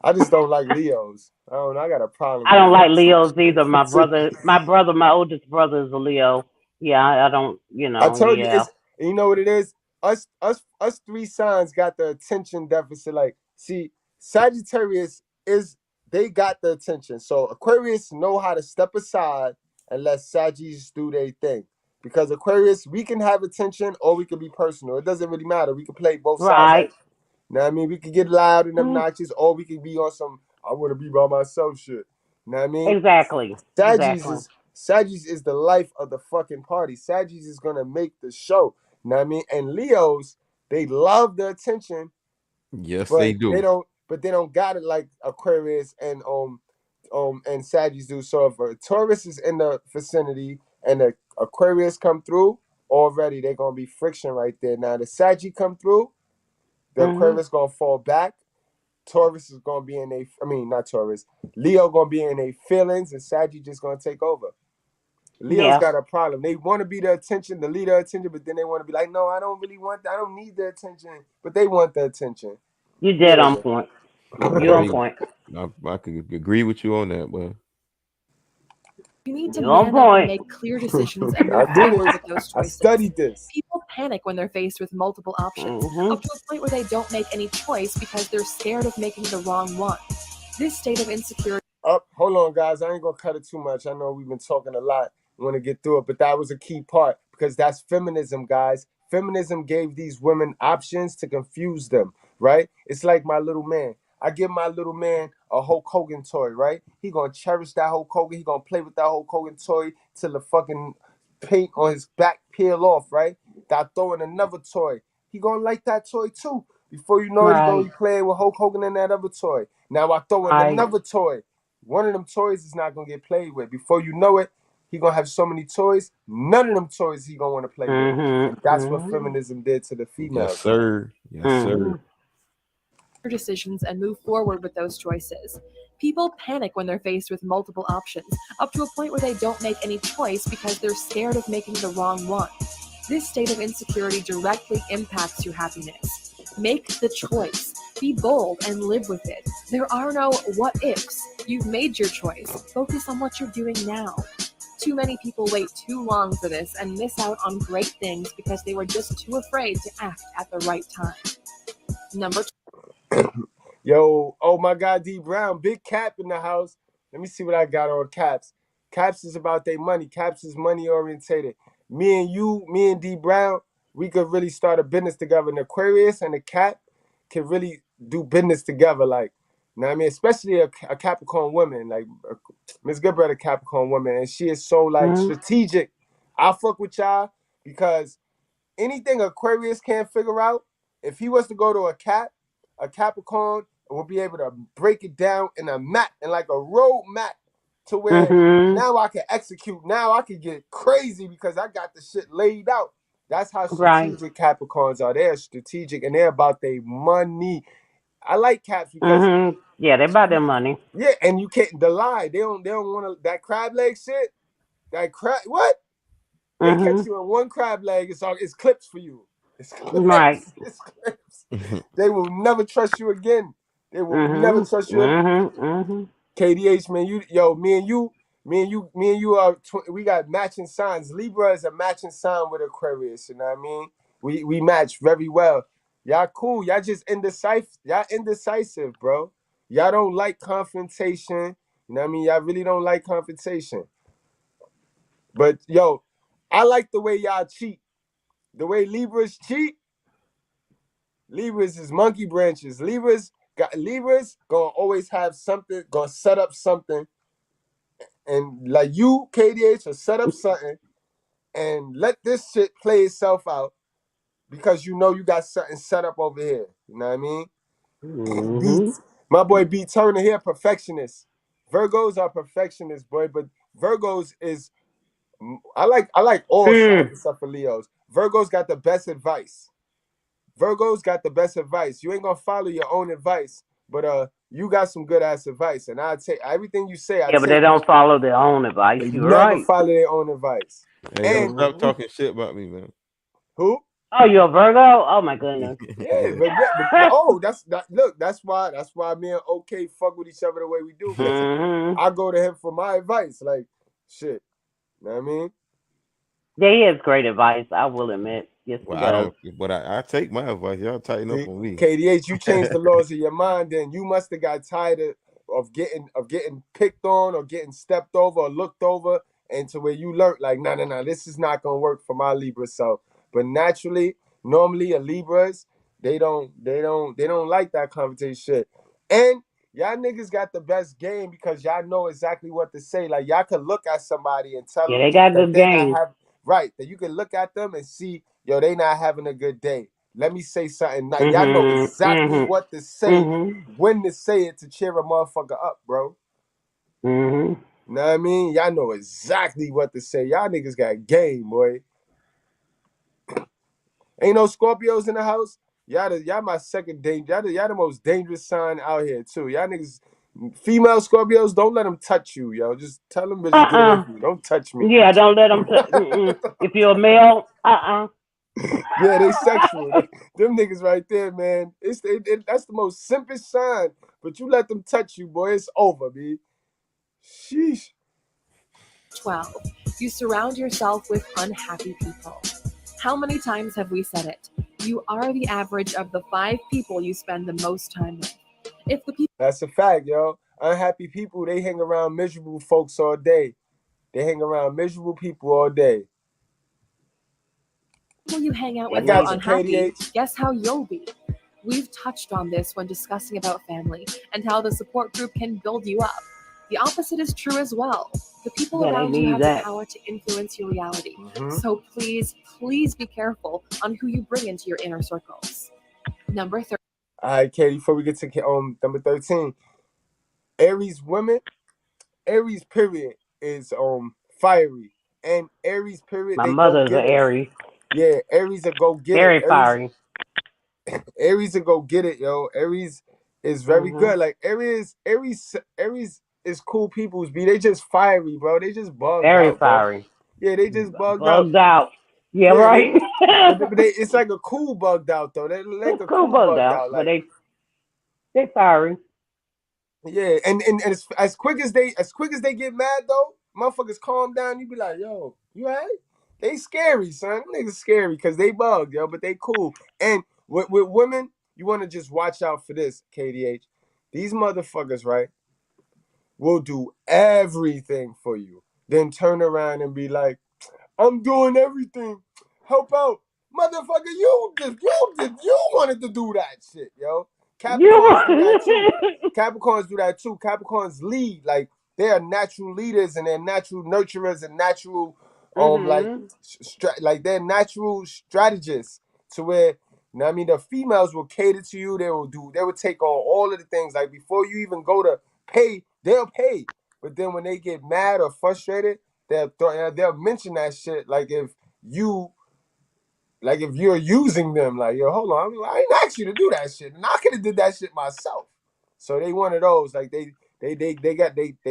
I just don't like Leos. I got a problem. I don't like Leos either. My oldest brother is a Leo. Yeah, I don't. I told you you know what it is. Us three signs got the attention deficit. Like, see, Sagittarius they got the attention. So Aquarius know how to step aside and let Sagittarius do their thing. Because Aquarius, we can have attention or we can be personal. It doesn't really matter. We can play both sides. Like, you know what I mean? We can get loud and obnoxious, or we can be on some I want to be by myself shit. You know what I mean? Exactly. Sagittarius is the life of the fucking party. Sagittarius is gonna make the show. You know what I mean? And Leos, they love the attention. Yes, they do. They don't got it like Aquarius and Sagittarius do. So if a Taurus is in the vicinity and the Aquarius come through, already they're gonna be friction right there. Now the Sagittarius come through, the Aquarius gonna fall back. Taurus is gonna be not Taurus. Leo gonna be in their feelings, and Sagittarius just gonna take over. Leo's got a problem. They want to be the attention, the leader attention, but then they want to be like, no, I don't really want that. I don't need the attention, but they want the attention. You dead on point. You're on point. I can agree with you on that, but you need to man up and make clear decisions and move forward with those choices. I studied this. People panic when they're faced with multiple options, up to a point where they don't make any choice because they're scared of making the wrong one. This state of insecurity. Hold on, guys. I ain't gonna cut it too much. I know we've been talking a lot. I want to get through it, but that was a key part because that's feminism, guys. Feminism gave these women options to confuse them, right? It's like my little man. I give my little man a Hulk Hogan toy, right? He gonna cherish that Hulk Hogan. He gonna play with that Hulk Hogan toy till the fucking paint on his back peel off, right? I throw in another toy. He gonna like that toy too. Before you know it, he gonna be playing with Hulk Hogan and that other toy. Now I throw in another toy. One of them toys is not gonna get played with. Before you know it, he gonna have so many toys. None of them toys he gonna want to play with. And that's what feminism did to the females. Yes, sir. Yes, sir. Decisions and move forward with those choices. People panic when they're faced with multiple options, up to a point where they don't make any choice because they're scared of making the wrong one. This state of insecurity directly impacts your happiness. Make the choice. Be bold and live with it. There are no what ifs. You've made your choice. Focus on what you're doing now. Too many people wait too long for this and miss out on great things because they were just too afraid to act at the right time. Number 2. Yo, oh my God, D Brown, big Cap in the house. Let me see what I got on Caps. Caps is about their money. Caps is money orientated. Me and D Brown, we could really start a business together. And Aquarius and the Cap can really do business together. Like, you know what I mean? Especially a Capricorn woman, like Ms. Goodbread, a Capricorn woman, and she is so like strategic. I fuck with y'all because anything Aquarius can't figure out, if he was to go to a Capricorn will be able to break it down in a map and like a road map to where now I can execute. Now I can get crazy because I got the shit laid out. That's how strategic Capricorns are. They're strategic and they're about their money. I like Caps because yeah, they're about their money. Yeah, and you can't lie. They don't want that crab leg shit. That crab what? They catch you in one crab leg. It's clips for you. It's clips. Right. It's clips. They will never trust you again. They will never trust you. KDH, man, me and you are. We got matching signs. Libra is a matching sign with Aquarius. You know what I mean? We match very well. Y'all cool. Y'all just indecisive. Y'all indecisive, bro. Y'all don't like confrontation. You know what I mean? Y'all really don't like confrontation. But yo, I like the way y'all cheat. The way Libras cheat. Libras is monkey branches. Libras gonna always have something, gonna set up something, and like you, KDH, will set up something and let this shit play itself out. because you know you got something set up over here. You know what I mean? Mm-hmm. My boy B Turner here, perfectionist. Virgos are perfectionists, boy, but Virgos is I like all signs except for Leos. Virgos got the best advice. Virgos got the best advice. You ain't gonna follow your own advice, but you got some good ass advice, and I take everything you say. I Yeah, but they take. don't follow their own advice. They You're never right. follow their own advice. Hey, yo, And stop talking shit about me, man. who? Oh, you're a Virgo? Oh my goodness. Yeah, but look, that's why me and OK fuck with each other the way we do, because I go to him for my advice. Like, shit. You know what I mean? Yeah, he has great advice, I will admit. Yes, Well, he I does. don't, but I take my advice. Y'all tighten up See, on me. KDH, you changed the laws of your mind, then you must have got tired of getting picked on or getting stepped over or looked over, and to where you learned like, no, this is not gonna work for my Libra self. But naturally, normally a Libras, they don't like that conversation shit. And y'all niggas got the best game because y'all know exactly what to say. Like, y'all can look at somebody and tell Yeah, them they got that good they're not game. that you can look at them and see, yo, they not having a good day. Let me say something nice. Y'all know exactly what to say, when to say it to cheer a motherfucker up, bro. Know what I mean? Y'all know exactly what to say. Y'all niggas got game, boy. Ain't no Scorpios in the house. Y'all my second danger. Y'all the most dangerous sign out here too. Y'all niggas, female Scorpios, don't let them touch you, yo. Just tell them, bitches, get away from me. Don't touch me. Yeah, don't let them. If you're a male, Yeah, they sexual. Them niggas right there, man. That's the most simplest sign. But you let them touch you, boy, it's over, B. Sheesh. 12. You surround yourself with unhappy people. How many times have we said it? You are the average of the 5 people you spend the most time with. If the people That's a fact, yo. Unhappy people, they hang around miserable folks all day. They hang around miserable people all day. you hang out I with got are you, unhappy, KDH. guess how you'll be. We've touched on this when discussing about family and how the support group can build you up. The opposite is true as well. The people around you have the power to influence your reality. So please, please be careful on who you bring into your inner circles. Number 13. All right, Katie, before we get to number 13. Aries women, Aries period is fiery. And Aries period, my they go mother's an get it. Aries. Yeah, Aries will go get Very it. fiery. Aries will go get it, yo. Aries is very good. Like Aries is cool people's be. They just fiery, bro. They just bugged Very out, bro. fiery. Yeah, they just bugged out. Yeah, right. but it's like a cool bugged out though. They like a cool bugged bugged out, out. but Like they fiery. yeah, and as quick as they get mad though, motherfuckers calm down. You be like, yo, you alright? They scary, son. Them niggas scary because they bugged, yo, but they cool. And with women, you want to just watch out for this, KDH. These motherfuckers, right, will do everything for you. Then turn around and be like, I'm doing everything. Help out. Motherfucker, you wanted to do that shit, yo. Capricorns do that too. Capricorns lead. Like, they are natural leaders and they're natural nurturers and natural like they're natural strategists to where, you know what I mean, the females will cater to you. They will take on all of the things. Like, before you even go to pay, they'll pay. But then when they get mad or frustrated, they'll mention that shit. Like, if you're using them, like, yo, hold on, I ain't asked you to do that shit, and I could have did that shit myself. So they one of those, like, they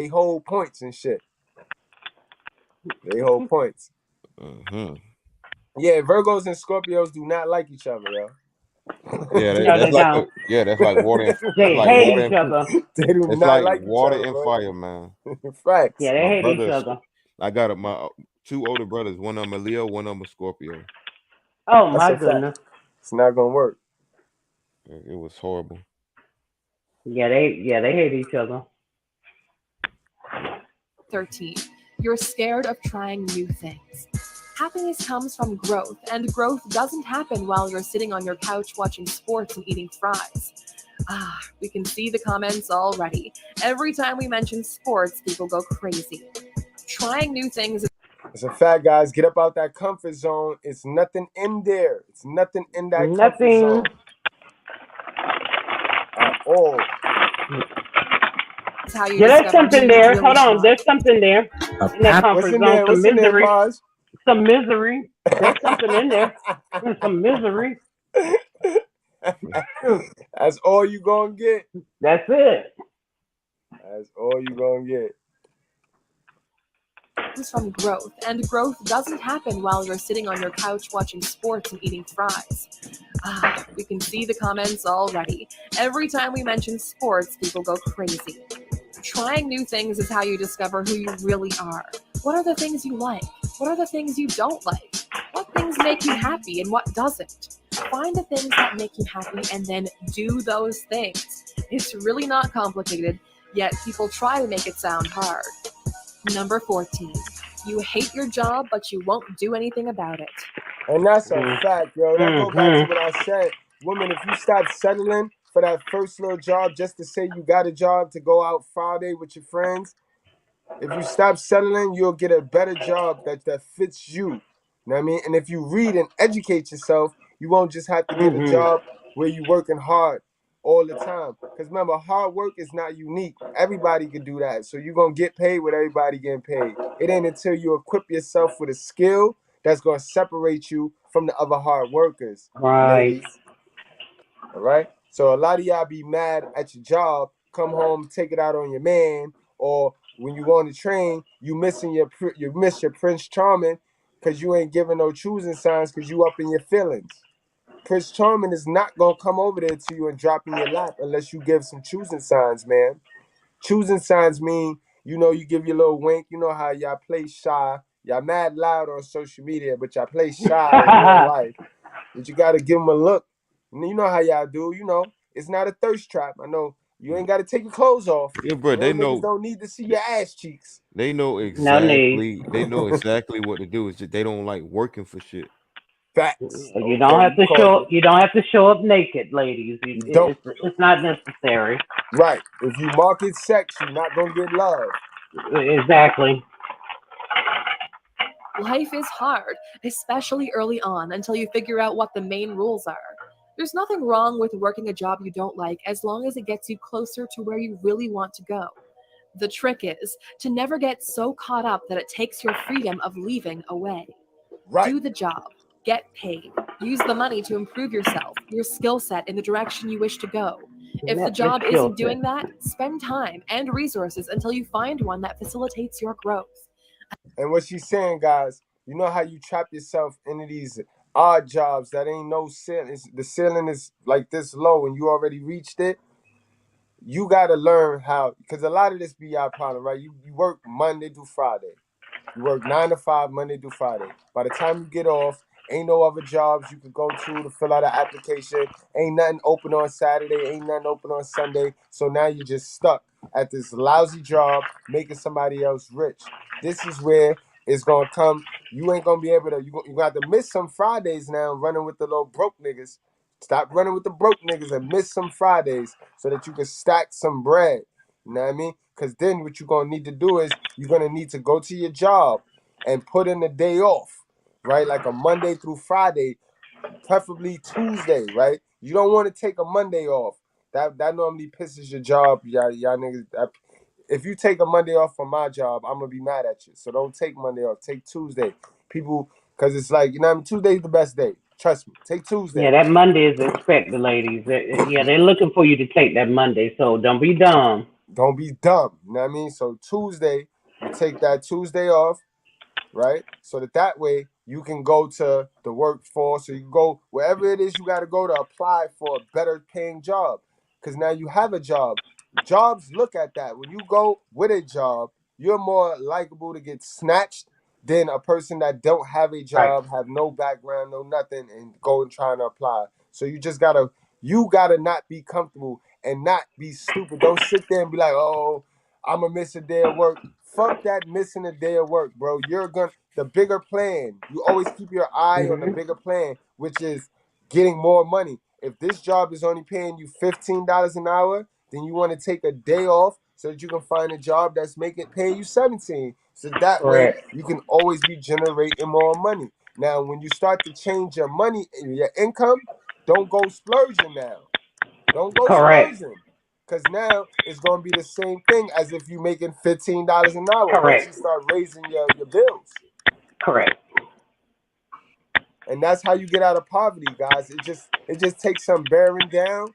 hold points and shit. They hold points. Yeah, Virgos and Scorpios do not like each other, yo. Yeah, that's like water. They hate each other. They do It's not like like water each other, and bro. fire, man. Facts. Yeah, they hate each other. I got my 2 older brothers. One of them a Leo, one of them a Scorpio. Oh my goodness. It's not gonna work. It was horrible. Yeah, they hate each other. 13. You're scared of trying new things. Happiness comes from growth, and growth doesn't happen while you're sitting on your couch watching sports and eating fries. We can see the comments already. Every time we mention sports, people go crazy. Trying new things. It's a fact, guys. Get up out that comfort zone. It's nothing in there. It's nothing in that comfort zone at all. How you Yeah, there's discover something who there. you Hold really on, are. there's something there in that comfort What's in zone. there? What's in there, Misery. Paz? Some misery. There's something in there. Some misery. That's all you gonna get. That's it. That's all you gonna get. Comes from growth, and growth doesn't happen while you're sitting on your couch watching sports and eating fries. We can see the comments already. Every time we mention sports, people go crazy. Trying new things is how you discover who you really are. What are the things you like? What are the things you don't like? What things make you happy and what doesn't? Find the things that make you happy and then do those things. It's really not complicated, yet people try to make it sound hard. Number 14. You hate your job, but you won't do anything about it. And that's a fact, yo. That go back to what I said. Women, if you stop settling for that first little job just to say you got a job to go out Friday with your friends, if you stop settling, you'll get a better job that fits you. You know what I mean? And if you read and educate yourself, you won't just have to get a job where you're working hard all the time. Because remember, hard work is not unique. Everybody can do that. So you're going to get paid with everybody getting paid. It ain't until you equip yourself with a skill that's going to separate you from the other hard workers, ladies. All right? So a lot of y'all be mad at your job, come home, take it out on your man, or when you on the train, you miss your Prince Charming because you ain't giving no choosing signs because you up in your feelings. Prince Charming is not going to come over there to you and drop in your lap unless you give some choosing signs, man. Choosing signs mean, you give your little wink. You know how y'all play shy. Y'all mad loud on social media, but y'all play shy in real life. But you got to give them a look. And you know how y'all do. It's not a thirst trap. I know you ain't got to take your clothes off. Yeah, bro, Real niggas don't need to see your ass cheeks. They know exactly. They know exactly what to do. It's just they don't like working for shit. Facts. You don't have to show. You don't have to show up naked, ladies. It's not necessary. Right. If you market sex, you're not gonna get love. Exactly. Life is hard, especially early on, until you figure out what the main rules are. There's nothing wrong with working a job you don't like as long as it gets you closer to where you really want to go. The trick is to never get so caught up that it takes your freedom of leaving away. Right. Do the job. Get paid. Use the money to improve yourself, your skill set in the direction you wish to go. If the job isn't doing that, spend time and resources until you find one that facilitates your growth. And what she's saying, guys, you know how you trap yourself into these odd jobs that ain't no ceiling. The ceiling is like this low and you already reached it. You got to learn how, because a lot of this be our problem, right? You work Monday through Friday. You work 9 to 5, Monday through Friday. By the time you get off, ain't no other jobs you could go to fill out an application. Ain't nothing open on Saturday. Ain't nothing open on Sunday. So now you're just stuck at this lousy job making somebody else rich. This is where it's going to come. You ain't going to be able to, you got to miss some Fridays now running with the little broke niggas. Stop running with the broke niggas and miss some Fridays so that you can stack some bread. You know what I mean? Because then what you're going to need to do is you're going to need to go to your job and put in a day off, right? Like a Monday through Friday, preferably Tuesday, right? You don't want to take a Monday off. That normally pisses your job, y'all niggas. If you take a Monday off from my job, I'm going to be mad at you. So don't take Monday off. Take Tuesday. People, because it's like, Tuesday's the best day. Trust me. Take Tuesday. Yeah, that Monday is expected, ladies. They're looking for you to take that Monday, so don't be dumb. Don't be dumb. You know what I mean? So Tuesday, you take that Tuesday off, right? So that way you can go to the workforce, or you can go wherever it is you got to go to apply for a better paying job. Because now you have a job. Jobs look at that. When you go with a job, you're more likable to get snatched than a person that don't have a job, have no background, no nothing, and go and try to apply. So you gotta not be comfortable and not be stupid. Don't sit there and be like, oh, I'm gonna miss a day of work. Fuck that missing a day of work, bro. The bigger plan. You always keep your eye on the bigger plan, which is getting more money. If this job is only paying you $15 an hour, then you want to take a day off so that you can find a job that's paying you 17. So that way Correct. you can always be generating more money. Now, when you start to change your money, your income, don't go splurging now. Don't go Correct. splurging. Because now it's going to be the same thing as if you're making $15 an hour once Correct. you start raising your bills. Correct. And that's how you get out of poverty, guys. It just takes some bearing down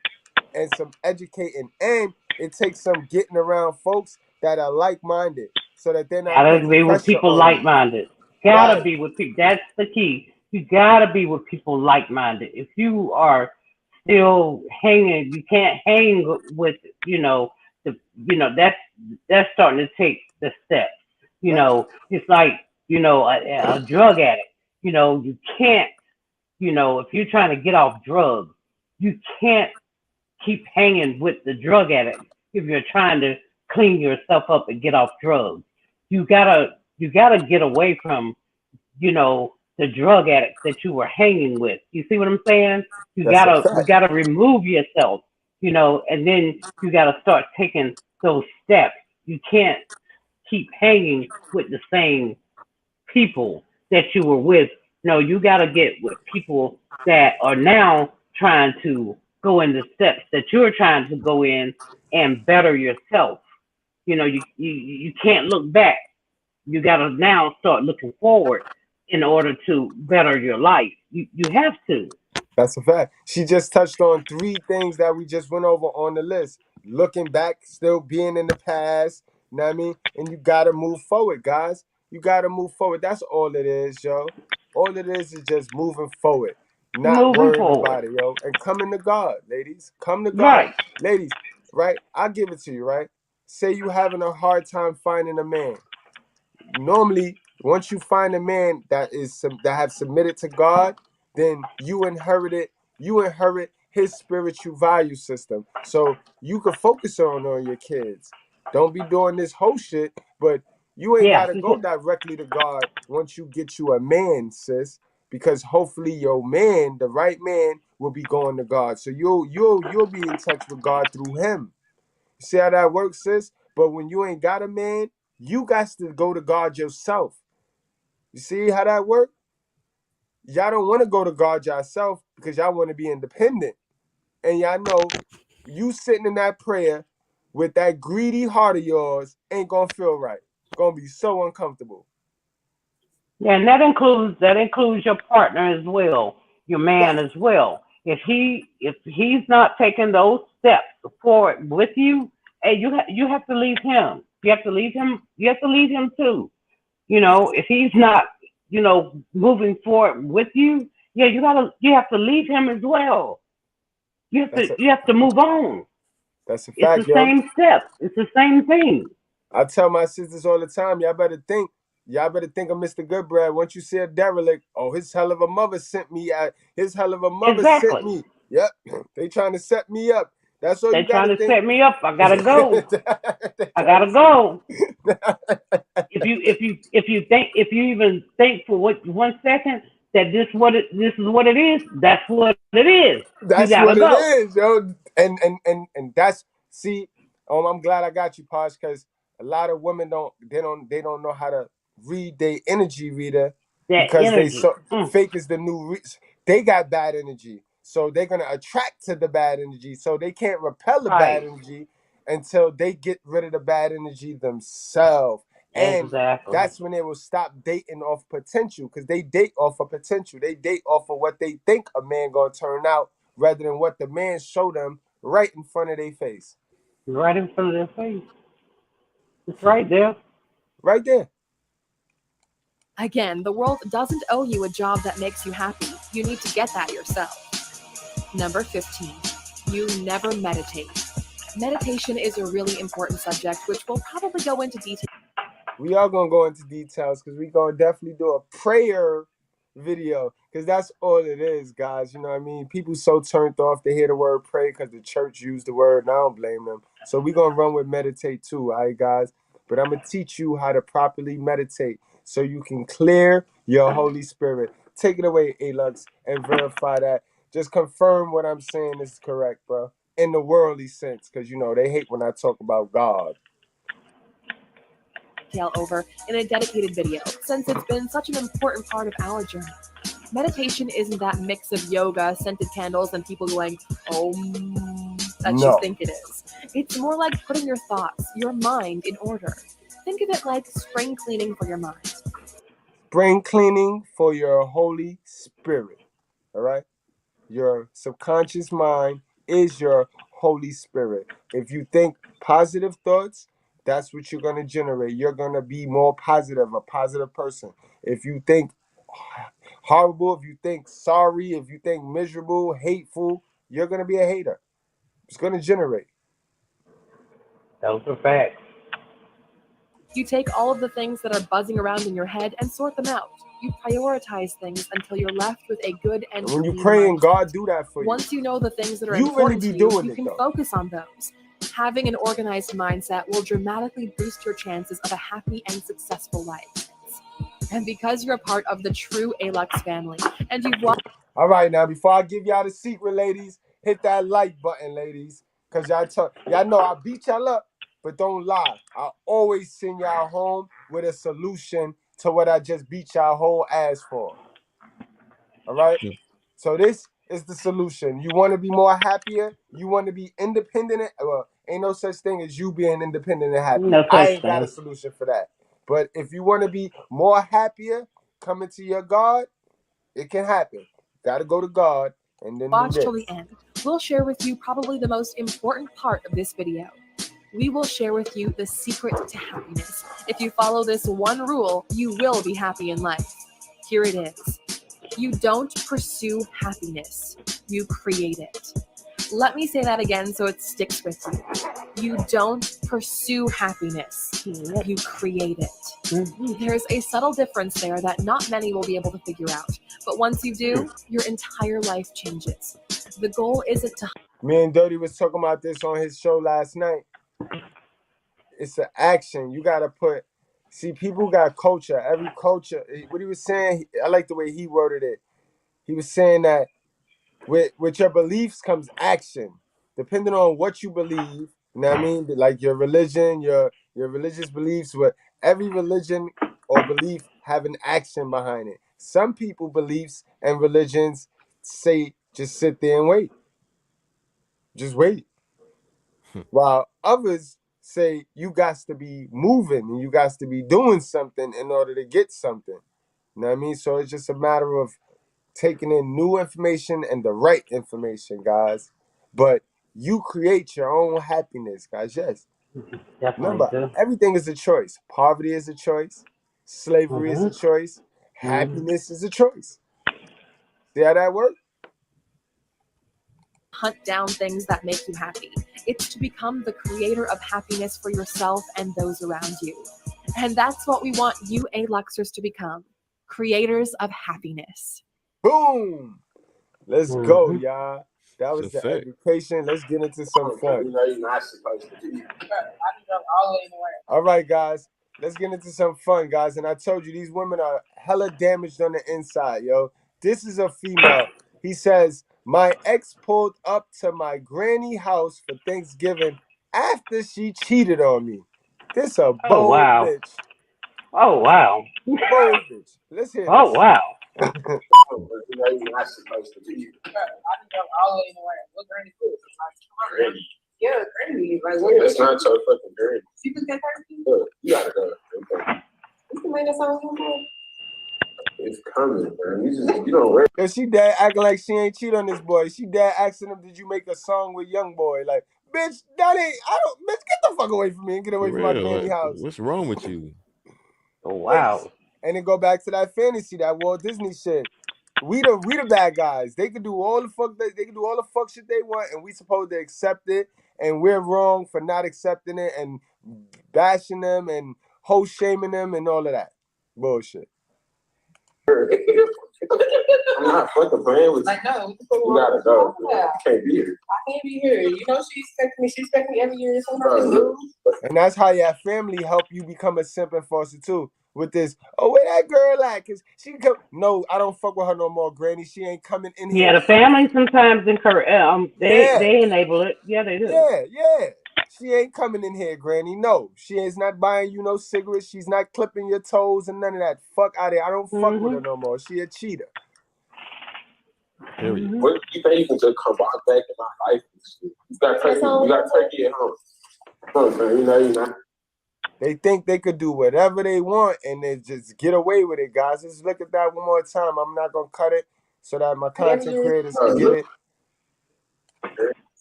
and some educating. And it takes some getting around folks that are like-minded so that they're not Gotta putting be with pressure people on you. like-minded. Gotta Right. be with people. That's the key. You gotta be with people like-minded. If you are still hanging, you can't hang with, that's starting to take the steps. Right. It's like, a drug addict. You can't, if you're trying to get off drugs, you can't keep hanging with the drug addict if you're trying to clean yourself up and get off drugs. You gotta get away from, the drug addicts that you were hanging with. You see what I'm saying? You That's a gotta you fact. gotta remove yourself, and then you gotta start taking those steps. You can't keep hanging with the same people that you were with. No, you got to get with people that are now trying to go in the steps that you're trying to go in and better yourself. You can't look back. You got to now start looking forward in order to better your life. You have to. That's a fact. She just touched on 3 things that we just went over on the list. Looking back, still being in the past, you know what I mean? And you gotta move forward, guys. You gotta move forward. That's all it is, yo. All it is just moving forward, not Moving worrying forward. about it, yo. And coming to God, ladies. Come to God. Right. Ladies, right? I'll give it to you, right? Say you having a hard time finding a man. Normally, once you find a man that have submitted to God, then you inherit his spiritual value system. So you can focus on your kids. Don't be doing this whole shit, but you ain't Yeah. gotta go directly to God once you get you a man, sis. Because hopefully your man, the right man, will be going to God. So you'll be in touch with God through him. You see how that works, sis? But when you ain't got a man, you got to go to God yourself. You see how that works? Y'all don't want to go to God yourself because y'all want to be independent. And y'all know you sitting in that prayer with that greedy heart of yours ain't gonna feel right. Gonna be so uncomfortable. Yeah, and that includes your partner as well, your man Right. as well. If he's not taking those steps forward with you, hey, you have to leave him. You have to leave him. You have to leave him too. If he's not, moving forward with you, yeah, you have to leave him as well. You have That's to you have to move on. a It's fact, the yo. same step. It's the same thing. I tell my sisters all the time, y'all better think of Mr. Goodbread. Once you see a derelict, oh, his hell of a mother sent me. His hell of a mother sent Exactly. me. Yep, they trying to set me up. That's all They're you got trying to to think. set me up. I gotta go. They I trying gotta to go. set- If you even think for 1 second that this is what it is, that's what it is. You That's gotta what it go. is, yo. And that's see. I'm glad I got you, Posh, because a lot of women don't know how to read their energy reader That because they energy. so fake is the new. They got bad energy, so they're gonna attract to the bad energy. So they can't repel the bad Right. energy until they get rid of the bad energy themselves. And Exactly. that's when they will stop dating off potential, because they date off of potential. They date off of what they think a man gonna turn out rather than what the man show them right in front of their face. Right in front of their face. It's right there. Right there. Again, the world doesn't owe you a job that makes you happy. You need to get that yourself. Number 15, you never meditate. Meditation is a really important subject, which we'll probably go into detail. We are gonna go into details because we're gonna definitely do a prayer video, because that's all it is, guys. You know what I mean? People so turned off to hear the word pray because the church used the word, and I don't blame them. So we're gonna run with meditate too, all right, guys? But I'm gonna teach you how to properly meditate so you can clear your Holy Spirit. Take it away, Alux, and verify that. Just confirm what I'm saying is correct, bro. In the worldly sense, because they hate when I talk about God. detail over in a dedicated video, since it's been such an important part of our journey. Meditation isn't that mix of yoga, scented candles, and people going, that you think it is. It's more like putting your thoughts, your mind in order. Think of it like spring cleaning for your mind. Spring cleaning for your Holy Spirit. All right? Your subconscious mind is your Holy Spirit. If you think positive thoughts, that's what you're going to generate. You're going to be more positive, a positive person. If you think horrible, if you think sorry, if you think miserable, hateful, you're going to be a hater. It's going to generate. Those are facts. You take all of the things that are buzzing around in your head and sort them out. You prioritize things until you're left with a good and when you clean praying, mind. God do that for you. Once you know the things that are You really important be to you, doing you it, can though. focus on those. Having an organized mindset will dramatically boost your chances of a happy and successful life. And because you're a part of the true ALUX family, and you've watched... All right, now, before I give y'all the secret, ladies, hit that like button, ladies. Because y'all know I beat y'all up, but don't lie. I always send y'all home with a solution to what I just beat y'all whole ass for. All right? So this is the solution. You want to be more happier? You want to be independent? Well, ain't no such thing as you being independent and happy. No I such ain't got a thing. solution for that. But if you want to be more happier, coming to your God, it can happen. Got to go to God and then do Watch this. till the end. We'll share with you probably the most important part of this video. We will share with you the secret to happiness. If you follow this one rule, you will be happy in life. Here it is. You don't pursue happiness. You create it. Let me say that again so it sticks with you. You don't pursue happiness. You create it. There's a subtle difference there that not many will be able to figure out. But once you do, your entire life changes. The goal isn't to... Me and Dirty was talking about this on his show last night. It's an action. You got to put... See, people got culture. Every culture... What he was saying, I like the way he worded it. He was saying that with your beliefs comes action. Depending on what you believe, you know what I mean? Like your religion, your religious beliefs, with every religion or belief have an action behind it. Some people beliefs and religions say just sit there and wait. Just wait. While others say you got to be moving and you got to be doing something in order to get something. You know what I mean? So it's just a matter of taking in new information and the right information, guys. But you create your own happiness, guys. Yes. Remember, everything is a choice. Poverty is a choice. Slavery is a choice. Happiness is a choice. See how that works? Hunt down things that make you happy. It's to become the creator of happiness for yourself and those around you. And that's what we want you ALUXers to become. Creators of happiness. Boom! Let's go, y'all. That was the education. Let's get into some fun. You know you're not supposed to do. All right, guys. Let's get into some fun, guys. And I told you, these women are hella damaged on the inside, yo. This is a female. He says, my ex pulled up to my granny house for Thanksgiving after she cheated on me. This a bold bitch. Oh, wow. Bold bitch. Let's hear this. Oh, wow. You know you're not supposed to do. What granny food? Granny. Yeah, granny. Like, That's not your fucking granny. She was that person? Look, you gotta go. Okay. You can make that song again. It's coming, man. You don't worry. Cause she dad acting like she ain't cheat on this boy. She dad asking him, did you make a song with Young Boy? Like, bitch, that ain't, bitch, get the fuck away from me and get away from my granny house. What's wrong with you? Oh, wow. Bitch. And then go back to that fantasy, that Walt Disney shit. We the bad guys. They can do all the fuck they can do all the fuck shit they want, and we supposed to accept it, and we're wrong for not accepting it and bashing them and whole shaming them and all of that bullshit. I'm not fucking playing with you. Like, no. You gotta go. You can't be here. I can't be here. You know she expects me. She expects me every year. And that's how your family help you become a simp and foster too. With this, oh, where that girl at? Cause she come. No, I don't fuck with her no more, Granny. She ain't coming in here. Yeah, the family sometimes encourage. They enable it. Yeah, they do. Yeah. she ain't coming in here, Granny. No, she is not buying you no cigarettes. She's not clipping your toes and none of that. Fuck out of here. I don't fuck with her no more. She a cheater. Period. What you think you can just come back in my life? You got turkey at home. You know. They think they could do whatever they want and they just get away with it, guys. Let's look at that one more time. I'm not gonna cut it so that my content creators can get it.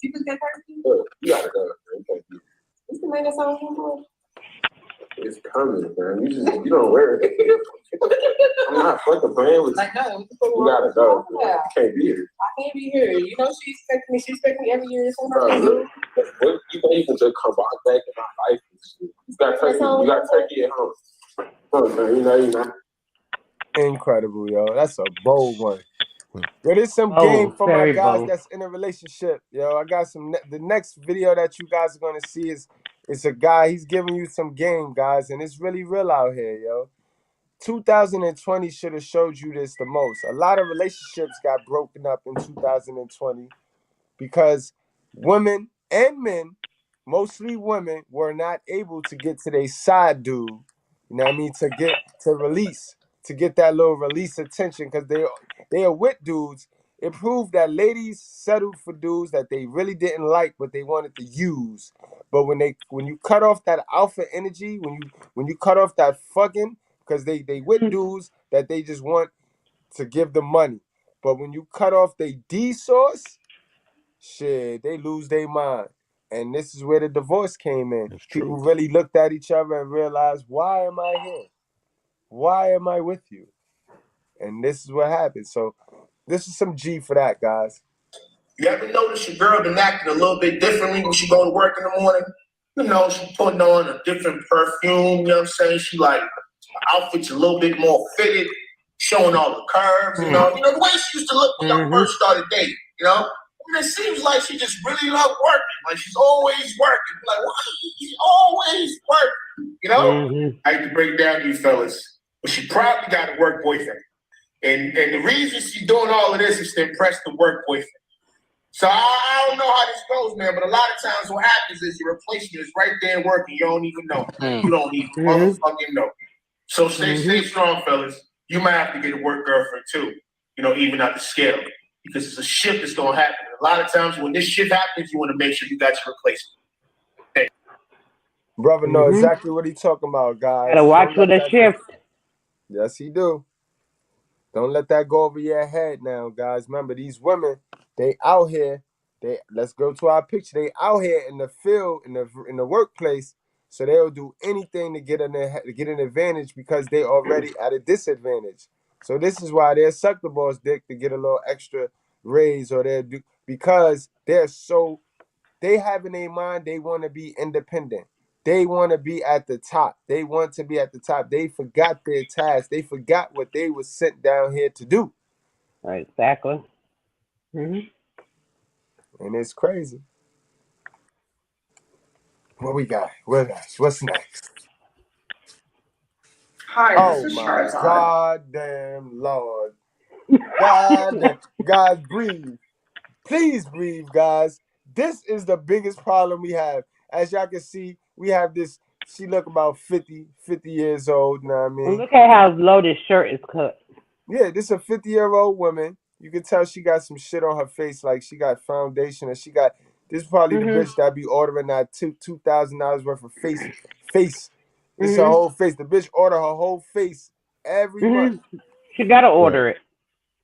You can get turkey? You gotta go. What's the man song? It's coming, man. You don't wear it. I'm not fucking playing with you. Like, no. You gotta go. You can't be here. I can't be here. You know she expects me. She expects me every year. What you think you can just come back in my life? You got turkey at home. You know. Incredible, yo. That's a bold one. Yo, there's some game for my guys that's in a relationship. Yo, I got some. The next video that you guys are gonna see is a guy. He's giving you some game, guys, and it's really real out here, yo. 2020 should have showed you this the most. A lot of relationships got broken up in 2020 because women and men, mostly women, were not able to get to their side dude. You know what I mean? To get that little release attention because they are with dudes. It proved that ladies settled for dudes that they really didn't like, but they wanted to use. But when you cut off that alpha energy, when you cut off that fucking, because they with dudes that they just want to give them money. But when you cut off their D source, shit, they lose their mind. And this is where the divorce came in. People really looked at each other and realized, why am I here? Why am I with you? And this is what happened. So this is some G for that, guys. You ever notice your girl been acting a little bit differently when she go to work in the morning? You know, she putting on a different perfume, you know what I'm saying? She like, her outfit's a little bit more fitted, showing all the curves, you know? You know, the way she used to look when y'all first started dating, you know? And it seems like she just really loved working. Like she's always working. Like, why? She's always working, you know? I hate to break it down to you fellas, but she probably got a work boyfriend. And the reason she's doing all of this is to impress the work boyfriend. So I don't know how this goes, man, but a lot of times what happens is your replacement is right there working. You don't even know. You don't even motherfucking know. So stay strong, fellas. You might have to get a work girlfriend too, you know, even out the scale. Because it's a shift that's going to happen. A lot of times when this shift happens, you want to make sure you got your replacement. Okay. Brother know exactly what he's talking about, guys. Gotta watch for the shift. Yes, he do. Don't let that go over your head now, guys. Remember, these women, they out here. Let's go to our picture. They out here in the field, in the workplace, so they'll do anything to get an advantage because they already at a disadvantage. So this is why they'll suck the boss dick to get a little extra raise, or because they have in their mind they want to be independent. They want to be at the top. They want to be at the top. They forgot their task. They forgot what they were sent down here to do. Right, exactly. And it's crazy. What we got? What's next? Hi, this is Charizard. Goddamn Lord. Guys, breathe. Please breathe, guys. This is the biggest problem we have. As y'all can see, we have this. She look about 50 years old. You know what I mean? Look at how low this shirt is cut. Yeah, this is a 50-year-old woman. You can tell she got some shit on her face, like she got foundation, and she got. This is probably the bitch that be ordering that $2,000 worth of face. This is her whole face. The bitch order her whole face every month. She gotta order it.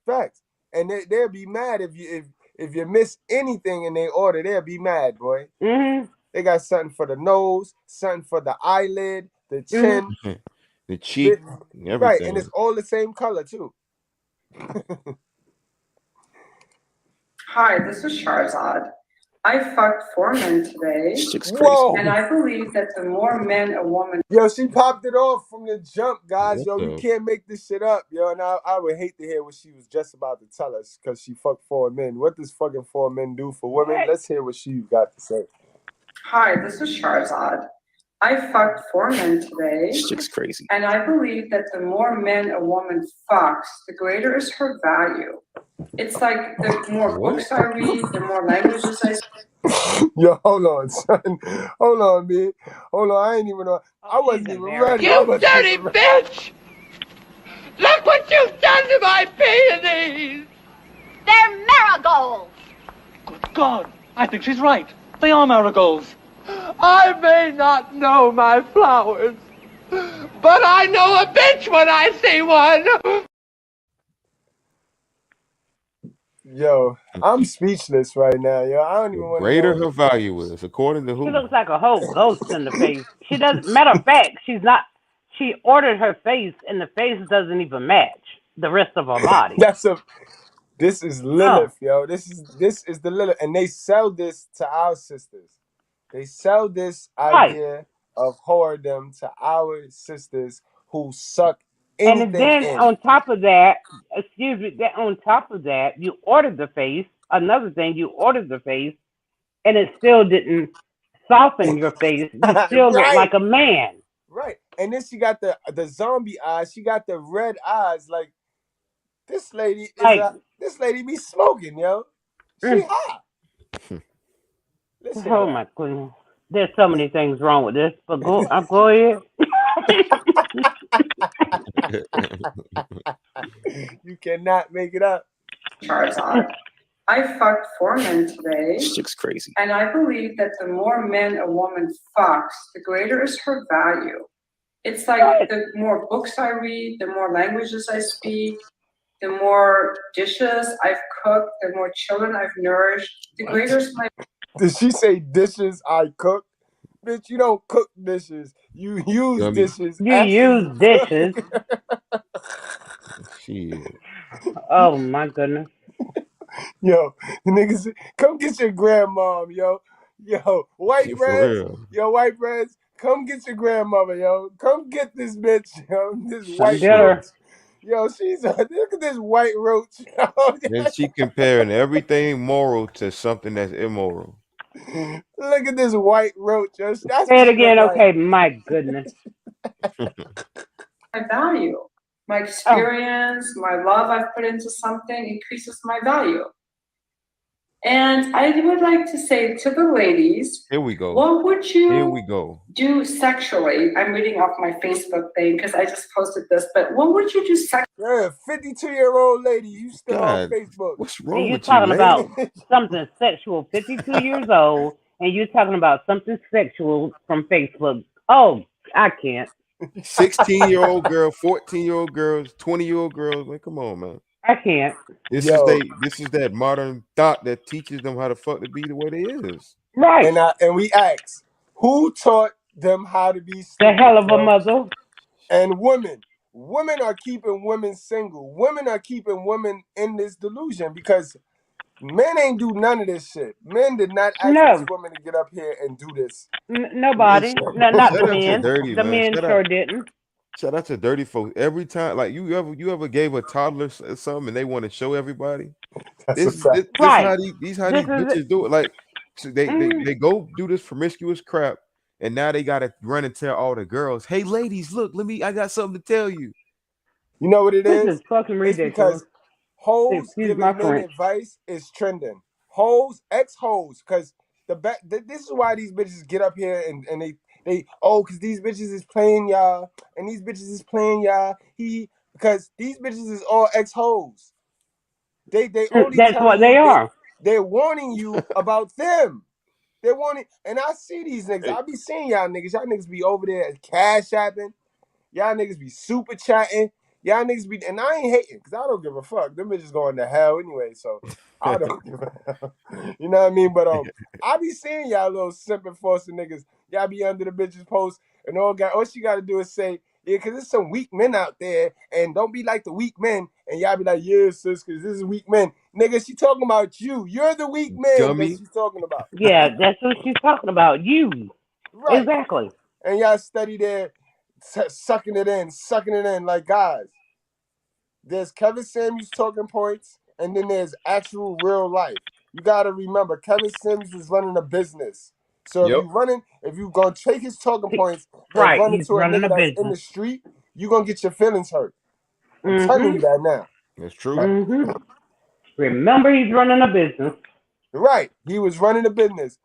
Facts. And they'll be mad if you miss anything in their order. They'll be mad, boy. They got something for the nose, something for the eyelid, the chin, the cheek, everything. Right, and it's all the same color too. Hi, this is Charizard. I fucked 4 men today. Whoa. And I believe that the more men a woman... Yo, she popped it off from the jump, guys. Yo, you can't make this shit up. Yo, and I would hate to hear what she was just about to tell us because she fucked 4 men. What does fucking 4 men do for women? Let's hear what she got to say. Hi, this is Charizard. I fucked 4 men today. This chick's crazy. And I believe that the more men a woman fucks, the greater is her value. It's like the more books I read, the more languages I speak. Yo, hold on, son. Hold on, man. Hold on. I ain't even know. I wasn't even ready. You dirty bitch! Look what you've done to my peonies! They're marigolds. Good God, I think she's right. They are marigolds. I may not know my flowers, but I know a bitch when I see one. Yo, I'm speechless right now. Yo, I don't The even want to greater know. her value is, according to She who? looks like a whole ghost in the face. She doesn't. Matter of fact, she's not. She ordered her face, and the face doesn't even match the rest of her body. This is Oh, Lilith, yo. This is the Lilith, and they sell this to our sisters. They sell this right. idea of whoredom to our sisters who suck And anything then in. on top of that, excuse me, that on top of that, you ordered the face. Another thing, you ordered the face, and it still didn't soften your face. You still look Right, like a man. right. And then she got the zombie eyes. She got the red eyes. Like this lady Like, this lady be smoking, yo. She hot. Listen, oh man. my goodness, there's so many things wrong with this. But go ahead. You cannot make it up. Charizard. I fucked 4 men today. This chick's crazy. And I believe that the more men a woman fucks, the greater is her value. It's like the more books I read, the more languages I speak, the more dishes I've cooked, the more children I've nourished, the greater is my. Did she say dishes I cook? Bitch, you don't cook dishes. You use dishes You after use you dishes. cook. Shit. Oh my goodness. Yo, the niggas, come get your grandmom, yo. Yo, white For breads, real. yo, white breads, come get your grandmother, yo. Come get this bitch, yo. This Come white get roach. her. Yo, look at this white roach. Then she comparing everything moral to something that's immoral. Look at this white roach, yo. That's Say what it she look again. like. Okay, my goodness. My value. My experience, my love I've put into something increases my value. And I would like to say to the ladies, Here we go. What would Here we you go. do sexually? I'm reading off my Facebook thing because I just posted this, but what would you do sexually? Yeah, 52-year-old lady, you still God, on Facebook. what's And wrong you're with you, talking lady? about something sexual, 52 years old, and you're talking about something sexual from Facebook. Oh, I can't. 16-year-old girl, 14-year-old girls, 20-year-old girls. Man, come on, man. I can't. This is that modern thought that teaches them how to fuck to be the way they is. Right. And we ask, who taught them how to be The stupid, hell of a yo? mother. And women are keeping women single. Women are keeping women in this delusion because men ain't do none of this shit. Men did not ask No. this woman to get up here and do this. Nobody. No, not the Shout out to men. Dirty, The man. men sure didn't. Shout out to Dirty folks. Every time, like you ever gave a toddler something and they want to show everybody. That's a This fact. how these This bitches do it. Like so they go do this promiscuous crap, and now they gotta run and tell all the girls, "Hey, ladies, look, I got something to tell you." You know what it is? This is fucking It's ridiculous. because hoes Excuse my giving men French. advice is trending. Hoes, ex-hoes, because this is why these bitches get up here and they because these bitches is playing y'all and these bitches is playing y'all. Because these bitches is all ex-hoes. They only That's telling what they you are. they're warning you about them. They're warning, and I see these niggas. I be seeing y'all niggas. Y'all niggas be over there cash apping. Y'all niggas be super chatting. Y'all niggas be, and I ain't hating because I don't give a fuck. Them bitches going to hell anyway, so I don't give a hell. You know what I mean? But I be seeing y'all little simping forcing niggas. Y'all be under the bitches post, and all she got to do is say, yeah, because there's some weak men out there, and don't be like the weak men. And y'all be like, yeah, sis, because this is weak men. Nigga, she talking about you. You're the weak man that she's talking about. Yeah, that's what she's talking about. You. Right. Exactly. And y'all study there sucking it in like guys. There's Kevin Samuels talking points, and then there's actual real life. You gotta remember, Kevin Samuels is running a business. So if you gonna take his talking points and run He's into a running nigga a that's in business. the street, you're gonna get your feelings hurt. I'm telling you that now. That's true. Remember, he's running a business. Right. He was running a business.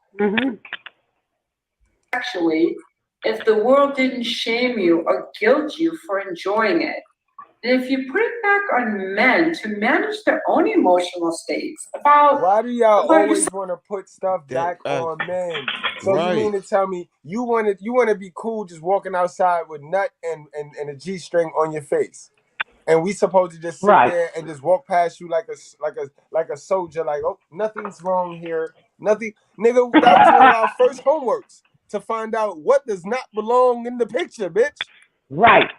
Sexually, if the world didn't shame you or guilt you for enjoying it. And if you put it back on men to manage their own emotional states about why do y'all about always want to put stuff back on men? So you mean Right. to tell me you want to be cool just walking outside with nut and a G-string on your face? And we supposed to just sit there and just walk past you like a soldier, like, oh, nothing's wrong here. Nothing, nigga, that was one of our first homeworks to find out what does not belong in the picture, bitch. Right.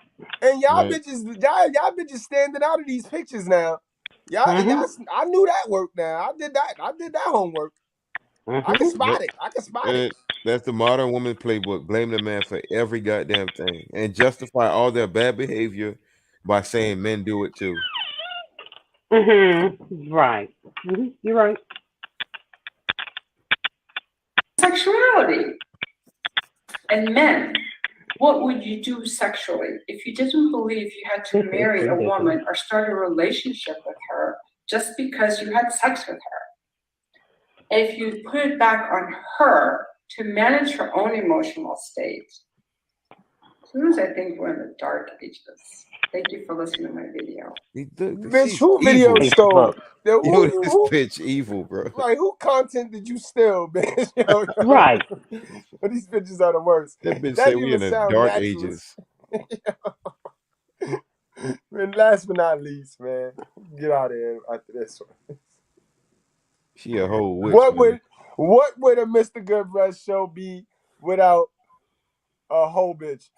And y'all Right. bitches standing out of these pictures now. Y'all, I knew that work now. I did that homework. I can spot it. And that's the modern woman playbook. Blame the man for every goddamn thing and justify all their bad behavior by saying men do it too. Right. You're right. sexuality. And men, what would you do sexually if you didn't believe you had to marry a woman or start a relationship with her just because you had sex with her? If you put it back on her to manage her own emotional state. Sometimes I think we're in the dark ages. Thank you for listening to my video. Bitch, who video stole? Yo, this bitch evil, bro. Like, who content did you steal, bitch? Yo. Right. These bitches are the worst. That bitch That said didn't we even in the sound dark natural. ages. And last but not least, man, get out of here after this one. She a whole witch, what would a Mr. Goodbread show be without a whole bitch?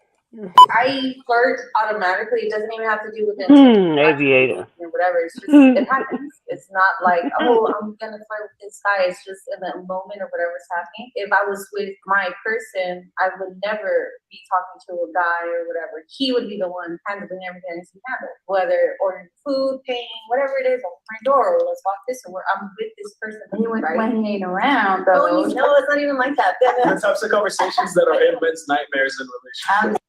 I flirt automatically. It doesn't even have to do with intention Aviator. or whatever. It's just it happens. It's not like, oh, I'm gonna flirt with this guy. It's just in that moment or whatever's happening. If I was with my person, I would never be talking to a guy or whatever. He would be the one handling everything that he handles. Whether ordering food, paying, whatever it is, open my door, or let's walk this, or I'm with this person. When he ain't around, though. No, it's not even like that. The types of conversations that are in men's nightmares in relationships.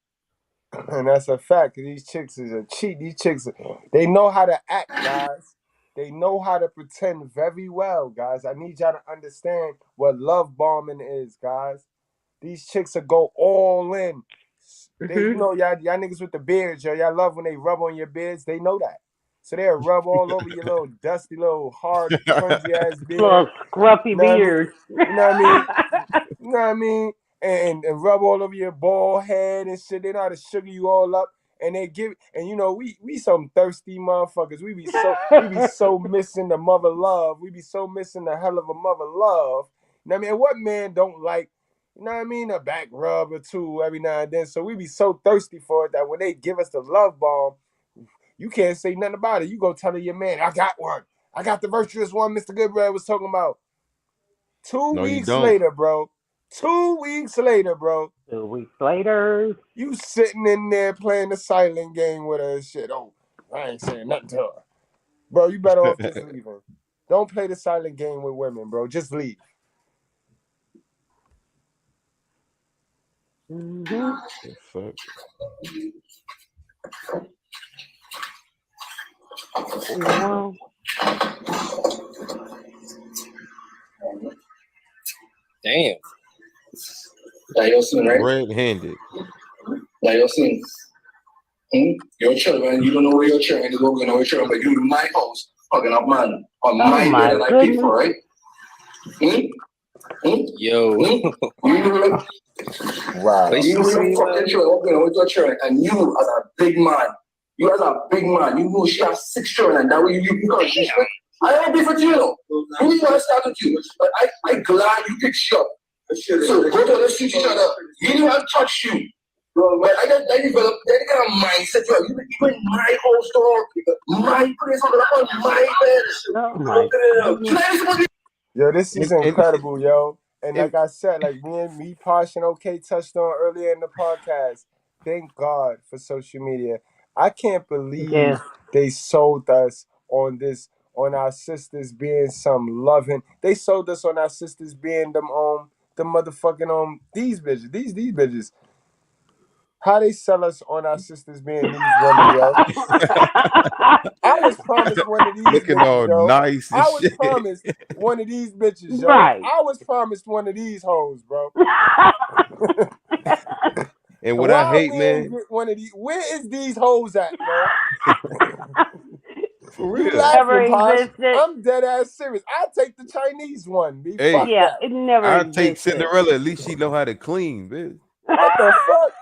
And that's a fact. These chicks is a cheat. These chicks, they know how to act, guys. They know how to pretend very well, guys. I need y'all to understand what love bombing is, guys. These chicks will go all in. They, you know, y'all niggas with the beards, y'all love when they rub on your beards. They know that. So they'll rub all over your little dusty, little hard, spongy ass beard. Little scruffy beard. You know what I mean? You know what I mean? And rub all over your bald head and shit. They know how to sugar you all up. And they give, and you know, we some thirsty motherfuckers. We be so missing the mother love. We be so missing the hell of a mother love. You know what I mean? What man don't like, you know what I mean, a back rub or two every now and then. So we be so thirsty for it that when they give us the love bomb, you can't say nothing about it. You go tell your man, I got one. I got the virtuous one Mr. Goodbread was talking about. 2 weeks later, bro. 2 weeks later, bro. 2 weeks later. You sitting in there playing the silent game with her and shit. Oh, I ain't saying nothing to her. Bro, you better off just leaving. Don't play the silent game with women, bro. Just leave. Fuck. Wow. Damn. Like your son, right? Red-handed. Like your son. Your children, you don't know where your children is going on your children, but you in my house, fucking up man on my bed like people, right? Yo. Wow. You know fucking children walking on with your children, and you as a big man, you know she has 6 children, and that way you got respect. I don't be for you, know. You want to start with you, but I glad you picked you up. So go to the street, each other. He didn't have touch you. But I got that developed that kind of mindset. You in my whole store, my place on my bed. Yo, this is incredible, yo. And like I said, like me, Posh, and OK touched on earlier in the podcast. Thank God for social media. I can't believe they sold us on this, on our sisters being some loving. They sold us on our sisters being them the motherfucking these bitches. These bitches. How they sell us on our sisters being these women, yo? I was promised one of these Looking bitches, all yo. nice and I was shit. promised one of these bitches, yo. Right. I was promised one of these hoes, bro. And what I hate, we man, ain't get one of these? Where is these hoes at, yo? for You real. Never laughing, Posh? existed. I'm dead ass serious. I take the Chinese one. B. Hey, Fuck Yeah, that. it never I'll take existed. Cinderella. At least she know how to clean, bitch. What the fuck?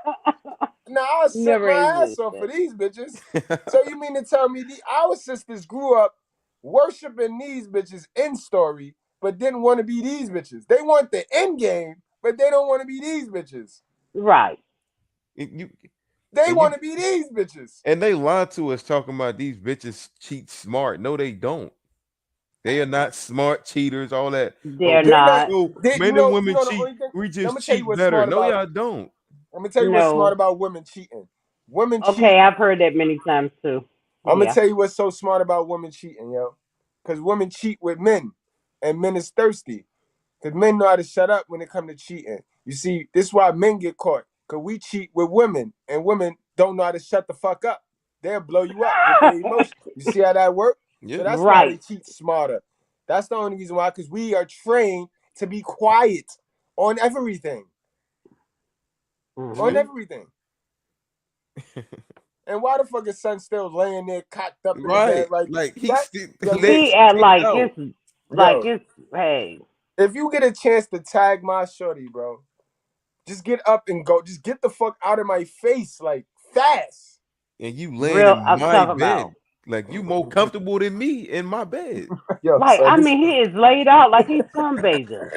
Now I'll set Never my ass off for existed. these bitches. So you mean to tell me our sisters grew up worshiping these bitches in story, but didn't want to be these bitches? They want the end game, but they don't want to be these bitches. Right. They want to be these bitches. And they lie to us talking about these bitches cheat smart. No, they don't. They are not smart cheaters, all that. They're They're not. Oh, men and women cheat. We I'm just gonna tell you cheat what's better. smart No, about. y'all don't. I'm gonna tell you what's smart about women cheating. Women cheat. Okay, I've heard that many times too. I'm gonna Yeah. tell you what's so smart about women cheating, yo. Because women cheat with men, and men is thirsty. Because men know how to shut up when it comes to cheating. You see, this is why men get caught. Because we cheat with women, and women don't know how to shut the fuck up. They'll blow you up with their emotions. You see how that works? Yeah. So that's why they cheat smarter. That's the only reason why, because we are trained to be quiet on everything. On everything. And why the fuck is son still laying there cocked up in the bed? Like he act like it's hey. If you get a chance to tag my shorty, bro, just get up and go. Just get the fuck out of my face, like fast. And you laying in my bed. Like you more comfortable than me in my bed. Yo, like, I mean, he is laid out like he's sunbathing.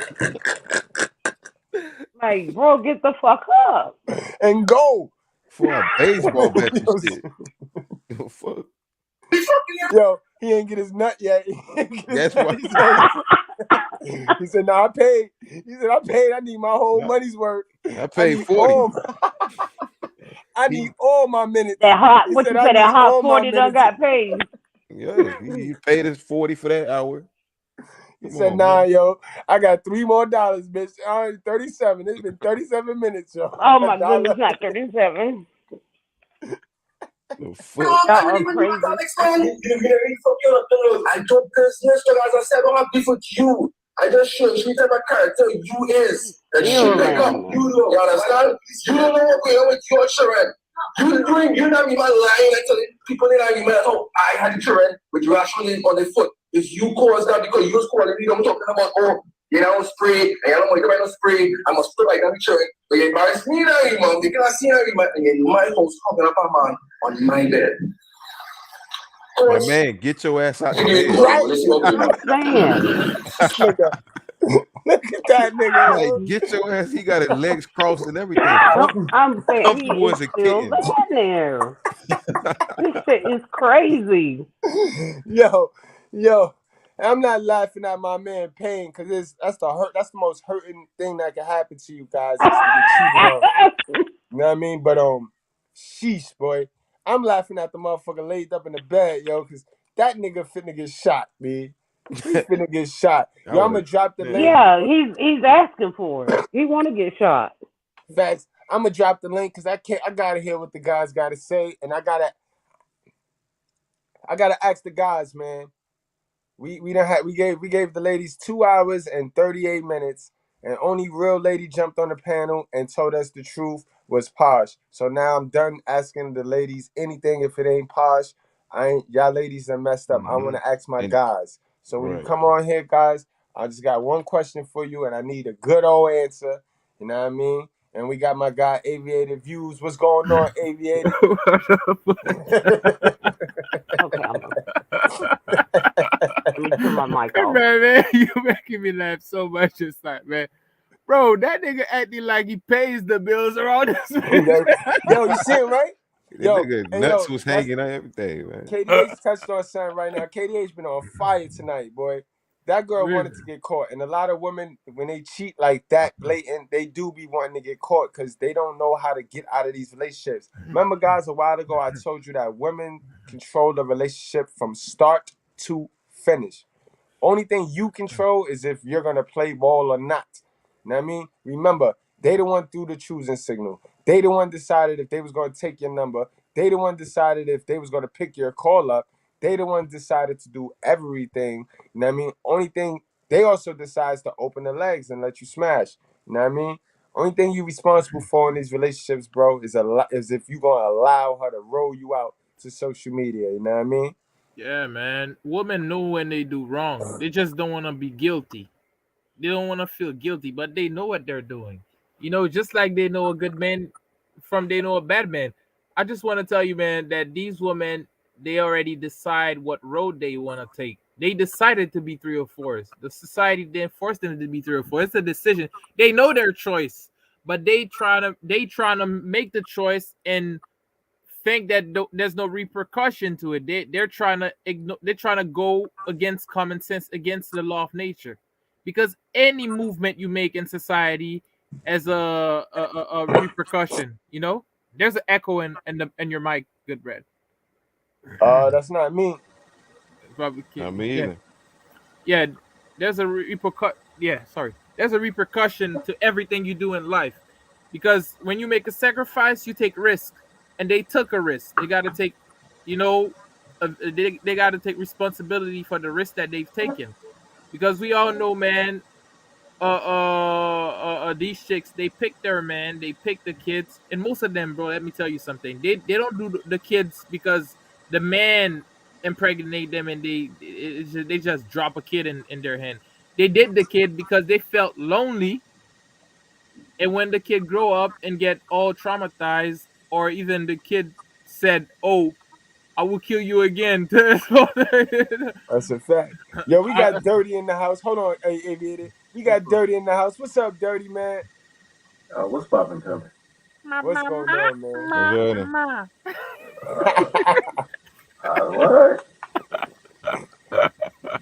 Like, bro, get the fuck up. And go. For a baseball bet and shit. Fuck. Yo, he ain't get his nut yet. That's why. He said, "No, I paid." He said, "I paid. I need my whole money's worth. I paid 40. I need all my minutes." That hot, He what said, you "I said? need That hot all my 40 done minutes." got paid. Yeah, he paid us 40 for that hour. He said, "Nah, yo, I got $3 more, bitch. 37. It's been 37 minutes, yo." Oh my goodness, not 37. I'm crazy. I do business, so as I said, I don't have beef with you. I just show you the type of character you is. That shit back up. You understand? You don't know what's going on with your children. You're not even lying and telling people that I remember how I had the children with rationing on the foot. If you cause that because you was calling me, I'm talking about, oh, you know, spray, and you don't want to buy no spray, I must spray like that children. But you embarrass me now, man. You cannot see me, man. And in my house, hugging up a man on my bed. My man, get your ass out the bed. Look at that nigga. Like, get your ass. He got his legs crossed and everything. I'm saying Comfortable he as is a still kitten. there. This shit is crazy. Yo, I'm not laughing at my man pain because that's the most hurting thing that can happen to you guys is to get cheated on. You know what I mean? But sheesh, boy. I'm laughing at the motherfucker laid up in the bed, yo, because that nigga finna get shot, man. He finna get shot. Yo, I'm gonna drop the link. Yeah, he's asking for it. He want to get shot. Facts. I'm gonna drop the link because I gotta hear what the guys gotta say, and I gotta ask the guys, man. We gave the ladies 2 hours and 38 minutes, and only real lady jumped on the panel and told us the truth was Posh. So now I'm done asking the ladies anything if it ain't Posh. Y'all ladies are messed up. I want to ask my guys. So when you come on here, guys, I just got one question for you, and I need a good old answer. You know what I mean? And we got my guy Aviator Views. What's going on, Aviator? Okay, let me turn my mic off. Man, you making me laugh so much. It's like, man, bro, that nigga acting like he pays the bills around this. Yo, you see him, right? Yo, nigga nuts was hanging on everything, man. KDH touched on something right now. KDH been on fire tonight, boy. That girl wanted to get caught, and a lot of women, when they cheat like that blatant, they do be wanting to get caught because they don't know how to get out of these relationships. Remember, guys, a while ago I told you that women control the relationship from start to finish. Only thing you control is if you're gonna play ball or not. You know what I mean? Remember, they the one threw the choosing signal. They the one decided if they was going to take your number. They the one decided if they was going to pick your call up. They the one decided to do everything. You know what I mean? Only thing, they also decides to open the legs and let you smash. You know what I mean? Only thing you responsible for in these relationships, bro, is if you going to allow her to roll you out to social media. You know what I mean? Yeah, man. Women know when they do wrong. They just don't want to be guilty. They don't want to feel guilty, but they know what they're doing. Just like they know a good man from they know a bad man. I just want to tell you, man, that these women, they already decide what road they want to take. They decided to be 304s. The society didn't force them to be 304. It's a decision. They know their choice, but they trying to make the choice and think that there's no repercussion to it. They're trying to ignore. They're trying to go against common sense, against the law of nature, because any movement you make in society has a repercussion. There's an echo in your mic, Goodbread. That's not me. Probably I kidding. mean, Yeah. There's a repercussion. Yeah, sorry. There's a repercussion to everything you do in life, because when you make a sacrifice, you take risk, and they took a risk. They got to take, you know, they got to take responsibility for the risk that they've taken, because we all know, man. These chicks, they pick their man, they pick the kids, and most of them, bro. Let me tell you something. They don't do the kids because the man impregnate them, and they just drop a kid in their hand. They did the kid because they felt lonely, and when the kid grow up and get all traumatized, or even the kid said, "Oh, I will kill you again." That's a fact. Yo, we got Dirty in the house. Hold on, hey, Aviator. We got Dirty in the house. What's up, Dirty, man? What's poppin', Tommy? What's going on, man? What?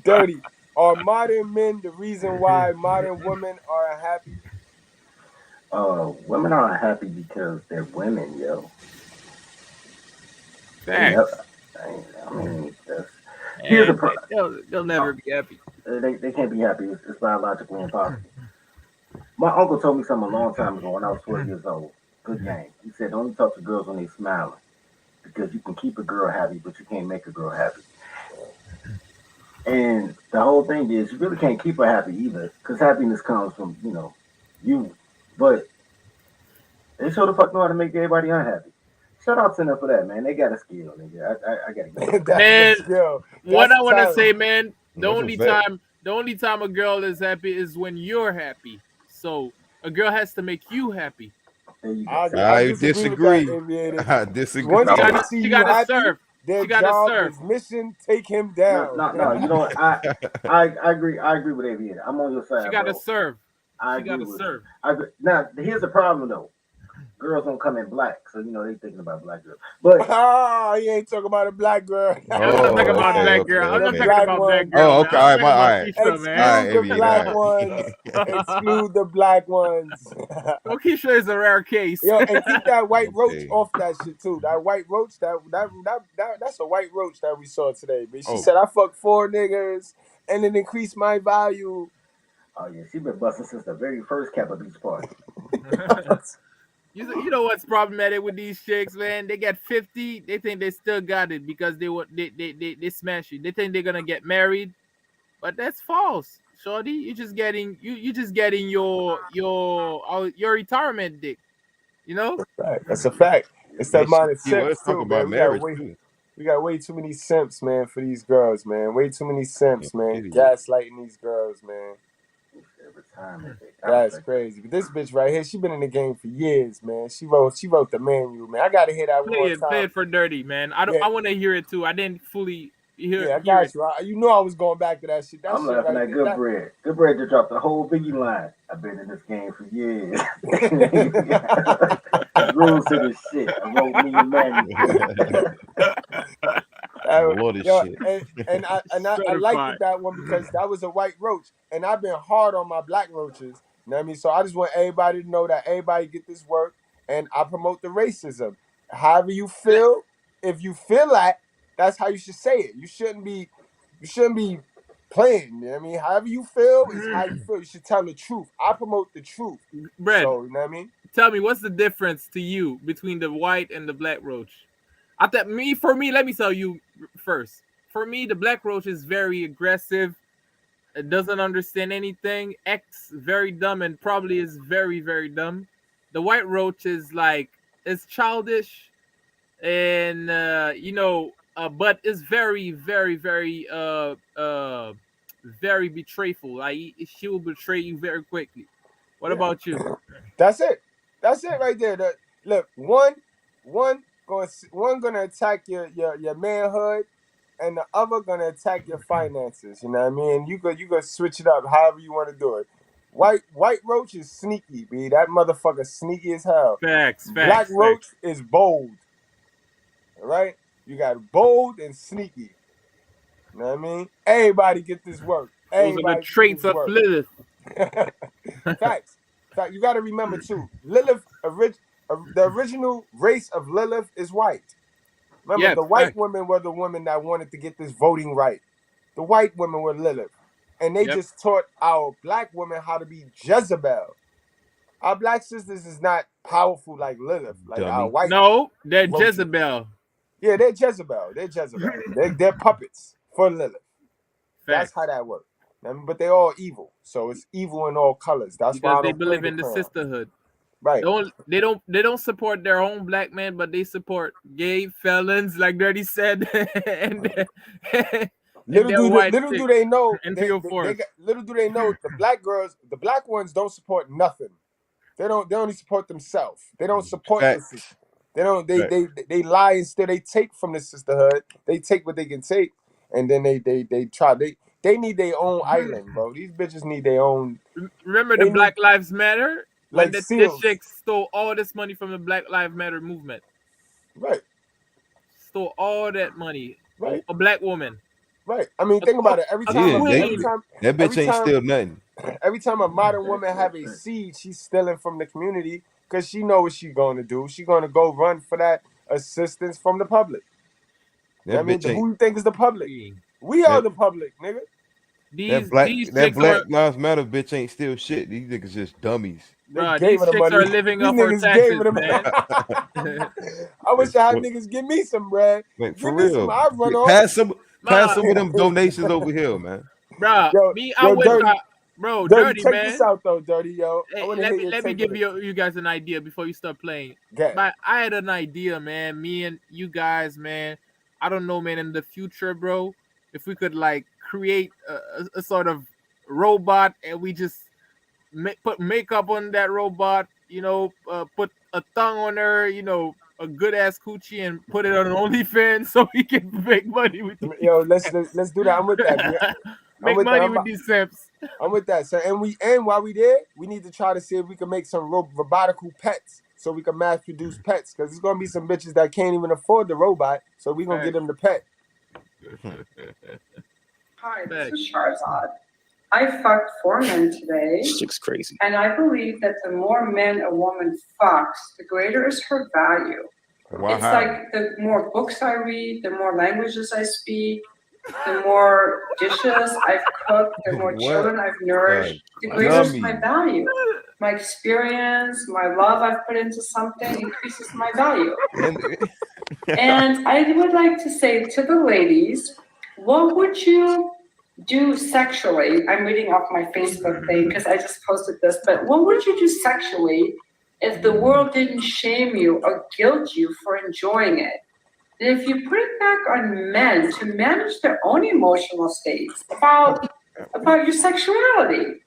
Dirty. Are modern men the reason why modern women are unhappy? Women aren't happy because they're women, yo. Facts. Here's the problem. They'll never be happy. They can't be happy. It's biologically impossible. My uncle told me something a long time ago when I was 12 years old. Good game. He said, don't talk to girls when they're smiling, because you can keep a girl happy, but you can't make a girl happy. And the whole thing is, you really can't keep her happy either, because happiness comes from, you. But they sure the fuck know how to make everybody unhappy. Shout out to them for that, man. They got a skill, nigga. I gotta get Man, what I want to talent. say, man, the That's a only fact. time a girl is happy is when you're happy. So a girl has to make you happy. I disagree with that, Aviator. I disagree. Once they see She you gotta happy, serve. their She gotta job serve. is mission take him down. No. You know what? I agree. I agree with Aviator. I'm on your side. She gotta bro. serve. I She agree gotta with serve. you. Now, here's the problem though. Girls don't come in black, so they thinking about black girls. But he ain't talking about a black girl. I'm not talking about black girl. I'm not talking about black girl. Oh, Man. okay. I'm All talking right. about Keisha, man. All right, Exclude the Aviator, black all ones. right. Exclude the black ones. Well, Keisha is a rare case. Yo, and keep that white roach Okay. off that shit too. That white roach, that's a white roach that we saw today. But she Oh. said I fucked 4 niggas and it increased my value. oh yeah, she been busting since the very first Kappa Beach party. You know what's problematic with these chicks, man? They get 50, they think they still got it because they smash you. They think they're gonna get married, but that's false, shorty. You just getting your retirement dick. You know? Right. That's a fact. It's that Man, minor she was simps talking too, man. about marriage too. We got way too many simps, man, for these girls, man. Way too many simps, man. Idiot. Gaslighting these girls, man. Retirement dick. That's crazy. But this bitch right here, she been in the game for years, man. She wrote the manual, man. I gotta hear that one more Play time. it for dirty, man. I want to hear it too. I didn't fully hear. Yeah, I hear got it. you. You know I was going back to that shit. That I'm shit laughing right at there. Goodbread. Goodbread just dropped the whole Biggie line. I've been in this game for years. Rules to this shit. I wrote me a manual. Lord of shit. And I liked that one because that was a white roach, and I've been hard on my black roaches. You know what I mean? So I just want everybody to know that everybody get this work, and I promote the racism. However you feel, if you feel that, that's how you should say it. You shouldn't be playing. You know what I mean? However you feel is how you feel. You should tell the truth. I promote the truth. Bread. So, you know what I mean? Tell me, what's the difference to you between the white and the black roach? For me, let me tell you first. For me, the black roach is very aggressive. It doesn't understand anything. Acts very dumb and probably is very, very dumb. The white roach is like, it's childish and but it's very, very, very very betrayful. Like she will betray you very quickly. What about you? That's it. That's it right there. Look, one gonna attack your manhood, and the other gonna attack your finances. You know what I mean? You go switch it up however you want to do it. White roach is sneaky, B. That motherfucker sneaky as hell. Facts. Black roach is bold. All right? You got bold and sneaky. You know what I mean? Everybody get this work. Those are the traits of Lilith. Facts. You got to remember too. Lilith, the original race of Lilith is white. Remember, the white women were the women that wanted to get this voting right. The white women were Lilith, and they just taught our black women how to be Jezebel. Our black sisters is not powerful like Lilith, like our white. No, they're Jezebel. Yeah, they're Jezebel. They're puppets for Lilith. That's how that works. But they're all evil, so it's evil in all colors. That's because why they believe in the sisterhood. Right. They don't support their own black men, but they support gay felons, like Dirty said. Little do they know the black girls, the black ones don't support nothing. They only support themselves. They don't support the sister. They lie instead. They take from the sisterhood. They take what they can take, and then they try. They need their own island, bro. These bitches need their own. Remember the Black Lives Matter? When Like this chick stole all this money from the Black Lives Matter movement. Right. Stole all that money. Right. A black woman. Right. I mean, think about it. Every time that bitch ain't steal nothing. Every time a modern woman have a seed, she's stealing from the community because she know what she's going to do. She's going to go run for that assistance from the public. Who you think is the public? We are the public, nigga. That Black Lives Matter bitch ain't still shit. These niggas just dummies. Bro, these chicks are living off our taxes, man. I wish I had niggas give me some bread. Like, for give me real. some. I run off. Pass some of them donations over here, man. Bro, Dirty, check man. this out though, Dirty, yo. Hey, let me give you guys an idea before you start playing. But I had an idea, man. Me and you guys, man. I don't know, man. In the future, bro, if we could like create a sort of robot and we just put makeup on that robot, put a tongue on her, a good ass coochie, and put it on OnlyFans so we can make money with it. Yo, let's do that. I'm with that. Make money with these simps. I'm with that. So and while we there, we need to try to see if we can make some robotical pets so we can mass produce pets, because there's gonna be some bitches that can't even afford the robot, so we gonna get them the pet. Hi, this is Charizard. I fucked 4 men today. Chick's crazy. And I believe that the more men a woman fucks, the greater is her value. Wow. It's like the more books I read, the more languages I speak, the more dishes I've cooked, the more children I've nourished, the greater is my value. My experience, my love I've put into something increases my value. And I would like to say to the ladies, what would you do sexually? I'm reading off my Facebook thing because I just posted this, but what would you do sexually if the world didn't shame you or guilt you for enjoying it? And if you put it back on men to manage their own emotional states about your sexuality,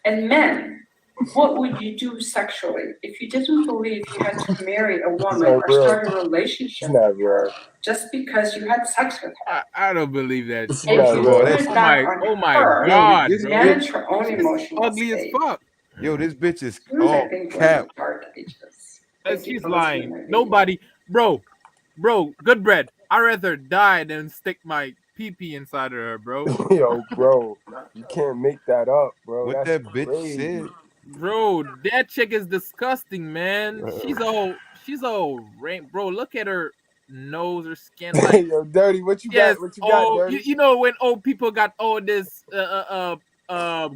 and men, what would you do sexually if you didn't believe you had to marry a woman or start a relationship just because you had sex with her? I don't believe that. Oh my God. Manage her own emotional ugly state. as fuck. Yo, this bitch is all cap. She's lying. Nobody, bro, Goodbread. I'd rather die than stick my pee-pee inside of her, bro. Yo, bro, you can't make that up, bro. What That's that bitch crazy. said. Bro, that chick is disgusting, man. She's all bro. Look at her. nose or skin like Yo, Dirty, what you got? What you got, Dirty? you know when old people got all this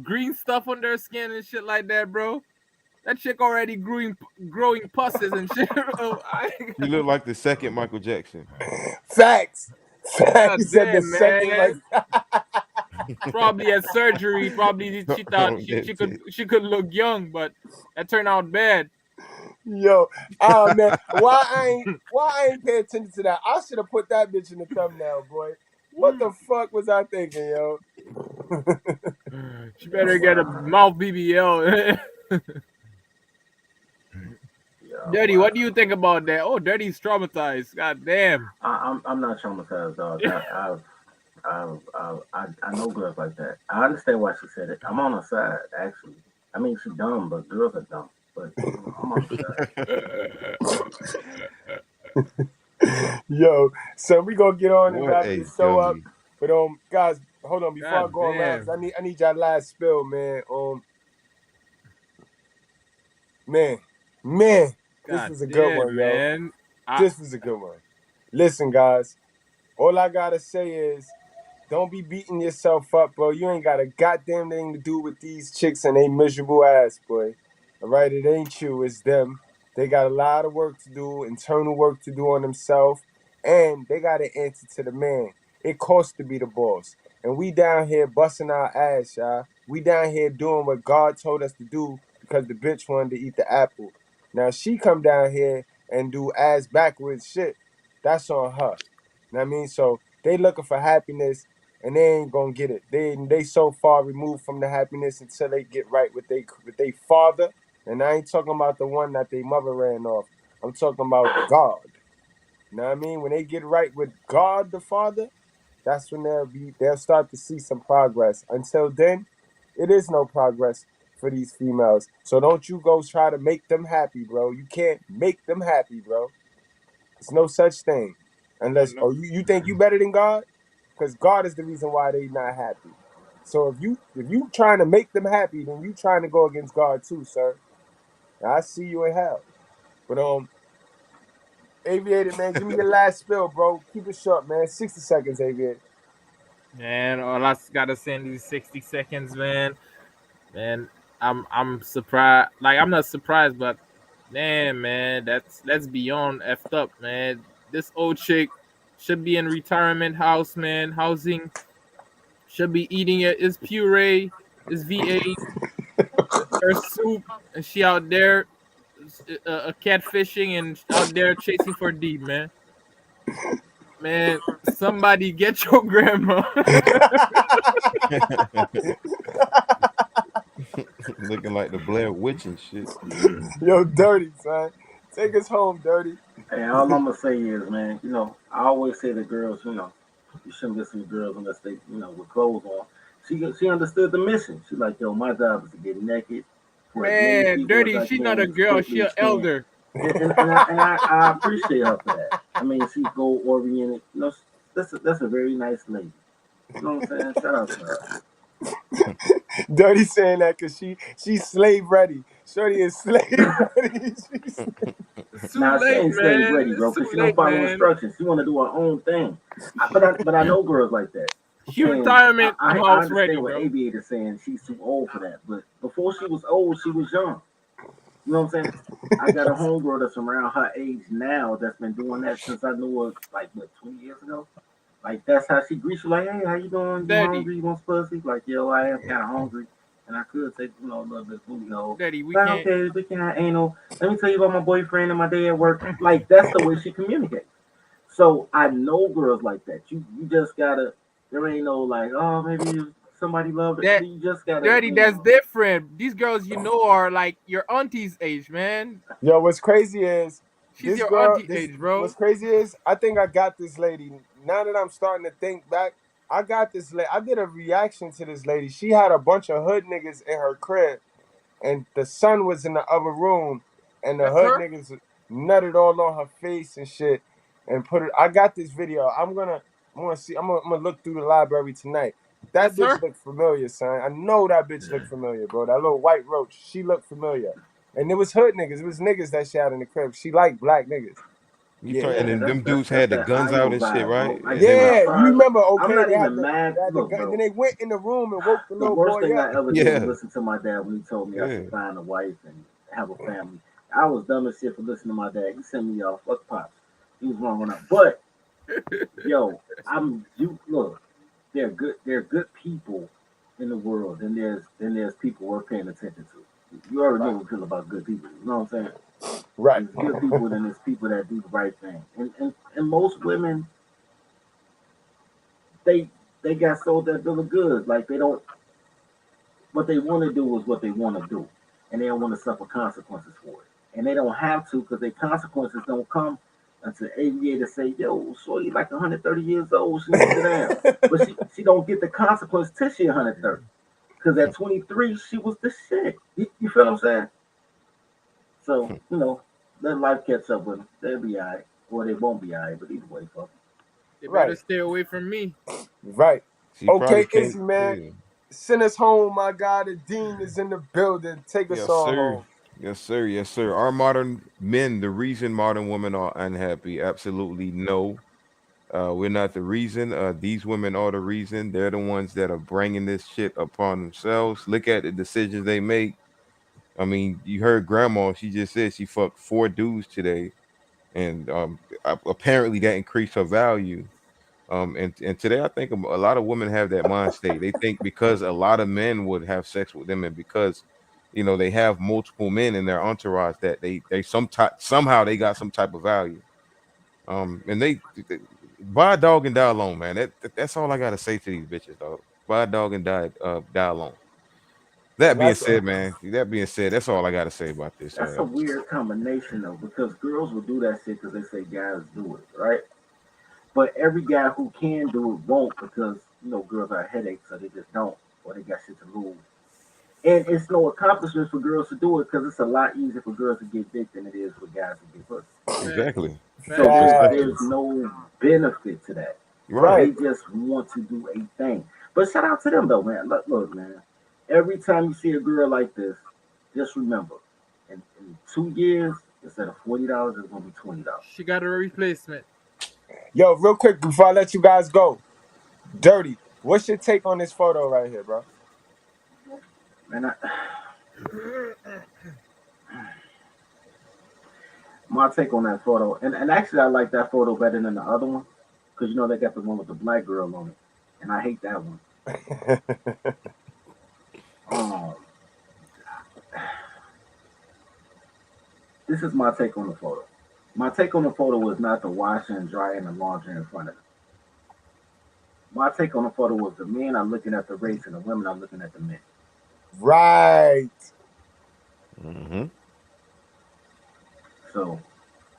green stuff on their skin and shit like that, bro. That chick already growing pusses and shit. You look like the second Michael Jackson. Facts. God You said the damn, second, like. Probably had surgery. Probably she thought Oh, she could look young, but that turned out bad. Yo, oh man, why I ain't pay attention to that? I should have put that bitch in the thumbnail, boy. What the fuck was I thinking, yo? She better get a mouth BBL. Dirty, what do you think about that? Oh, Dirty's traumatized. God damn. I'm not traumatized, dog. I know girls like that. I understand why she said it. I'm on her side, actually. I mean, she's dumb, but girls are dumb. But I'm on her side. Yo, so we gonna get on and wrap this show up. But guys, hold on before I go on raps. I need y'all last spill, man. Man. This was a good one, yo. This was a good one. Listen, guys. All I gotta say is, don't be beating yourself up, bro. You ain't got a goddamn thing to do with these chicks and they miserable ass, boy. All right, it ain't you, it's them. They got a lot of work to do, internal work to do on themselves, and they got to answer to the man. It costs to be the boss. And we down here busting our ass, y'all. We down here doing what God told us to do because the bitch wanted to eat the apple. Now, she come down here and do ass backwards shit. That's on her. You know what I mean? So they looking for happiness, and they ain't gonna get it. They so far removed from the happiness until they get right with they father. And I ain't talking about the one that they mother ran off. I'm talking about God. You know what I mean? When they get right with God the Father, that's when they'll start to see some progress. Until then, it is no progress for these females. So don't you go try to make them happy, bro. You can't make them happy, bro. There's no such thing. Unless you think you better than God? Because God is the reason why they not happy. So if you trying to make them happy, then you trying to go against God too, sir. I see you in hell. But Aviator, man, give me your last spill, bro. Keep it short, man. 60 seconds, Aviator. Man, all I gotta say in these 60 seconds, man, I'm surprised. Like, I'm not surprised, but damn, man, that's beyond effed up, man. This old chick should be in retirement housing. Should be eating his puree, his V8, her soup, and she out there catfishing and out there chasing for D, man. Man, somebody get your grandma. Looking like the Blair Witch and shit. Yo, Dirty, son. Take us home, Dirty. Hey, all I'm gonna say is, man, I always say to girls, you shouldn't listen to girls unless they, with clothes on. She understood the mission. She's like, yo, my job is to get naked. Man, Dirty, she's not a girl, she an elder. And I appreciate her for that. I mean, she's goal oriented. That's a very nice lady. You know what I'm saying? Shout out to her. Dirty saying that because she's slave ready. Shorty is slave ready. Now she ain't slave ready, bro, because she don't follow instructions. She want to do her own thing. But I know girls like that. She retirement I house understand ready, what bro. Aviator's saying. She's too old for that. But before she was old, she was young. You know what I'm saying? I got a homegirl that's around her age now that's been doing that since I knew her, 20 years ago. Like, that's how she greets you, like, hey, how you doing? You hungry? You want some pussy? Like, yo, I am kind of hungry. And I could take, a little bit of booty hole. Daddy, we can't. Okay, we can have anal. Let me tell you about my boyfriend and my day at work. Like, that's the way she communicates. So I know girls like that. You just gotta, there ain't no like, oh, maybe somebody loved it. You just gotta. Dirty, that's different. These girls, are like your auntie's age, man. Yo, what's crazy is she's your auntie age, bro. What's crazy is I think I got this lady. Now that I'm starting to think back, I got this lady. I did a reaction to this lady. She had a bunch of hood niggas in her crib, and the son was in the other room, and the hood niggas nutted all on her face and shit, and put it. I got this video. I'm gonna see. I'm gonna look through the library tonight. That bitch looked familiar, son. I know that bitch looked familiar, bro. That little white roach, she looked familiar. And it was hood niggas. It was niggas that she had in the crib. She liked black niggas. You turn, and Yeah, then them dudes that's had the that guns IO out and shit, vibe, bro. right? Like And they was Yeah, you remember? I'm Okay, not even mad. they had the Look, gun. bro. Then they went in the room and woke the The little worst boy thing up. I ever did was yeah, listen to my dad when he told me I yeah. should find a wife and have a family. I was dumb as shit for listening to my dad. He sent me off. Fuck pops. He was wrong on that. But yo, you look. They're good people in the world. Then there's people worth paying attention to. You already know what I feel about good people. You know what I'm saying? Right. There's good people, then there's people that do the right thing. And most women, they they got sold that bill of goods. Like they don't, what they want to do is what they want to do, and they don't want to suffer consequences for it. And they don't have to because their consequences don't come until aviator say, "Yo, so you like 130 years old, she needs to sit down." But she don't get the consequence till she 130. Because at 23, she was the shit. You feel what I'm saying? So, let life catch up with them. They'll be all right. Or they won't be all right, but either way, fuck 'em. They better Right. stay away from me. Right. She probably Okay, can't. Izzy, man. Yeah. Send us home, my guy. The dean is in the building. Take us Yes, on sir. home. Yes, sir. Yes, sir. Are modern men the reason modern women are unhappy? Absolutely no. We're not the reason. These women are the reason. They're the ones that are bringing this shit upon themselves. Look at the decisions they make. I mean, you heard grandma. She just said she fucked 4 dudes today, and apparently that increased her value. And today I think a lot of women have that mind state. They think because a lot of men would have sex with them, and because they have multiple men in their entourage, that they somehow they got some type of value. And they buy a dog and die alone, man. That's all I gotta say to these bitches, dog. Buy a dog and die alone. That being That's said, man. That being said, that's all I gotta say about this. That's a weird combination, though, because girls will do that shit because they say guys do it, right? But every guy who can do it won't because, girls are headaches, so they just don't, or they got shit to lose. And it's no accomplishment for girls to do it because it's a lot easier for girls to get dick than it is for guys to get pussy. Exactly. So Precisely. there's no benefit to that. Right. They just want to do a thing. But shout out to them though, man. Look, man. Every time you see a girl like this, just remember, in 2 years, instead of $40, it's gonna be $20. She got a replacement. Yo, real quick before I let you guys go, Dirty, what's your take on this photo right here, bro? Man, my take on that photo, and actually I like that photo better than the other one, because they got the one with the black girl on it, and I hate that one. This is my take on the photo. My take on the photo was not the washing and drying the laundry in front of them. My take on the photo was the men are looking at the race and the women are looking at the men. Right. Mm-hmm. So,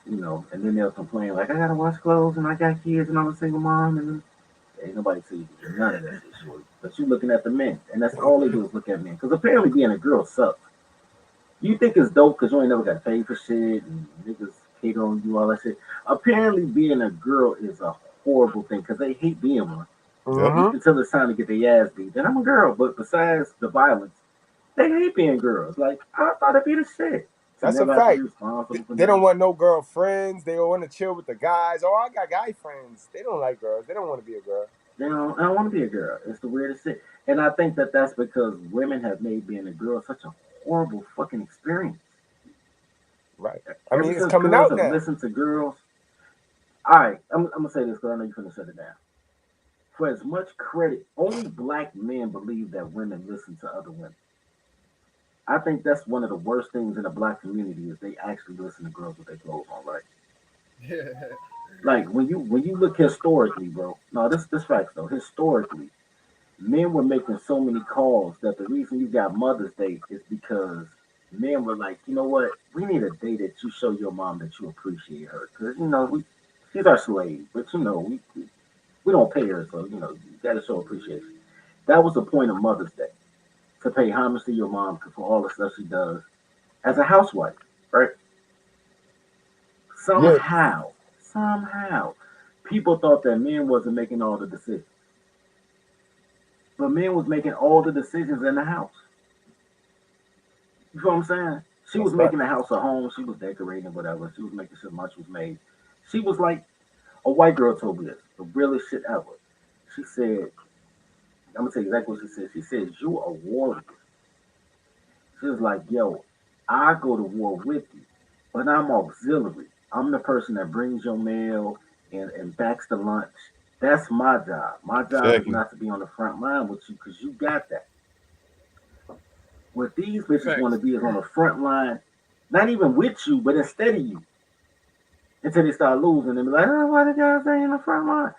and then they'll complain like, I gotta wash clothes and I got kids and I'm a single mom and ain't nobody see you do none of that shit, shorty. But you looking at the men, and that's all they do is look at men. Because apparently being a girl sucks. You think it's dope because you ain't never got paid for shit and niggas hate on you, all that shit. Apparently being a girl is a horrible thing because they hate being one. Mm-hmm. Until it's time to get their ass beat. And I'm a girl, but besides the violence, they hate being girls. Like, I thought it'd be the shit. That's a fact. They don't want no girlfriends. They don't want to chill with the guys. Oh, I got guy friends. They don't like girls. They don't want to be a girl. I don't want to be a girl. It's the weirdest shit. And I think that that's because women have made being a girl such a horrible fucking experience. Right. I mean, Ever it's since coming girls out have now. listened to girls. All right, I'm going to say this because I know you're going to shut it down. For as much credit, only black men believe that women listen to other women. I think that's one of the worst things in the black community is they actually listen to girls with their clothes on, right? Like when you look historically, bro. No, this facts though. Historically, men were making so many calls that the reason you got Mother's Day is because men were like, you know what? We need a day that you show your mom that you appreciate her, because she's our slave, but we don't pay her, so you got to show appreciation. That was the point of Mother's Day, to pay homage to your mom for all the stuff she does as a housewife, right? Yeah. Somehow, people thought that men wasn't making all the decisions, but men was making all the decisions in the house. You know what I'm saying? She was That's right. making the house a home. She was decorating, whatever. She was making sure lunch was made. She was like, a white girl told me this, the realest shit ever. She said, I'm gonna tell you exactly what she said. She said, "You a warrior." She was like, "Yo, I go to war with you, but I'm auxiliary. I'm the person that brings your mail and backs the lunch. That's my job. My job is Exactly. not to be on the front line with you because you got that. What these bitches want Facts. to be is on the front line, not even with you, but instead of you, until they start losing and be like, oh, why the guys stay in the front line?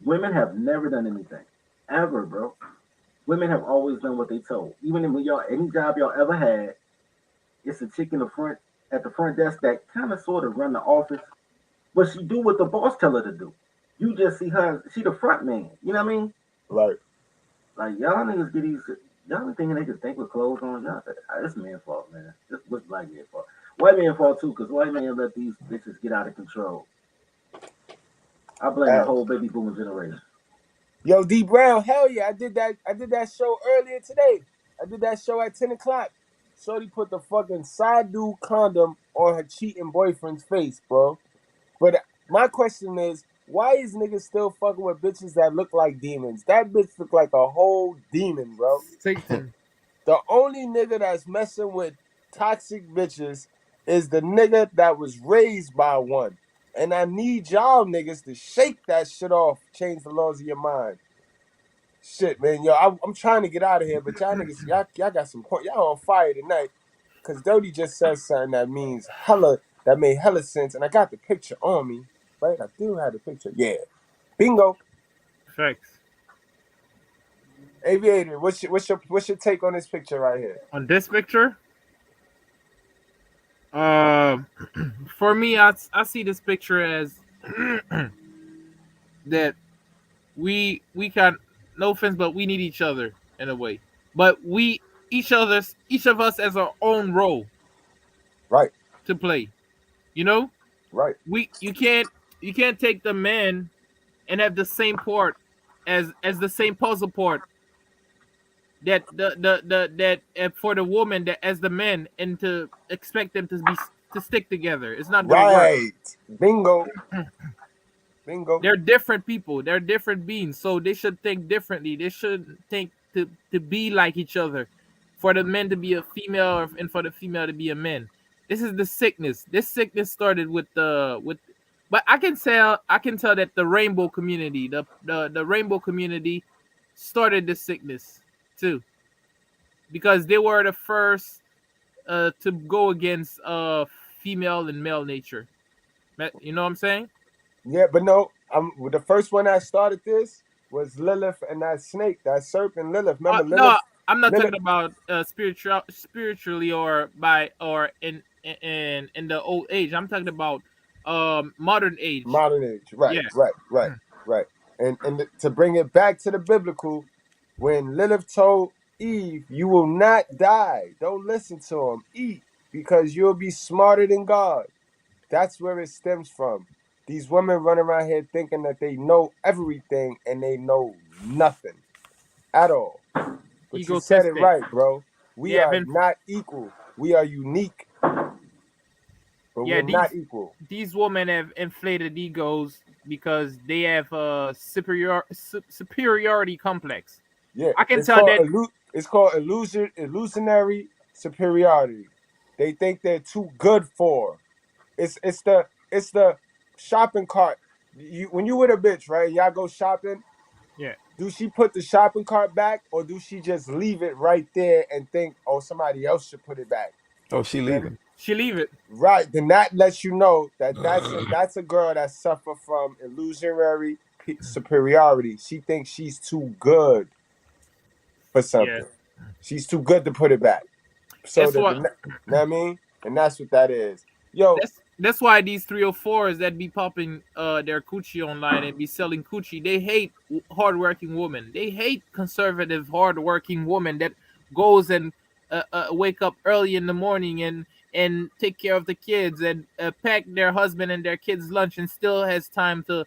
Women have never done anything, ever, bro. Women have always done what they told. Even when y'all, any job y'all ever had, it's a chick in the front at the front desk that kind of sort of run the office, but she do what the boss tell her to do. You just see her, she the front man. You know what I mean? Right. Like y'all niggas get these, y'all be thinking they can think with clothes on. Y'all, this man fault, man. This was black man fault. White man fault too, because white man let these bitches get out of control. I blame the whole baby boomer generation. Yo, D Brown, hell yeah, I did that show earlier today. I did that show at 10 o'clock. Shorty put the fucking side dude condom on her cheating boyfriend's face, bro. But my question is, why is niggas still fucking with bitches that look like demons? That bitch look like a whole demon, bro. Satan. The only nigga that's messing with toxic bitches is the nigga that was raised by one. And I need y'all niggas to shake that shit off, change the laws of your mind. Shit, man, yo, I'm trying to get out of here, but y'all niggas, y'all got some point. Y'all on fire tonight. Cause Dirty just said something that means hella, that made hella sense. And I got the picture on me, right? I do have the picture. Yeah. Bingo. Facts. Aviator, what's your take on this picture right here? On this picture, for me, I see this picture as that we can, no offense, but we need each other in a way. But each of us has our own role, right, to play. You know, right. You can't take the men and have the same part as the same puzzle part that that for the woman that as the men, and to expect them to stick together. It's not gonna work. Right. Bingo. Bingo. They're different people. They're different beings. So they should think differently. They should think to be like each other. For the men to be a female and for the female to be a man. This is the sickness. This sickness started with but I can tell that the rainbow community, the rainbow community started this sickness too. Because they were the first to go against female and male nature. You know what I'm saying? Yeah, but no, the first one that started this was Lilith and that snake, that serpent Lilith. Remember Lilith? No, I'm not Lilith, talking about spiritually or in the old age. I'm talking about modern age. Modern age, right, Yeah. right. And to bring it back to the biblical, when Lilith told Eve, "You will not die. Don't listen to him. Eat, because you'll be smarter than God." That's where it stems from. These women run around here thinking that they know everything and they know nothing at all. But you said it Egotistic. right, bro. We Yeah, are not equal. We are unique, but yeah, we're not equal. these women have inflated egos because they have a superiority complex. Yeah, I can it's tell called that. it's called illusionary superiority. They think they're too good for. It's the shopping cart. When you with a bitch, right? Y'all go shopping. Yeah. Do she put the shopping cart back, or do she just leave it right there and think, oh, somebody else should put it back? Oh, she leaving. She leave it. Right. Then that lets you know that that's a girl that suffer from illusionary superiority. She thinks she's too good for something. She's too good to put it back. So That's what. you know what I mean? And that's what that is. Yo, That's why these 304s that be popping their coochie online and be selling coochie, they hate hardworking women. They hate conservative hardworking women that goes and wake up early in the morning and take care of the kids and pack their husband and their kids lunch and still has time to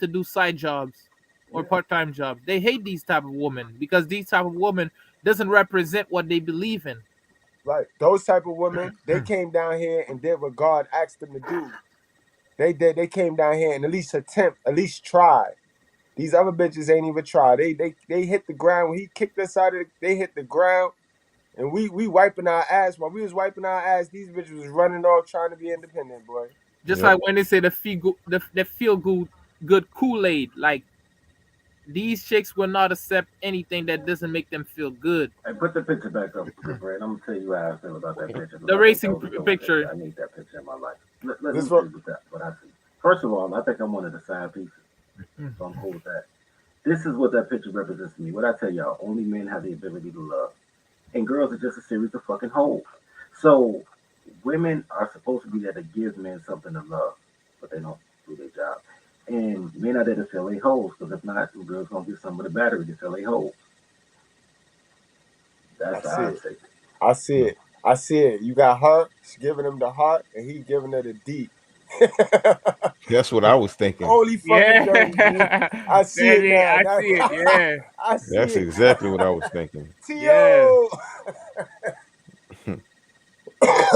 do side jobs or part-time jobs. They hate these type of women because these type of women doesn't represent what they believe in. right. Those type of women, they came down here and did what God asked them to do. They did. They came down here and at least tried. These other bitches ain't even tried. They hit the ground when he kicked us out of. They hit the ground, and we wiping our ass. While we was wiping our ass, these bitches was running off trying to be independent, boy. Just like when they say the feel good Kool-Aid, like these chicks will not accept anything that doesn't make them feel good. Hey, put the picture back up, Goodbread. I'm gonna tell you how I feel about that picture. The racing picture. I need that picture in my life. Let me tell you what I see. First of all, I think I'm one of the side pieces, so I'm cool with that. This is what that picture represents to me. What I tell y'all, only men have the ability to love, and girls are just a series of fucking hoes. So women are supposed to be there to give men something to love, but they don't do their job. And men are there to fill their holes, because if not, the girls gonna get some of the battery to fill their holes. That's how I say it. I see it. I see it. You got her, she's giving him the heart, and he giving her the D. That's what I was thinking. Holy fucking dirty, dude. I see it now. I see it, yeah. I see That's it. exactly what I was thinking. T.O.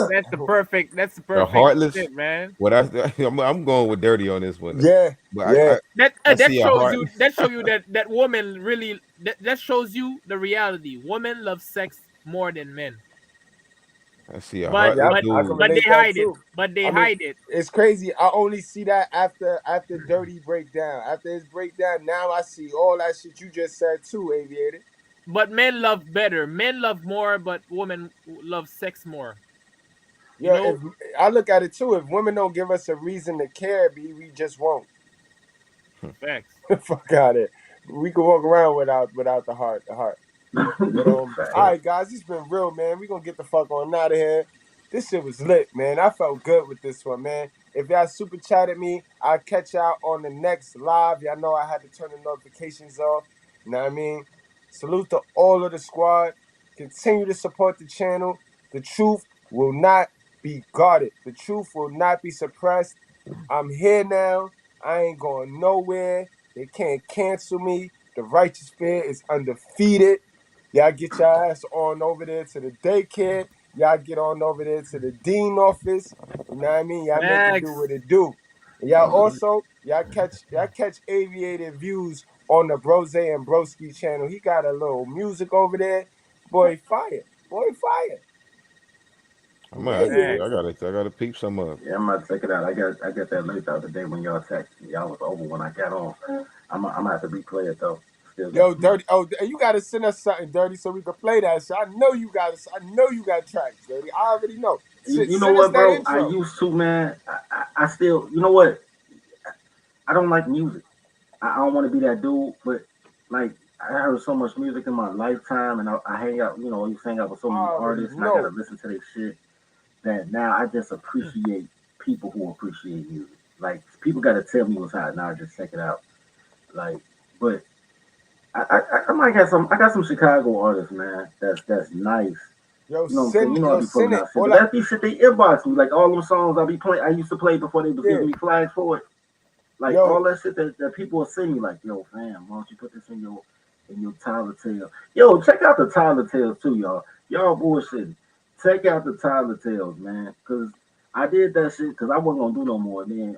That's the perfect. That's the perfect. The heartless, shit, man. What I'm going with dirty on this one. Yeah, but yeah. I That see a shows heart. you. That show you that woman really. That shows you the reality. Women love sex more than men. I see a But heartless but, dude. but they hide it. But they hide it. It's crazy. I only see that after Dirty breakdown. After his breakdown, now I see all that shit you just said too, Aviator. But men love better. Men love more, but women love sex more. Yeah, if I look at it too, if women don't give us a reason to care, we just won't. Facts. Fuck out it. We can walk around without the heart. But, all right, guys, it's been real, man. We gonna get the fuck on out of here. This shit was lit, man. I felt good with this one, man. If y'all super chatted me, I'll catch y'all on the next live. Y'all know I had to turn the notifications off. You know what I mean? Salute to all of the squad. Continue to support the channel. The truth will not be guarded. The truth will not be suppressed. I'm here now. I ain't going nowhere. They can't cancel me. The righteous fear is undefeated. Y'all get your ass on over there to the daycare. Y'all get on over there to the dean office. You know what I mean? Y'all make it do what it do. And y'all catch Aviated Views on the Brose and Broski channel. He got a little music over there. Boy, fire. I gotta peep some up. Yeah, I'm about to check it out. I got that late the other day when y'all texted me. Y'all was over when I got on. I'm gonna have to replay it though. Yo, Dirty. Oh, you gotta send us something, Dirty, so we can play that shit. I know you got tracks, Dirty. I already know. You know what, bro? I used to, man. I still, you know what? I don't like music. I don't want to be that dude, but like I heard so much music in my lifetime, and I hang out. You know, you hang out with so many artists, and I gotta listen to their shit. That now I just appreciate people who appreciate music. Like people gotta tell me what's hot. Now I just check it out. Like, but I might have some. I got some Chicago artists, man. That's nice. Yo, you know what I'm saying? You know I be putting out shit. But that be shit they inbox me. Like all them songs I be playing. I used to play before they was giving me flags for it. Like all that shit that people will send me. Like, yo, fam, why don't you put this in your Tyler Tale? Yo, check out the Tyler Tales too, y'all. Y'all bullshitting. Check out the Tyler Tales, man. Cause I did that shit because I wasn't gonna do no more. And then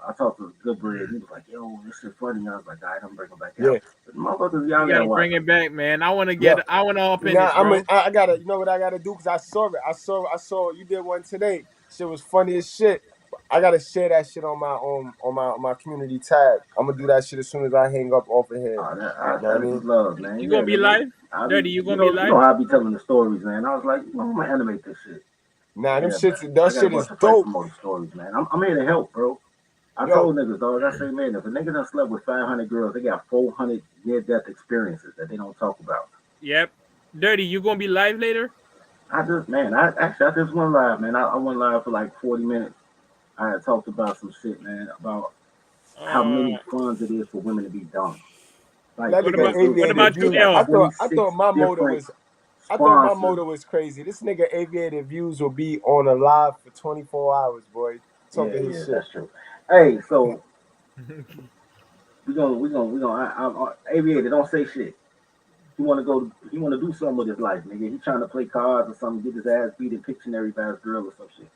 I talked to Goodbread. He was like, "Yo, this shit funny." I was like, "All right, I'm bringing it back out." But motherfuckers, y'all gotta gotta bring it back, man. I want to hop in it, bro. I gotta. You know what I gotta do? Cause I saw it. I saw you did one today. Shit was funny as shit. I gotta share that shit on my community tab. I'm gonna do that shit as soon as I hang up off of here. That is love, man. You gonna be live? Dirty, you gonna be live? You know how I be telling the stories, man. I was like, I'm gonna animate this shit. Nah, that shit is dope. Stories, man. I'm here to help, bro. I told niggas, dog. I say, man, if a nigga done slept with 500 girls, they got 400 near-death experiences that they don't talk about. Yep. Dirty, you gonna be live later? I just went live, man. I went live for like 40 minutes. I had talked about some shit, man, about how many funds it is for women to be dumb. Like, what about you? I thought my motto was crazy. This nigga Aviated Views will be on a live for 24 hours, boy. Talking his shit. That's true. Hey, so we gonna Aviator, don't say shit. He wanna do something with his life, nigga. He trying to play cards or something, get his ass beat in Pictionary by his girl or some shit.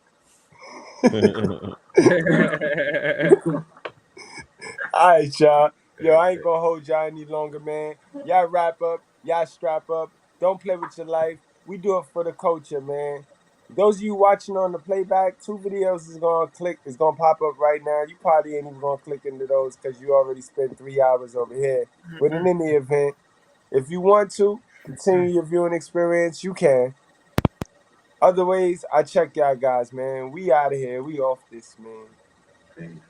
All right, y'all. Yo, I ain't gonna hold y'all any longer, man. Y'all wrap up. Y'all strap up. Don't play with your life. We do it for the culture, man. Those of you watching on the playback, 2 videos is gonna pop up right now. You probably ain't even gonna click into those because you already spent 3 hours over here. But in any event, if you want to continue your viewing experience, you can. Other ways, I check y'all guys, man. We out of here. We off this, man.